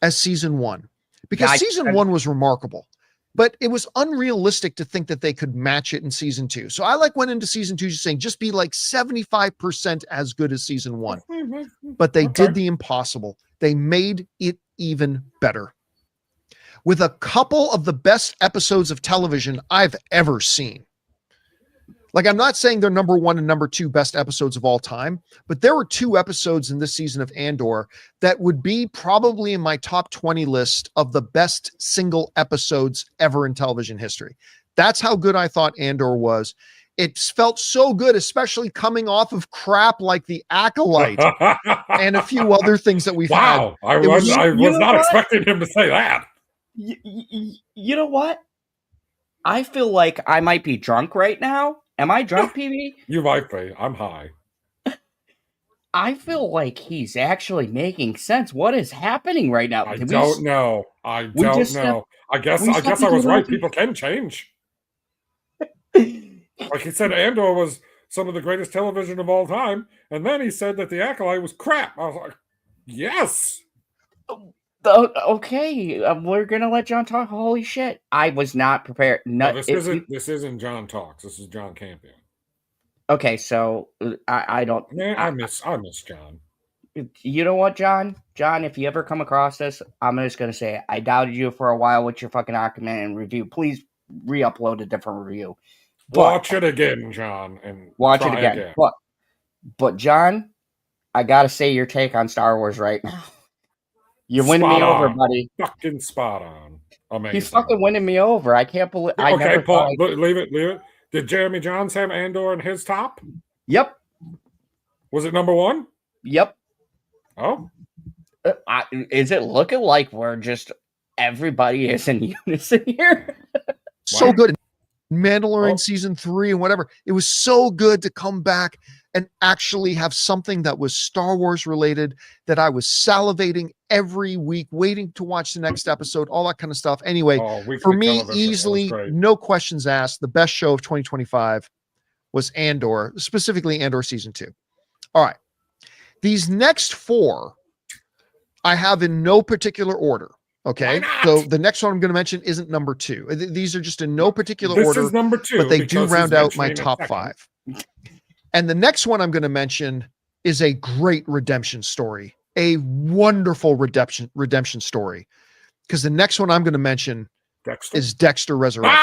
as season 1. Because season 1 was remarkable. But it was unrealistic to think that they could match it in season 2. So I went into season 2 just saying, just be like 75% as good as season 1. But they did the impossible. They made it even better. With a couple of the best episodes of television I've ever seen. Like, I'm not saying they're number 1 and number 2 best episodes of all time, but there were 2 episodes in this season of Andor that would be probably in my top 20 list of the best single episodes ever in television history. That's how good I thought Andor was. It felt so good, especially coming off of crap like The Acolyte and a few other things that we've had. Wow, I was not expecting him to say that. You know what? I feel like I might be drunk right now. Am I drunk, PB? You might be. I'm high. I feel like he's actually making sense. What is happening right now? I don't know. I guess I was right. People can change. Like he said, Andor was some of the greatest television of all time, and then he said that The Acolyte was crap. I was like, yes. Okay, we're gonna let John talk. Holy shit! I was not prepared. No, this isn't John talks. This is John Campion. Okay, so I don't. Man, I miss John. You know what, John? John, if you ever come across this, I'm just gonna say it. I doubted you for a while with your fucking document and review. Please re-upload a different review. Watch it again, John, and watch it again. But John, I gotta say your take on Star Wars right now. You're winning me over, buddy. Fucking spot on. Amazing. He's fucking winning me over. I can't believe. Okay, Paul, leave it. Did Jeremy Johns have Andor in his top? Yep. Was it number 1? Yep. Oh. Is it looking like we're just everybody is in unison here? So good. Mandalorian season 3 and whatever. It was so good to come back and actually have something that was Star Wars related, that I was salivating every week, waiting to watch the next episode, all that kind of stuff. Anyway, for me, easily, no questions asked, the best show of 2025 was Andor, specifically Andor season 2. All right. These next 4 I have in no particular order. Okay, so the next one I'm going to mention isn't number 2. These are just in no particular order. This is number 2, but they do round out my top 5. And the next one I'm going to mention is a great redemption story, a wonderful redemption story. Because the next one I'm going to mention is Dexter Resurrection.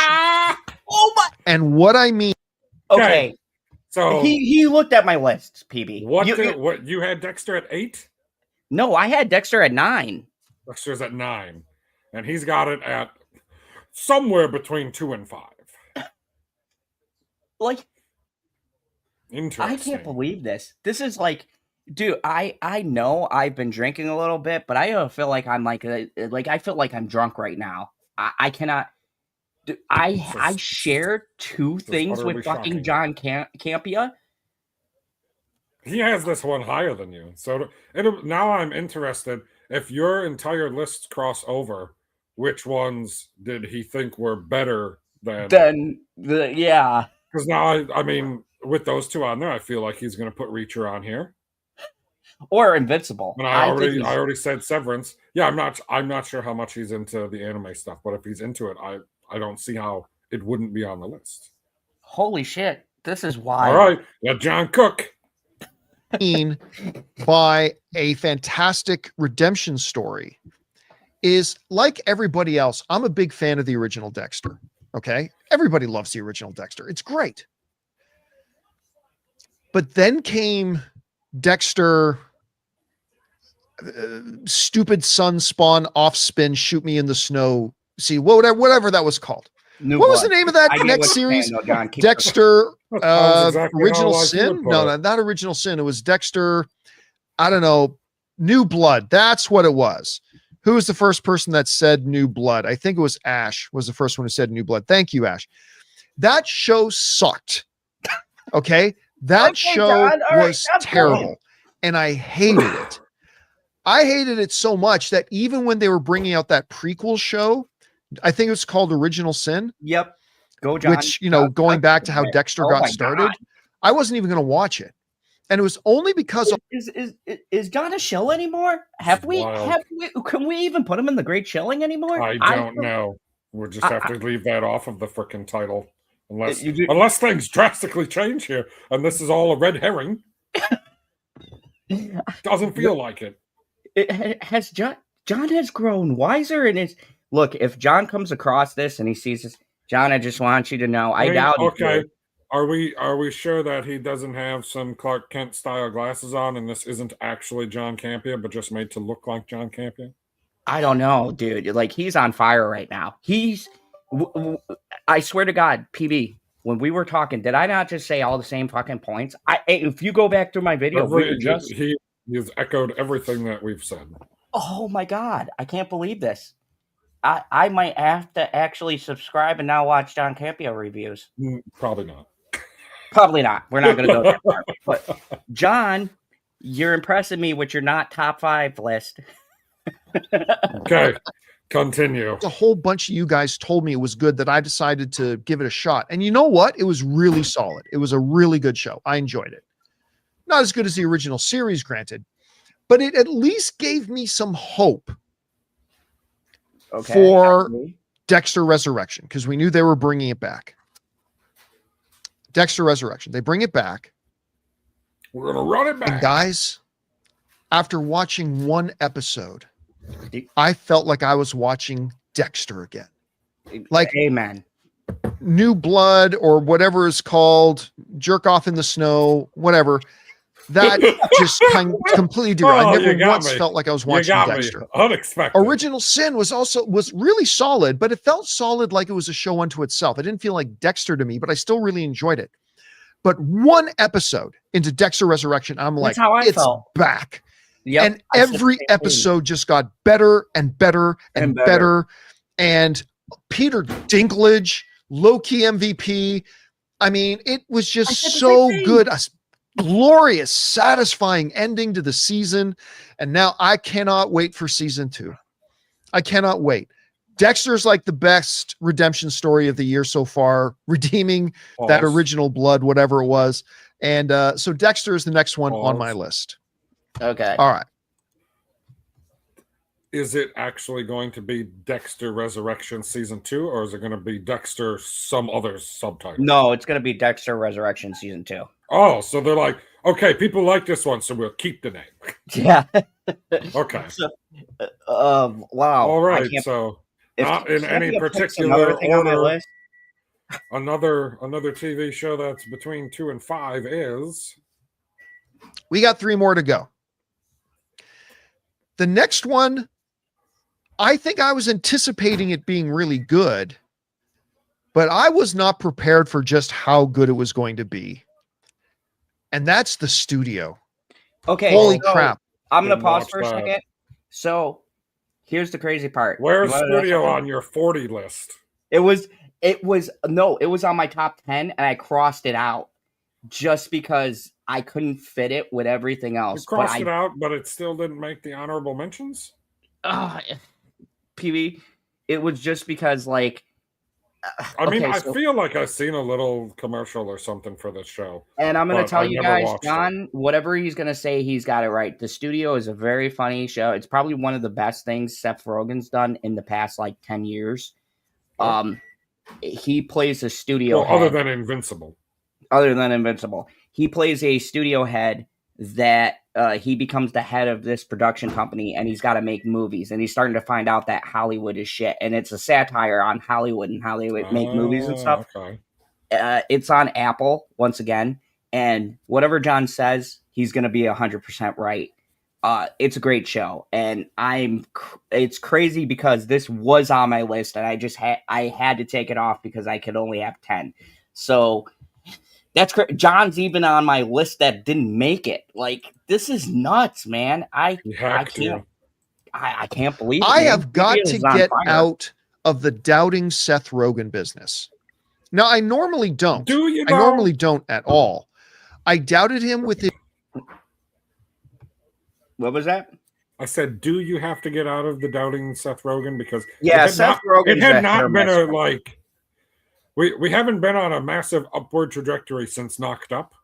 Oh my! And what I mean. Okay, so he looked at my list, PB. What you had Dexter at 8? No, I had Dexter at 9. Dexter's at 9, and he's got it at somewhere between 2 and 5. Like, interesting. I can't believe this. This is like, dude. I know I've been drinking a little bit, but I don't feel like I'm like I feel like I'm drunk right now. I cannot. Dude, I share 2 things with fucking John Campia. He has this one higher than you, so now I'm interested. If your entire lists cross over, which ones did he think were better than yeah? Because now I mean, with those 2 on there, I feel like he's going to put Reacher on here or Invincible. And I already said Severance. Yeah, I'm not sure how much he's into the anime stuff, but if he's into it, I don't see how it wouldn't be on the list. Holy shit! This is wild. All right, let John cook. By a fantastic redemption story is, like everybody else, I'm a big fan of the original Dexter. Okay, everybody loves the original Dexter. It's great. But then came Dexter, stupid sun spawn off spin, shoot me in the snow. See, whatever that was called. New What was the Blood. name of that I get next what you're series? saying, though, John. Keep Dexter, That sounds exactly how Original like you would Sin? put No, it. not Original Sin. It was Dexter, I don't know, New Blood. That's what it was. Who was the first person that said New Blood? I think it was Ash was the first one who said New Blood. Thank you, Ash. That show sucked. Okay? That Okay, show John. All right, was stop terrible. playing. And I hated it. I hated it so much that even when they were bringing out that prequel show, I think it was called Original Sin, Yep. Go, John. which, going back to how Dexter Oh got my started, God. I wasn't even going to watch it. And it was only because of, Is John a shill anymore? Wild. Can we even put him in the Great Chilling anymore? I don't know. We'll just have to leave that off of the frickin' title. Unless things drastically change here, and this is all a red herring. Doesn't feel like it. Has John has grown wiser and is look, if John comes across this and he sees this, John, I just want you to know I doubt it. Okay. Are we sure that he doesn't have some Clark Kent style glasses on and this isn't actually John Campea, but just made to look like John Campea? I don't know, dude. Like, he's on fire right now. I swear to God, PB, when we were talking, did I not just say all the same fucking points? If you go back through my video, he has echoed everything that we've said. Oh my God, I can't believe this. I might have to actually subscribe and now watch John Campea reviews. Probably not. Probably not. We're not going to go that far. But John, you're impressing me with your not top 5 list. Okay, continue. a whole bunch of you guys told me it was good that I decided to give it a shot. And you know what? It was really solid. It was a really good show. I enjoyed it. Not as good as the original series, granted, but it at least gave me some hope for Dexter Resurrection, because we knew they were bringing it back. Dexter Resurrection. They bring it back. We're going to run it back. And guys, after watching one episode, I felt like I was watching Dexter again. Like, amen. New Blood or whatever is called, Jerk Off in the Snow, whatever. That just completely different. I never once felt like I was watching Dexter. Unexpected. Original Sin was really solid, but it felt solid like it was a show unto itself. It didn't feel like Dexter to me, but I still really enjoyed it. But one episode into Dexter Resurrection, I'm like, it's back. Yep, and every episode just got better and better and better. And Peter Dinklage, low-key MVP. I mean, it was just so good. A glorious, satisfying ending to the season. And now I cannot wait for season 2. I cannot wait. Dexter's like the best redemption story of the year so far, redeeming that original blood, whatever it was. And so Dexter is the next one on my list. Okay. All right. Is it actually going to be Dexter Resurrection Season 2, or is it going to be Dexter some other subtitle? No, it's going to be Dexter Resurrection Season 2. Oh, so they're like, okay, people like this one, so we'll keep the name. Yeah. Okay. So, wow. All right, so not in any particular order. Another TV show that's between 2 and 5 is... We got 3 more to go. The next one, I think I was anticipating it being really good, but I was not prepared for just how good it was going to be. And that's The Studio. Okay. Holy crap. I'm going to pause for a second. So here's the crazy part. Where's Studio on your 40 list? It was on my top 10 and I crossed it out just because I couldn't fit it with everything else. You crossed it out, but it still didn't make the honorable mentions? PB, it was just because, like... I feel like I've seen a little commercial or something for this show. And I'm going to tell you guys, John, whatever he's going to say, he's got it right. The Studio is a very funny show. It's probably one of the best things Seth Rogen's done in the past, 10 years. He plays a studio head. Other than Invincible. He plays a studio head that he becomes the head of this production company, and he's got to make movies. And he's starting to find out that Hollywood is shit. And it's a satire on Hollywood and how they make movies and stuff. Okay. It's on Apple, once again. And whatever John says, he's going to be 100% right. It's a great show, and it's crazy because this was on my list, and I had to take it off because I could only have 10. So that's great. John's even on my list that didn't make it. Like, this is nuts, man. I can't believe it. I Man. have got Studio to is on get fire. out of the doubting Seth Rogen business. Now, I normally don't. Do you I know? normally don't at all. I doubted him with his. What was that? I said, do you have to get out of the doubting Seth Rogen? Because Yeah, Seth Rogen. It had not been a like. We haven't been on a massive upward trajectory since Knocked Up.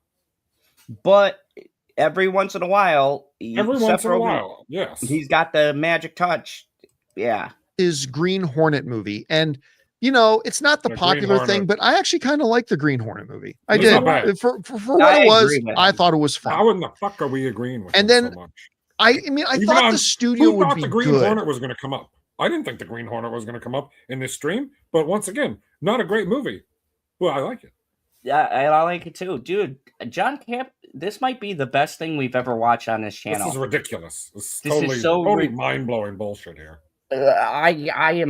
But every once in a while, Yes, he's got the magic touch. Yeah, his Green Hornet movie, and it's not the popular thing, but I actually kind of like the Green Hornet movie. I did for what it was. I thought it was fun. How in the fuck are we agreeing with? And then so much? I thought the studio would be the Green good. Hornet was going to come up. I didn't think the Green Hornet was going to come up in this stream, but once again, not a great movie. Well, I like it. Yeah, I like it too, dude. John Camp. This might be the best thing we've ever watched on this channel. This is ridiculous. This is totally mind-blowing bullshit here. I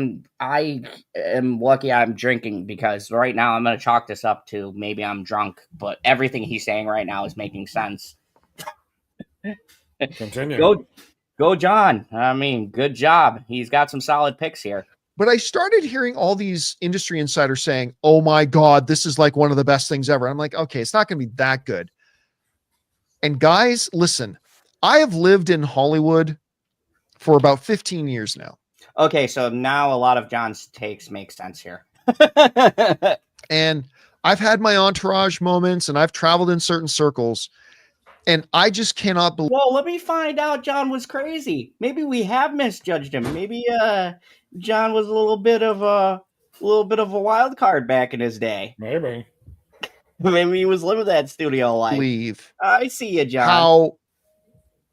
am lucky I'm drinking, because right now I'm going to chalk this up to maybe I'm drunk, but everything he's saying right now is making sense. Continue. Go, John. I mean, good job. He's got some solid picks here. But I started hearing all these industry insiders saying, oh my God, this is like one of the best things ever. I'm like, okay, it's not going to be that good. And guys, listen, I have lived in Hollywood for about 15 years now. Okay, so now a lot of John's takes make sense here. And I've had my entourage moments, and I've traveled in certain circles, and I just cannot believe. Well, let me find out John was crazy. Maybe we have misjudged him. Maybe John was a little bit of a wild card back in his day. Maybe he was living that studio life. I see you, John. How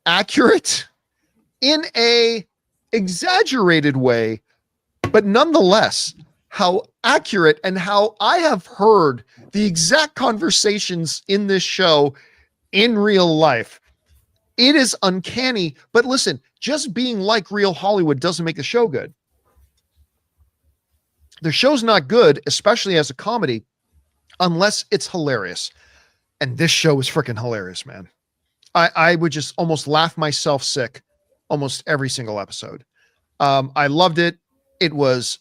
accurate in a exaggerated way, but nonetheless, how accurate, and how I have heard the exact conversations in this show in real life. It is uncanny, but listen, just being like real Hollywood doesn't make the show good. The show's not good, especially as a comedy, unless it's hilarious. And this show is freaking hilarious, man. I would just almost laugh myself sick almost every single episode. I loved it. It was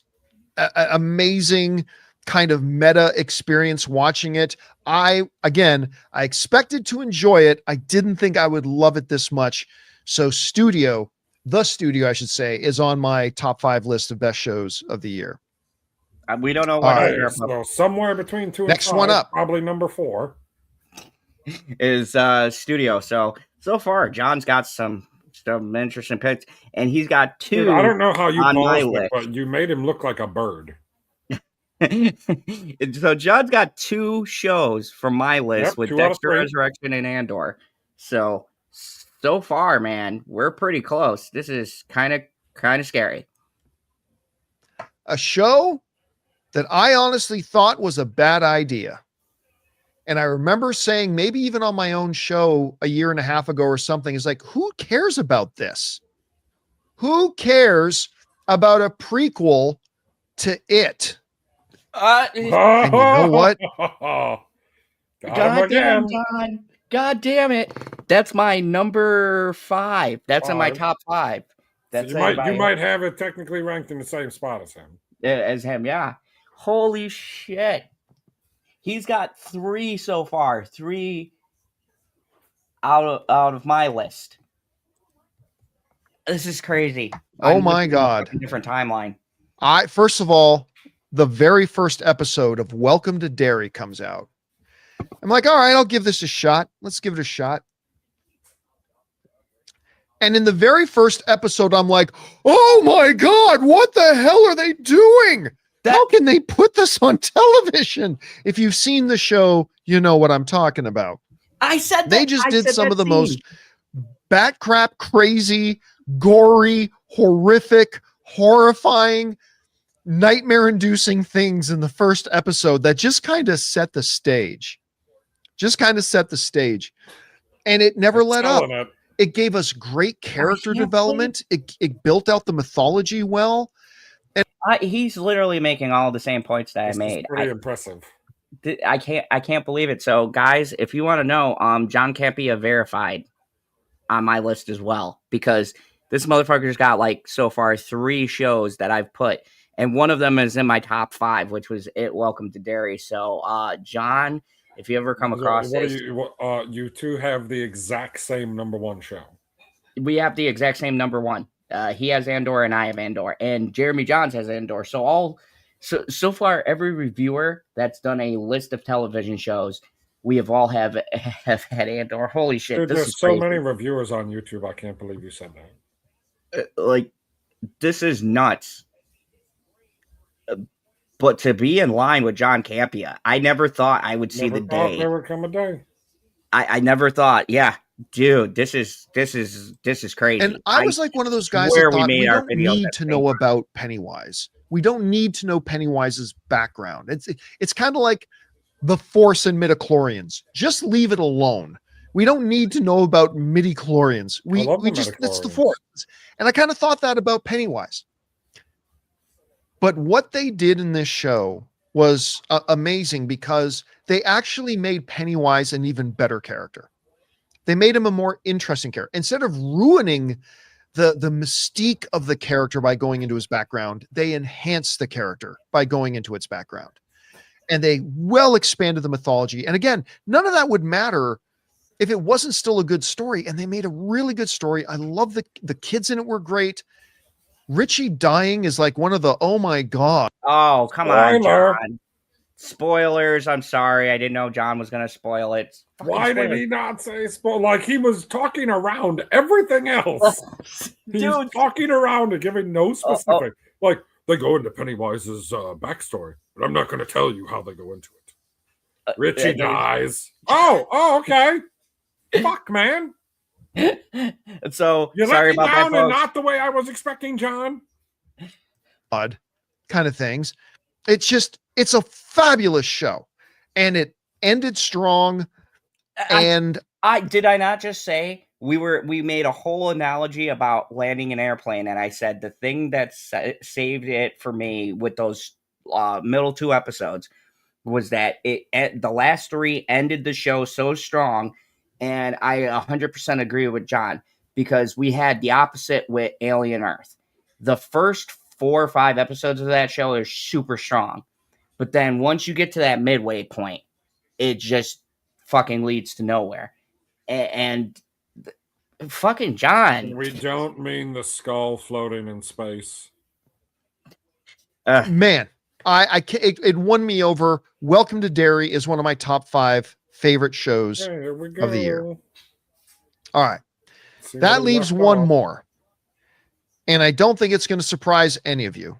an amazing kind of meta experience watching it. I expected to enjoy it. I didn't think I would love it this much. So the studio, I should say, is on my top 5 list of best shows of the year. We don't know what so somewhere between 2 and next 5, one up, probably number 4 is studio. So far, John's got some interesting picks, and he's got 2. Dude, I don't know how you paused it, but you made him look like a bird. So John's got 2 shows from my list, with Dexter Resurrection and Andor. So far, man, we're pretty close. This is kind of scary. A show that I honestly thought was a bad idea. And I remember saying, maybe even on my own show a year and a half ago or something, is like, who cares about this? Who cares about a prequel to It? And you know what? God damn it. That's my number 5. That's in my top 5. That's so you might have it technically ranked in the same spot as him. Yeah. Holy shit. He's got 3 so far. 3 out of my list. This is crazy. Oh my God. Different timeline. First of all, the very first episode of Welcome to Derry comes out. I'm like, all right, I'll give this a shot. Let's give it a shot. And in the very first episode, I'm like, oh my God, what the hell are they doing? How can they put this on television? If you've seen the show, you know what I'm talking about. I said that. They just did some of the most bat crap, crazy, gory, horrific, horrifying, nightmare-inducing things in the first episode that just kind of set the stage. And it never let up. It gave us great character development. It built out the mythology well. He's literally making all the same points that I made. Pretty impressive. I can't believe it. So, guys, if you want to know, John Campea verified on my list as well, because this motherfucker's got like so far 3 shows that I've put, and one of them is in my top 5, which was It Welcome to Derry. So, John, if you ever come across this, you two have the exact same number 1 show. We have the exact same number 1. He has Andor and I have Andor, and Jeremy Johns has Andor. So far, every reviewer that's done a list of television shows, we have all have had Andor. Holy shit! Dude, this there's is so crazy. many reviewers on YouTube. I can't believe you said that. Like, this is nuts. But to be in line with John Campea, I never thought I would see the day. There would come a day. I never thought. Yeah, dude, this is crazy. And I was like one of those guys that thought we don't need to know about Pennywise. We don't need to know Pennywise's background. It's kind of like the Force and midichlorians. Just leave it alone. We don't need to know about midichlorians. It's the Force. And I kind of thought that about Pennywise. But what they did in this show was amazing, because they actually made Pennywise an even better character. They made him a more interesting character. Instead of ruining the mystique of the character by going into his background, they enhanced the character by going into its background. And they well expanded the mythology. And again, none of that would matter if it wasn't still a good story. And they made a really good story. I love the kids in it were great. Richie dying is like one of the, oh my God. Oh, come on, John. Spoilers. I'm sorry. I didn't know John was going to spoil it. Why did he not say spoil? Like, he was talking around everything else. He's talking around and giving no specific. Like, they go into Pennywise's backstory, but I'm not going to tell you how they go into it. Richie dies. Oh, okay. Fuck, man. So you sorry let me about down that, and not the way I was expecting, John. Odd kind of things. It's a fabulous show, and it ended strong. And did I not just say we made a whole analogy about landing an airplane, and I said the thing that saved it for me with those middle 2 episodes was that the last 3 ended the show so strong. And I 100% agree with John, because we had the opposite with Alien Earth. The first 4 or 5 episodes of that show are super strong. But then once you get to that midway point, it just fucking leads to nowhere. And fucking John. We don't mean the skull floating in space. Man, it won me over. Welcome to Derry is one of my top 5 favorite shows of the year. All right. That leaves one more. And I don't think it's going to surprise any of you.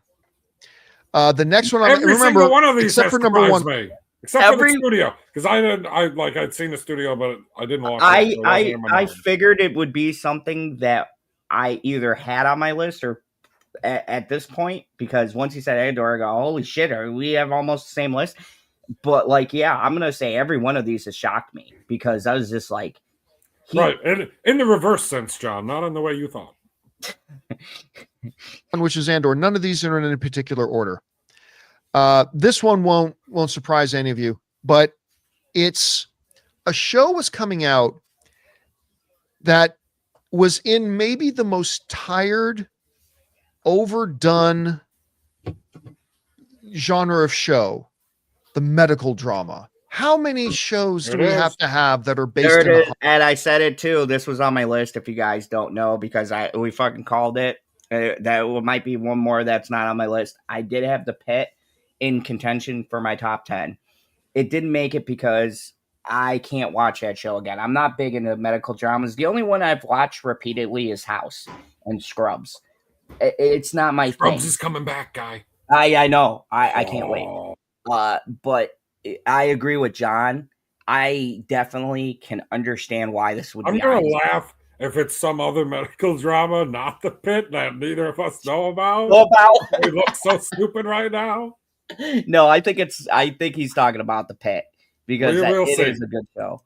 The next one, every single one of these except for number 1. Me. Except for the studio. Because I'd seen the studio, but I didn't watch it. I figured it would be something that I either had on my list or at this point, because once he said Andor, I go, holy shit, we have almost the same list. But like, yeah, I'm gonna say every one of these has shocked me, because I was just like, right, and in the reverse sense, John, not in the way you thought. Which is Andor. None of these are in any particular order. This one won't surprise any of you, but it's a show was coming out that was in maybe the most tired, overdone genre of show. The medical drama. How many shows do we have to have that are based in and I said it too. This was on my list, if you guys don't know, because we fucking called it. That might be one more that's not on my list. I did have The Pit in contention for my top 10. It didn't make it because I can't watch that show again. I'm not big into medical dramas. The only one I've watched repeatedly is House and Scrubs. It's not my thing. Scrubs is coming back, guy. I know. I can't wait. But I agree with John. I definitely can understand why this would be. I'm going to laugh if it's some other medical drama, not The Pit, that neither of us know about. We look so stupid right now. No, I think he's talking about The Pit, because it is a good show.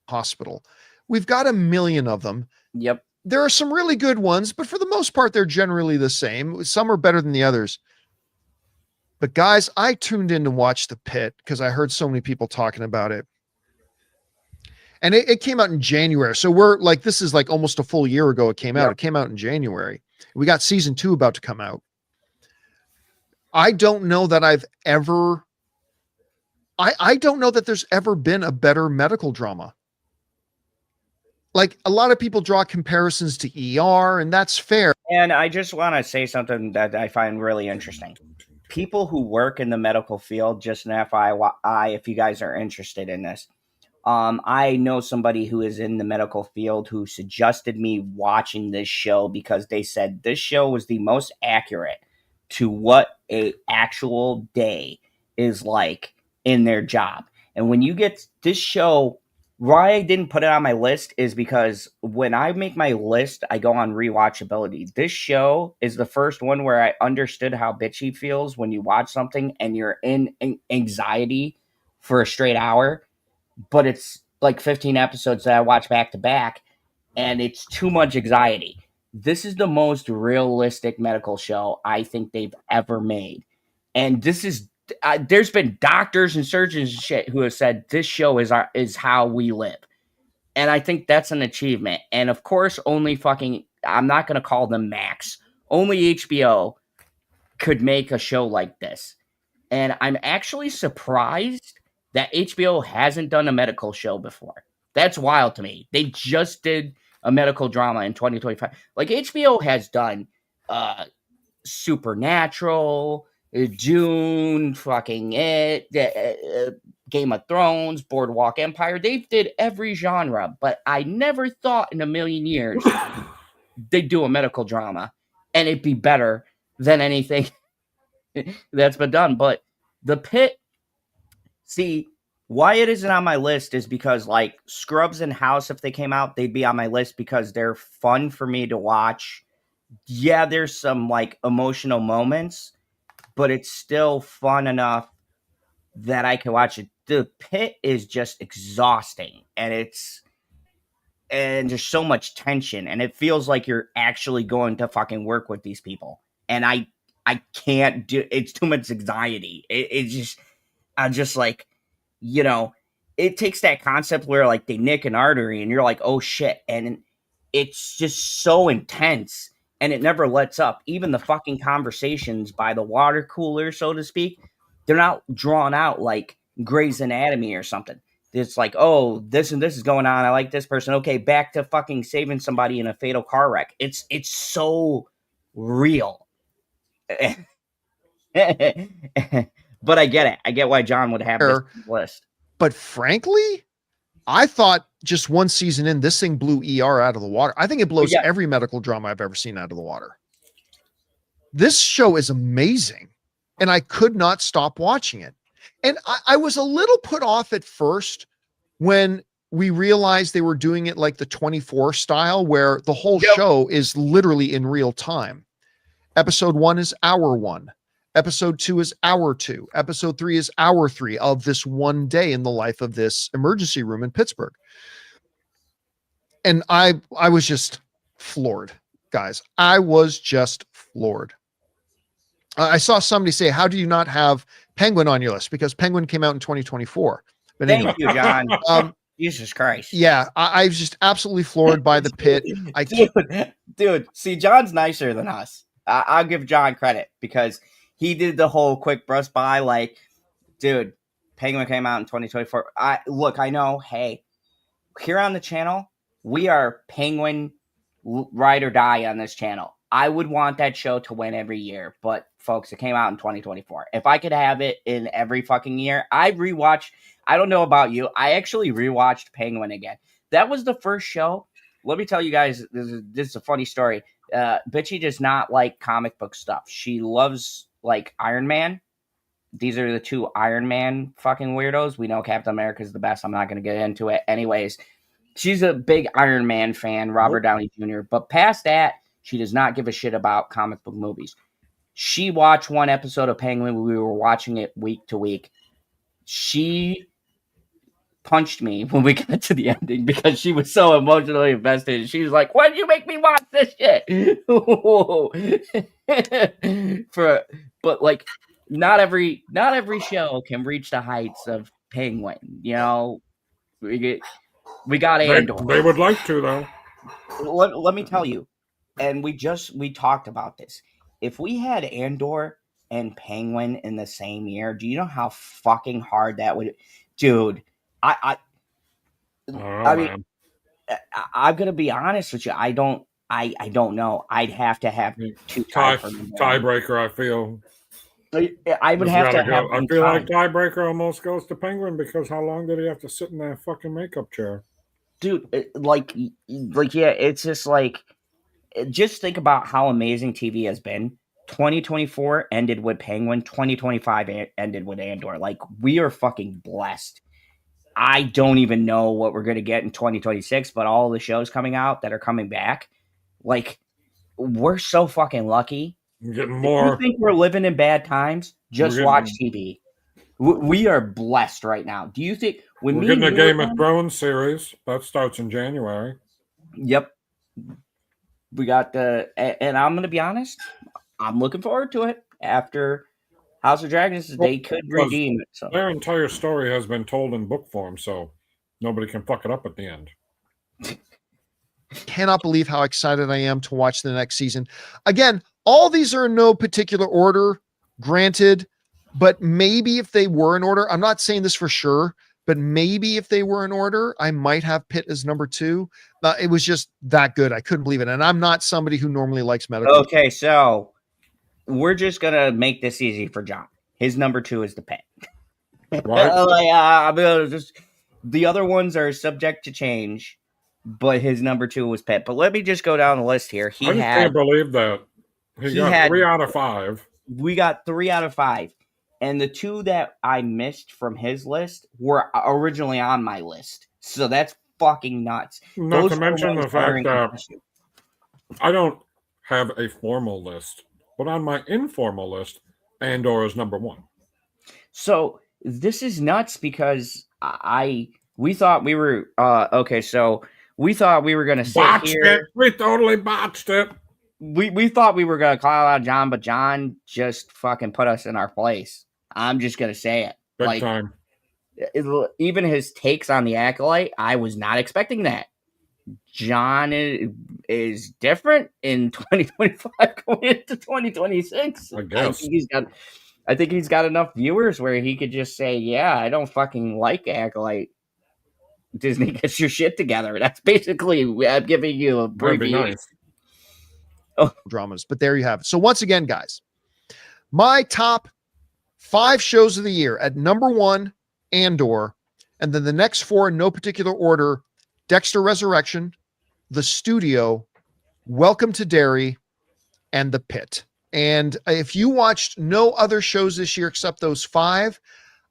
Hospital, We've got a million of them. Yep. There are some really good ones, but for the most part, they're generally the same. Some are better than the others. But guys, I tuned in to watch The Pit because I heard so many people talking about it. And it came out in January. So we're like, this is like almost a full year ago it came out. Yep. It came out in January. We got season 2 about to come out. I don't know that I don't know that there's ever been a better medical drama. Like, a lot of people draw comparisons to ER, and that's fair. And I just want to say something that I find really interesting. People who work in the medical field, just an FYI, if you guys are interested in this, I know somebody who is in the medical field who suggested me watching this show because they said this show was the most accurate to what a actual day is like in their job. And when you get this show, why I didn't put it on my list is because when I make my list, I go on rewatchability. This show is the first one where I understood how bitchy feels when you watch something and you're in anxiety for a straight hour, but it's like 15 episodes that I watch back to back, and it's too much anxiety. This is the most realistic medical show I think they've ever made. And this is there's been doctors and surgeons and shit who have said this show is how we live. And I think that's an achievement. And of course, only fucking I'm not going to call them Max. Only HBO could make a show like this. And I'm actually surprised that HBO hasn't done a medical show before. That's wild to me. They just did a medical drama in 2025. Like, HBO has done Supernatural, Dune, fucking Game of Thrones, Boardwalk Empire. They did every genre, but I never thought in a million years they'd do a medical drama and it'd be better than anything that's been done. But The Pit, see, why it isn't on my list is because, like, Scrubs and House, if they came out, they'd be on my list because they're fun for me to watch. Yeah, there's some, like, emotional moments, but it's still fun enough that I can watch it. The Pit is just exhausting, and there's so much tension, and it feels like you're actually going to fucking work with these people. And I can't do it's too much anxiety. It's just I'm just like, you know, it takes that concept where like they nick an artery and you're like, oh shit. And it's just so intense and it never lets up. Even the fucking conversations by the water cooler, so to speak, they're not drawn out like Grey's Anatomy or something. It's like, oh, this and this is going on. I like this person. Okay, back to fucking saving somebody in a fatal car wreck. It's so real. But I get it. I get why John would have this list. But frankly, I thought just one season in, this thing blew ER out of the water. I think it blows every medical drama I've ever seen out of the water. This show is amazing, and I could not stop watching it. And I was a little put off at first when we realized they were doing it like the 24 style, where the whole show is literally in real time. Episode 1 is hour 1. Episode 2 is hour 2. Episode 3 is hour 3 of this one day in the life of this emergency room in Pittsburgh. And I was just floored, guys. I was just floored. I saw somebody say, how do you not have Penguin on your list? Because Penguin came out in 2024. But anyway, thank you, John. Jesus Christ. Yeah, I was just absolutely floored by The Pit. Dude, see, John's nicer than us. I'll give John credit because he did the whole quick brush by. Like, dude, Penguin came out in 2024. I know, hey, here on the channel, we are Penguin ride or die on this channel. I would want that show to win every year, but folks, it came out in 2024. If I could have it in every fucking year, I don't know about you, I actually rewatched Penguin again. That was the first show. Let me tell you guys, this is a funny story. Bitchy does not like comic book stuff. She loves like Iron Man. These are the two Iron Man fucking weirdos. We know Captain America is the best. I'm not going to get into it. Anyways, she's a big Iron Man fan, Robert Downey Jr. But past that, she does not give a shit about comic book movies. She watched one episode of Penguin. We were watching it week to week. She punched me when we got to the ending because she was so emotionally invested. She was like, "Why did you make me watch this shit?" But like, not every show can reach the heights of Penguin. You know, we got Andor. They would like to, though. Let me tell you, and we talked about this. If we had Andor and Penguin in the same year, do you know how fucking hard that would, dude? I mean, I'm gonna be honest with you. I don't know. I'd have to have two tiebreaker. I feel I would have to have. I feel like tiebreaker almost goes to Penguin because how long did he have to sit in that fucking makeup chair, dude? Like yeah, it's just like, just think about how amazing TV has been. 2024 ended with Penguin. 2025 ended with Andor. Like, we are fucking blessed. I don't even know what we're going to get in 2026, but all the shows coming out that are coming back, like, we're so fucking lucky. I'm getting more. If you think we're living in bad times, just watch TV. We are blessed right now. Do you think we're getting a Game of Thrones series that starts in January? Yep. We got and I'm going to be honest, I'm looking forward to it. After House of Dragons, they could redeem it. So. Their entire story has been told in book form, so nobody can fuck it up at the end. Cannot believe how excited I am to watch the next season. Again, all these are in no particular order, granted, but maybe if they were in order, I'm not saying this for sure, but maybe if they were in order, I might have Pitt as number 2. It was just that good. I couldn't believe it. And I'm not somebody who normally likes medical. Okay, so we're just going to make this easy for John. His number 2 is the Pitt. Right. The other ones are subject to change, but his number 2 was Pitt. But let me just go down the list here. I just can't believe that. He got 3 out of 5. We got 3 out of 5. And the 2 that I missed from his list were originally on my list. So that's fucking nuts. Not to mention the fact that I don't have a formal list, but on my informal list, Andor is number 1. So this is nuts because we thought we were so we thought we were gonna sit here. We totally botched it. We thought we were gonna call out John, but John just fucking put us in our place. I'm just gonna say it. Big time. Even his takes on the Acolyte, I was not expecting that. John is different in 2025 going into 2026. I guess. I think he's got enough viewers where he could just say, "Yeah, I don't fucking like Acolyte. Disney, gets your shit together." That's basically, I'm giving you a preview. Nice. Dramas, but there you have it. So once again, guys, my top 5 shows of the year at number 1, Andor, and then the next 4 in no particular order: Dexter Resurrection, The Studio, Welcome to Derry, and The Pit. And if you watched no other shows this year except those 5,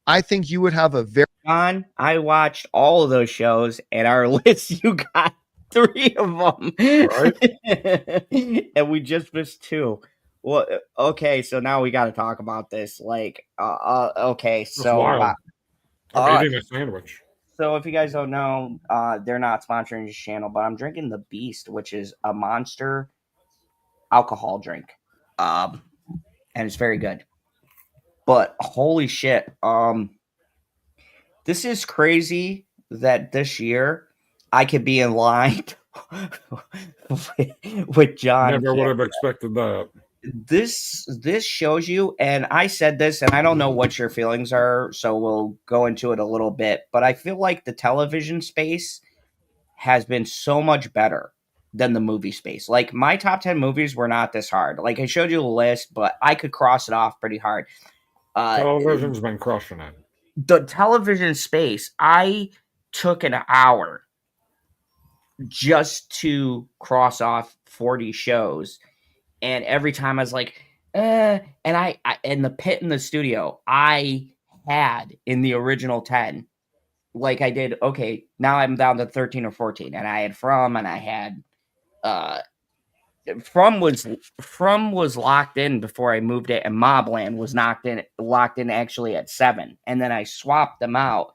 I think you would have a very... John, I watched all of those shows, and our list, you got 3 of them. Right? And we just missed 2. Well, okay, so now we got to talk about this. Like, okay, so... I'm eating a sandwich. So if you guys don't know, they're not sponsoring this channel, but I'm drinking the Beast, which is a Monster alcohol drink. And it's very good. But holy shit, this is crazy that this year I could be in line with John. Never would have expected that. This shows you, and I said this, and I don't know what your feelings are, so we'll go into it a little bit, but I feel like the television space has been so much better than the movie space. Like, my top 10 movies were not this hard. Like, I showed you a list, but I could cross it off pretty hard. Television's been crushing it. The television space, I took an hour just to cross off 40 shows. And every time I was like, and I in The Pit in The Studio, I had in the original 10, like I did, okay, now I'm down to 13 or 14. And I had From, and I had From was locked in before I moved it, and Mobland was locked in actually at 7. And then I swapped them out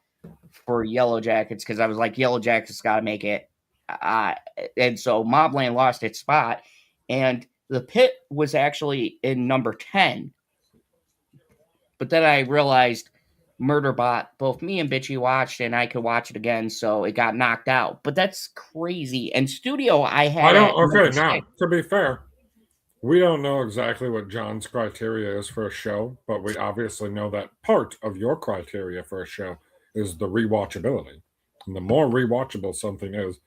for Yellow Jackets because I was like, Yellow Jackets got to make it. And so Mobland lost its spot. And The Pit was actually in number 10. But then I realized Murderbot, both me and Bitchy watched, and I could watch it again, so it got knocked out. But that's crazy. And Studio, I had Okay, now, to be fair, we don't know exactly what John's criteria is for a show, but we obviously know that part of your criteria for a show is the rewatchability. And the more rewatchable something is,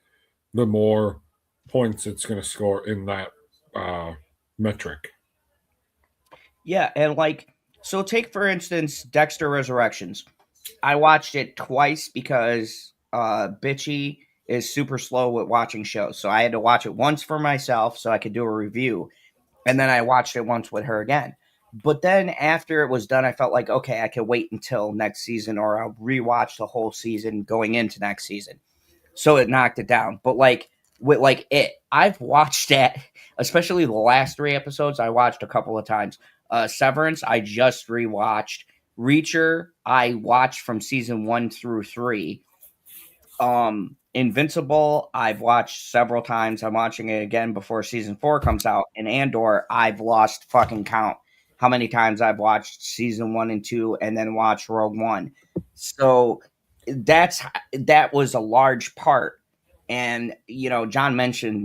the more points it's going to score in that metric. Yeah, and like, so take for instance Dexter Resurrections. I watched it twice because Bitchy is super slow with watching shows. So I had to watch it once for myself so I could do a review. And then I watched it once with her again. But then after it was done, I felt like, okay, I could wait until next season or I'll rewatch the whole season going into next season. So it knocked it down. But like with like it, I've watched that, especially the last 3 episodes, I watched a couple of times. Severance, I just rewatched. Reacher, I watched from season 1 through 3. Invincible, I've watched several times. I'm watching it again before season 4 comes out. And Andor, I've lost fucking count how many times I've watched season 1 and 2 and then watched Rogue One. So that was a large part. And, you know, John mentioned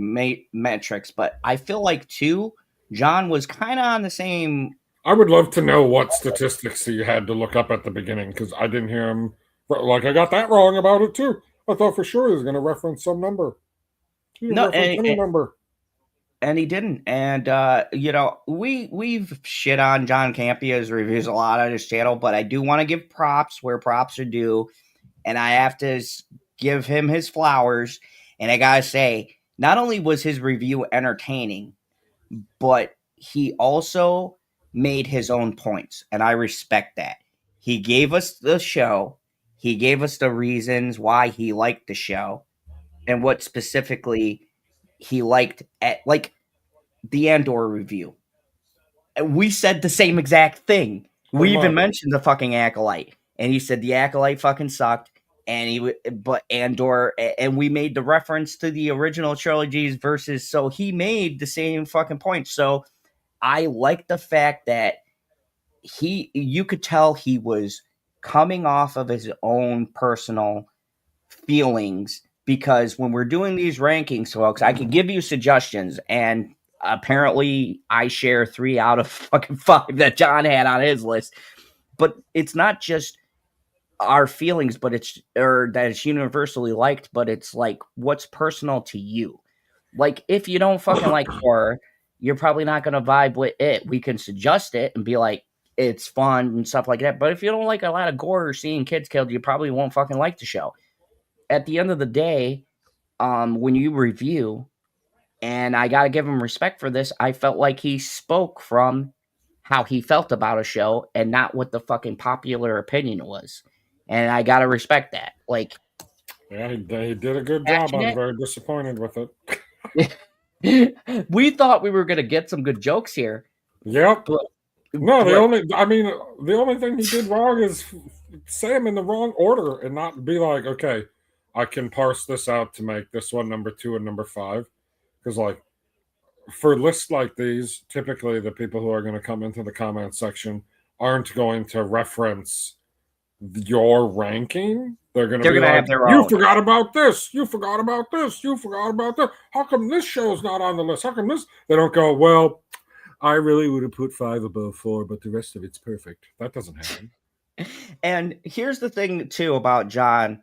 metrics, but I feel like too, John was kind of on the same. I would love to know what statistics he had to look up at the beginning because I didn't hear him. Like, I got that wrong about it too. I thought for sure he was going to reference some number. He didn't reference any number. And he didn't. And, you know, we've shit on John Campia's reviews a lot on his channel, but I do want to give props where props are due. And I have to give him his flowers. And I got to say, not only was his review entertaining, but he also made his own points. And I respect that. He gave us the show. He gave us the reasons why he liked the show and what specifically he liked at like the Andor review. We said the same exact thing. We even mentioned the fucking Acolyte. And he said the Acolyte fucking sucked. And but Andor, and we made the reference to the original trilogies versus, so he made the same fucking point. So I like the fact that you could tell he was coming off of his own personal feelings, because when we're doing these rankings, folks, I can give you suggestions, and apparently I share 3 out of fucking 5 that John had on his list. But it's not just our feelings, but that it's universally liked, but it's like what's personal to you. Like if you don't fucking like horror, you're probably not going to vibe with it. We can suggest it and be like, it's fun and stuff like that. But if you don't like a lot of gore or seeing kids killed, you probably won't fucking like the show. At the end of the day, when you review, and I got to give him respect for this, I felt like he spoke from how he felt about a show and not what the fucking popular opinion was. And I got to respect that. Like, yeah, he did a good job. I'm very disappointed with it. We thought we were going to get some good jokes here. Yep. The only thing he did wrong is say them in the wrong order and not be like, okay, I can parse this out to make this one number 2 and number 5. Because, like, for lists like these, typically the people who are going to come into the comment section aren't going to reference your ranking. They're going to be like, you forgot about this. You forgot about this. You forgot about this. How come this show's not on the list? How come this? They don't go, well, I really would have put 5 above 4, but the rest of it's perfect. That doesn't happen. And here's the thing, too, about John,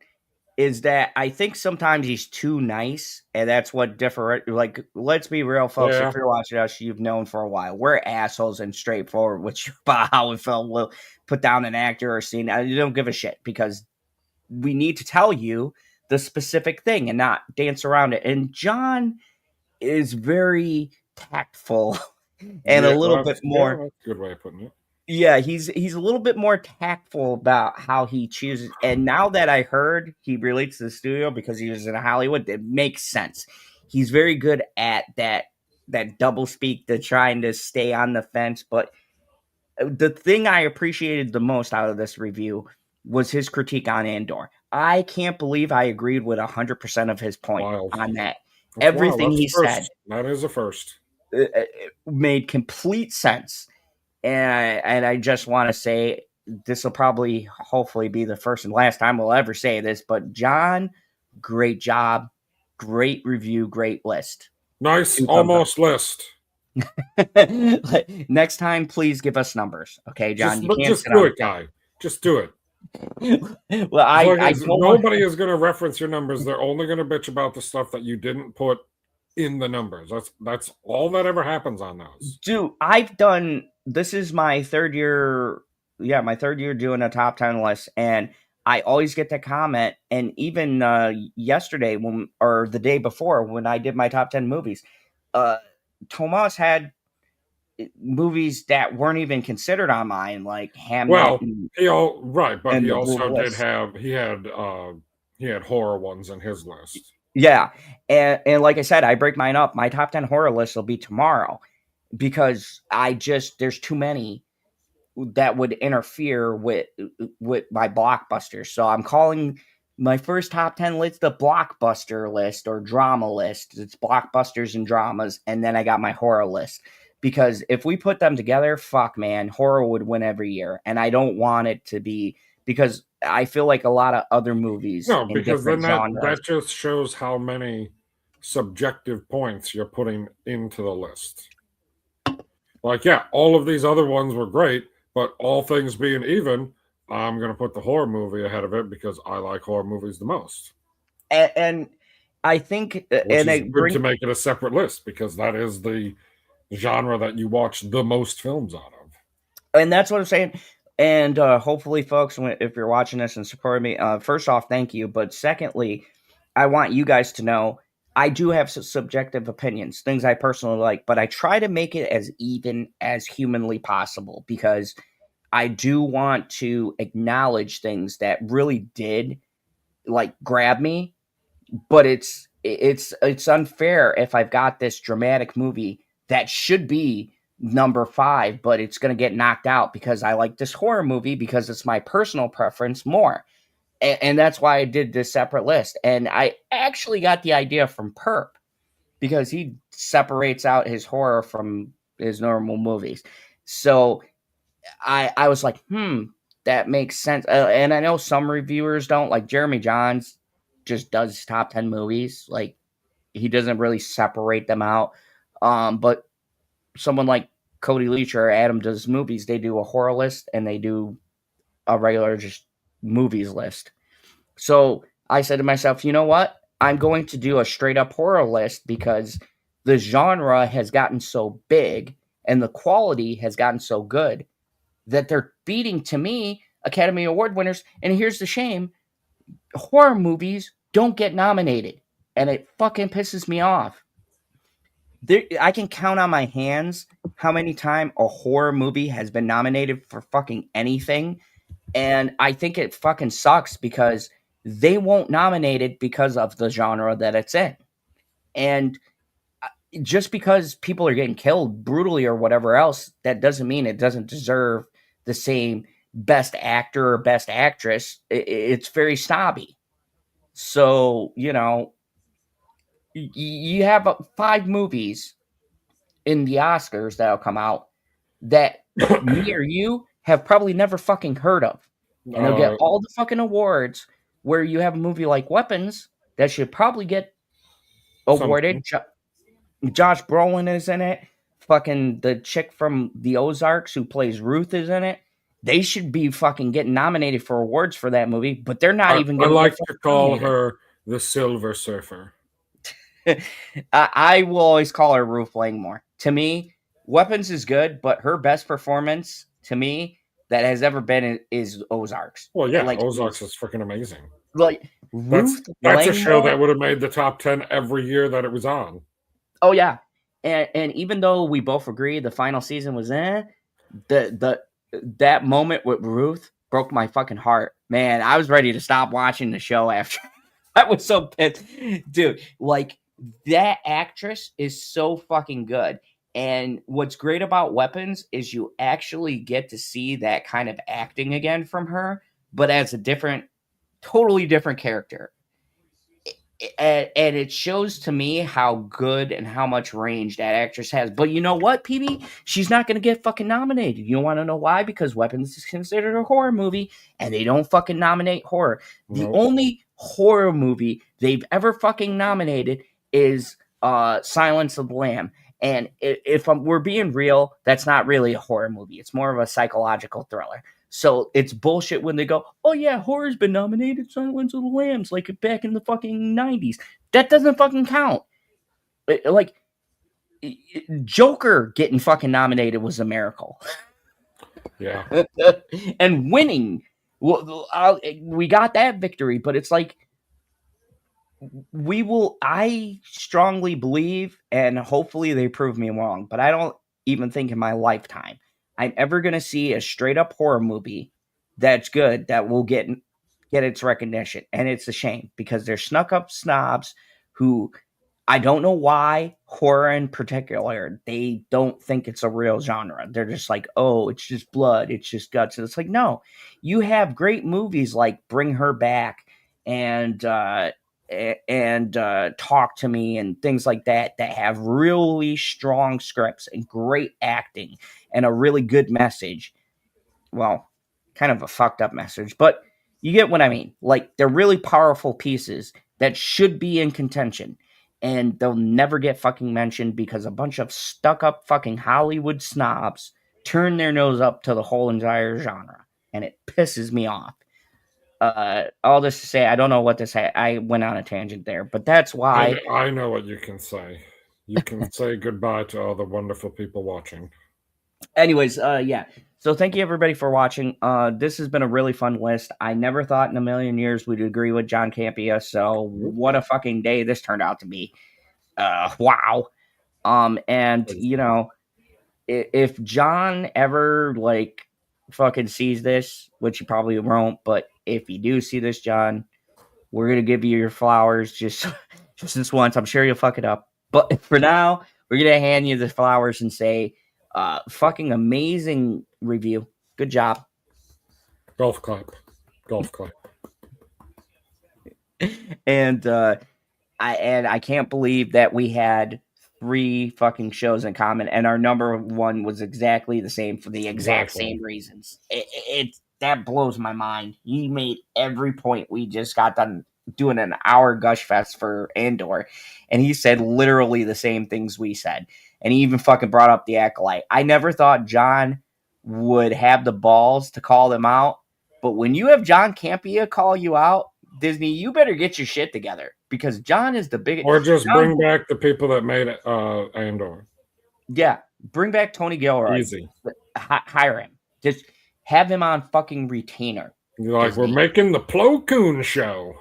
is that I think sometimes he's too nice, and that's what different. Like, let's be real, folks. Yeah. If you're watching us, you've known for a while. We're assholes and straightforward, which about how we felt. We'll put down an actor or scene. You don't give a shit because we need to tell you the specific thing and not dance around it. And John is very tactful and a little bit more. Yeah, that's a good way of putting it. Yeah, he's a little bit more tactful about how he chooses. And now that I heard he relates to the studio because he was in Hollywood, it makes sense. He's very good at that double speak, to trying to stay on the fence. But the thing I appreciated the most out of this review was his critique on Andor. I can't believe I agreed with 100% of his point Wild. on that. That's wild. Everything That's he a said first. That is a first. made complete sense. And I just want to say this will probably, hopefully, be the first and last time we'll ever say this. But John, great job, great review, great list. Nice, 2 thumbs up. almost list. Next time, please give us numbers, okay, John? You can't Just sit do on it, guy. Just do it. Well, I nobody is going to reference your numbers. They're only going to bitch about the stuff that you didn't put in the numbers. That's all that ever happens on those. Dude, this is my third year. Yeah, my third year doing a top 10 list, and I always get the comment. And even yesterday, or the day before, when I did my top 10 movies, Tomas had movies that weren't even considered on mine, like Hamnet. Well, and he also did list. have he had horror ones in his list. Yeah, and like I said, I break mine up. My top 10 horror list will be tomorrow because there's too many that would interfere with my blockbusters. So I'm calling my first top 10 list the blockbuster list or drama list. It's blockbusters and dramas, and then I got my horror list. Because if we put them together, fuck man, horror would win every year. And I don't want it to be, because I feel like a lot of other movies No, in because then different genres. that just shows how many subjective points you're putting into the list. Like, yeah, all of these other ones were great, but all things being even, I'm going to put the horror movie ahead of it because I like horror movies the most. And I think, Which is good to make it a separate list because that is the genre that you watch the most films out of. And that's what I'm saying. And hopefully, folks, if you're watching this and supporting me, first off, thank you. But secondly, I want you guys to know I do have subjective opinions, things I personally like, but I try to make it as even as humanly possible because I do want to acknowledge things that really did like grab me. But it's unfair if I've got this dramatic movie that should be number 5, but it's going to get knocked out because I like this horror movie because it's my personal preference more. And that's why I did this separate list. And I actually got the idea from Perp because he separates out his horror from his normal movies. So I was like, that makes sense. And I know some reviewers don't, like Jeremy Johns just does top 10 movies. Like, he doesn't really separate them out. But someone like Cody Leach or Adam Does Movies, they do a horror list and they do a regular just movies list. So I said to myself, you know what? I'm going to do a straight up horror list because the genre has gotten so big and the quality has gotten so good that they're beating, to me, Academy Award winners. And here's the shame. Horror movies don't get nominated. And it fucking pisses me off. I can count on my hands how many times a horror movie has been nominated for fucking anything. And I think it fucking sucks because they won't nominate it because of the genre that it's in. And just because people are getting killed brutally or whatever else, that doesn't mean it doesn't deserve the same best actor or best actress. It's very snobby. So, you have 5 movies in the Oscars that'll come out that me or you have probably never fucking heard of. And they'll get all the fucking awards, where you have a movie like Weapons that should probably get awarded. Josh Brolin is in it. Fucking the chick from the Ozarks who plays Ruth is in it. They should be fucking getting nominated for awards for that movie, but they're not even going to. I like to call her the Silver Surfer. I will always call her Ruth Langmore. To me, Weapons is good, but her best performance, to me, that has ever been is Ozarks. Well, yeah, like, Ozarks is freaking amazing. Like Ruth that's a show that would have made the top 10 every year that it was on. Oh yeah, and even though we both agree the final season was that moment with Ruth broke my fucking heart. Man, I was ready to stop watching the show after. I was so pissed, dude. Like, that actress is so fucking good. And what's great about Weapons is you actually get to see that kind of acting again from her, but as a different totally different character. And it shows to me how good and how much range that actress has. But you know what, PB? She's not going to get fucking nominated. You want to know why? Because Weapons is considered a horror movie, and they don't fucking nominate horror. The Nope. only horror movie they've ever fucking nominated is Silence of the Lamb. And if we're being real, that's not really a horror movie. It's more of a psychological thriller. So it's bullshit when they go, oh yeah, horror's been nominated, Silence of the Lambs, like back in the fucking 90s. That doesn't fucking count. Like, Joker getting fucking nominated was a miracle. Yeah. And winning, well, we got that victory, but it's like, I strongly believe, and hopefully they prove me wrong, but I don't even think in my lifetime I'm ever going to see a straight up horror movie that's good that will get its recognition. And it's a shame because they're snuck up snobs who, I don't know why, horror in particular, they don't think it's a real genre. They're just like, oh, it's just blood, it's just guts. And it's like, no, you have great movies like Bring Her Back and Talk to Me and things like that have really strong scripts and great acting and a really good message. Well, kind of a fucked up message, but you get what I mean. Like, they're really powerful pieces that should be in contention, and they'll never get fucking mentioned because a bunch of stuck up fucking Hollywood snobs turn their nose up to the whole entire genre, and it pisses me off. All this to say, I don't know what to say. I went on a tangent there, but that's why. I know what you can say. You can say goodbye to all the wonderful people watching. Anyways, yeah. So thank you everybody for watching. This has been a really fun list. I never thought in a million years we'd agree with John Campea. So what a fucking day this turned out to be. Wow. And you know, if John ever like fucking sees this, which he probably won't, but if you do see this, John, we're gonna give you your flowers just this once. I'm sure you'll fuck it up, but for now, we're gonna hand you the flowers and say, fucking amazing review. Good job. Golf clap. Golf clap. And I can't believe that we had 3 fucking shows in common, and our number 1 was exactly the same for the exact same reasons. That blows my mind. He made every point. We just got done doing an hour gush fest for Andor, and he said literally the same things we said. And he even fucking brought up the Acolyte. I never thought John would have the balls to call them out, but when you have John Campea call you out, Disney, you better get your shit together because John is the biggest. Or just bring back the people that made it, Andor. Yeah, bring back Tony Gilroy. Easy. Hire him. Just have him on fucking retainer. You're like, Disney. We're making the Plo Koon show.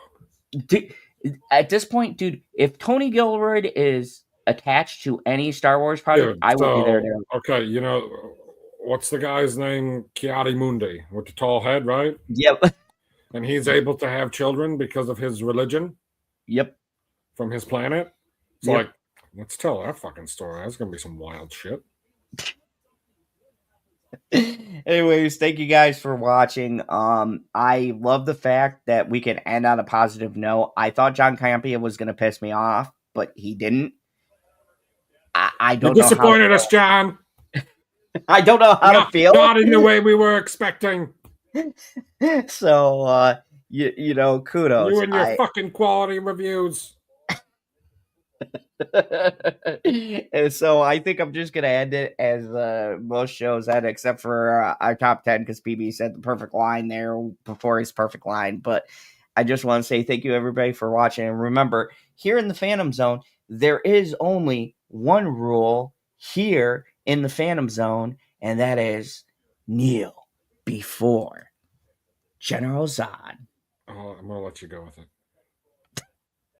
At this point, dude, if Tony Gilroy is attached to any Star Wars project, dude, I will be there. Okay, you know, what's the guy's name? Kiadi Mundi with the tall head, right? Yep. And he's able to have children because of his religion. Yep. From his planet. It's like, let's tell that fucking story. That's going to be some wild shit. Anyways, thank you guys for watching. I love the fact that we can end on a positive note. I thought John Campea was going to piss me off, but he didn't. I don't know. You disappointed us, John. I don't know how to feel. Not in the way we were expecting. So, you know, kudos. You and your fucking quality reviews. And so I think I'm just gonna end it as most shows end, except for our top 10, because PB said the perfect line there before his perfect line. But I just want to say thank you everybody for watching, and remember, here in the Phantom Zone there is only one rule here in the Phantom Zone, and that is kneel before General Zod. I'm gonna let you go with it.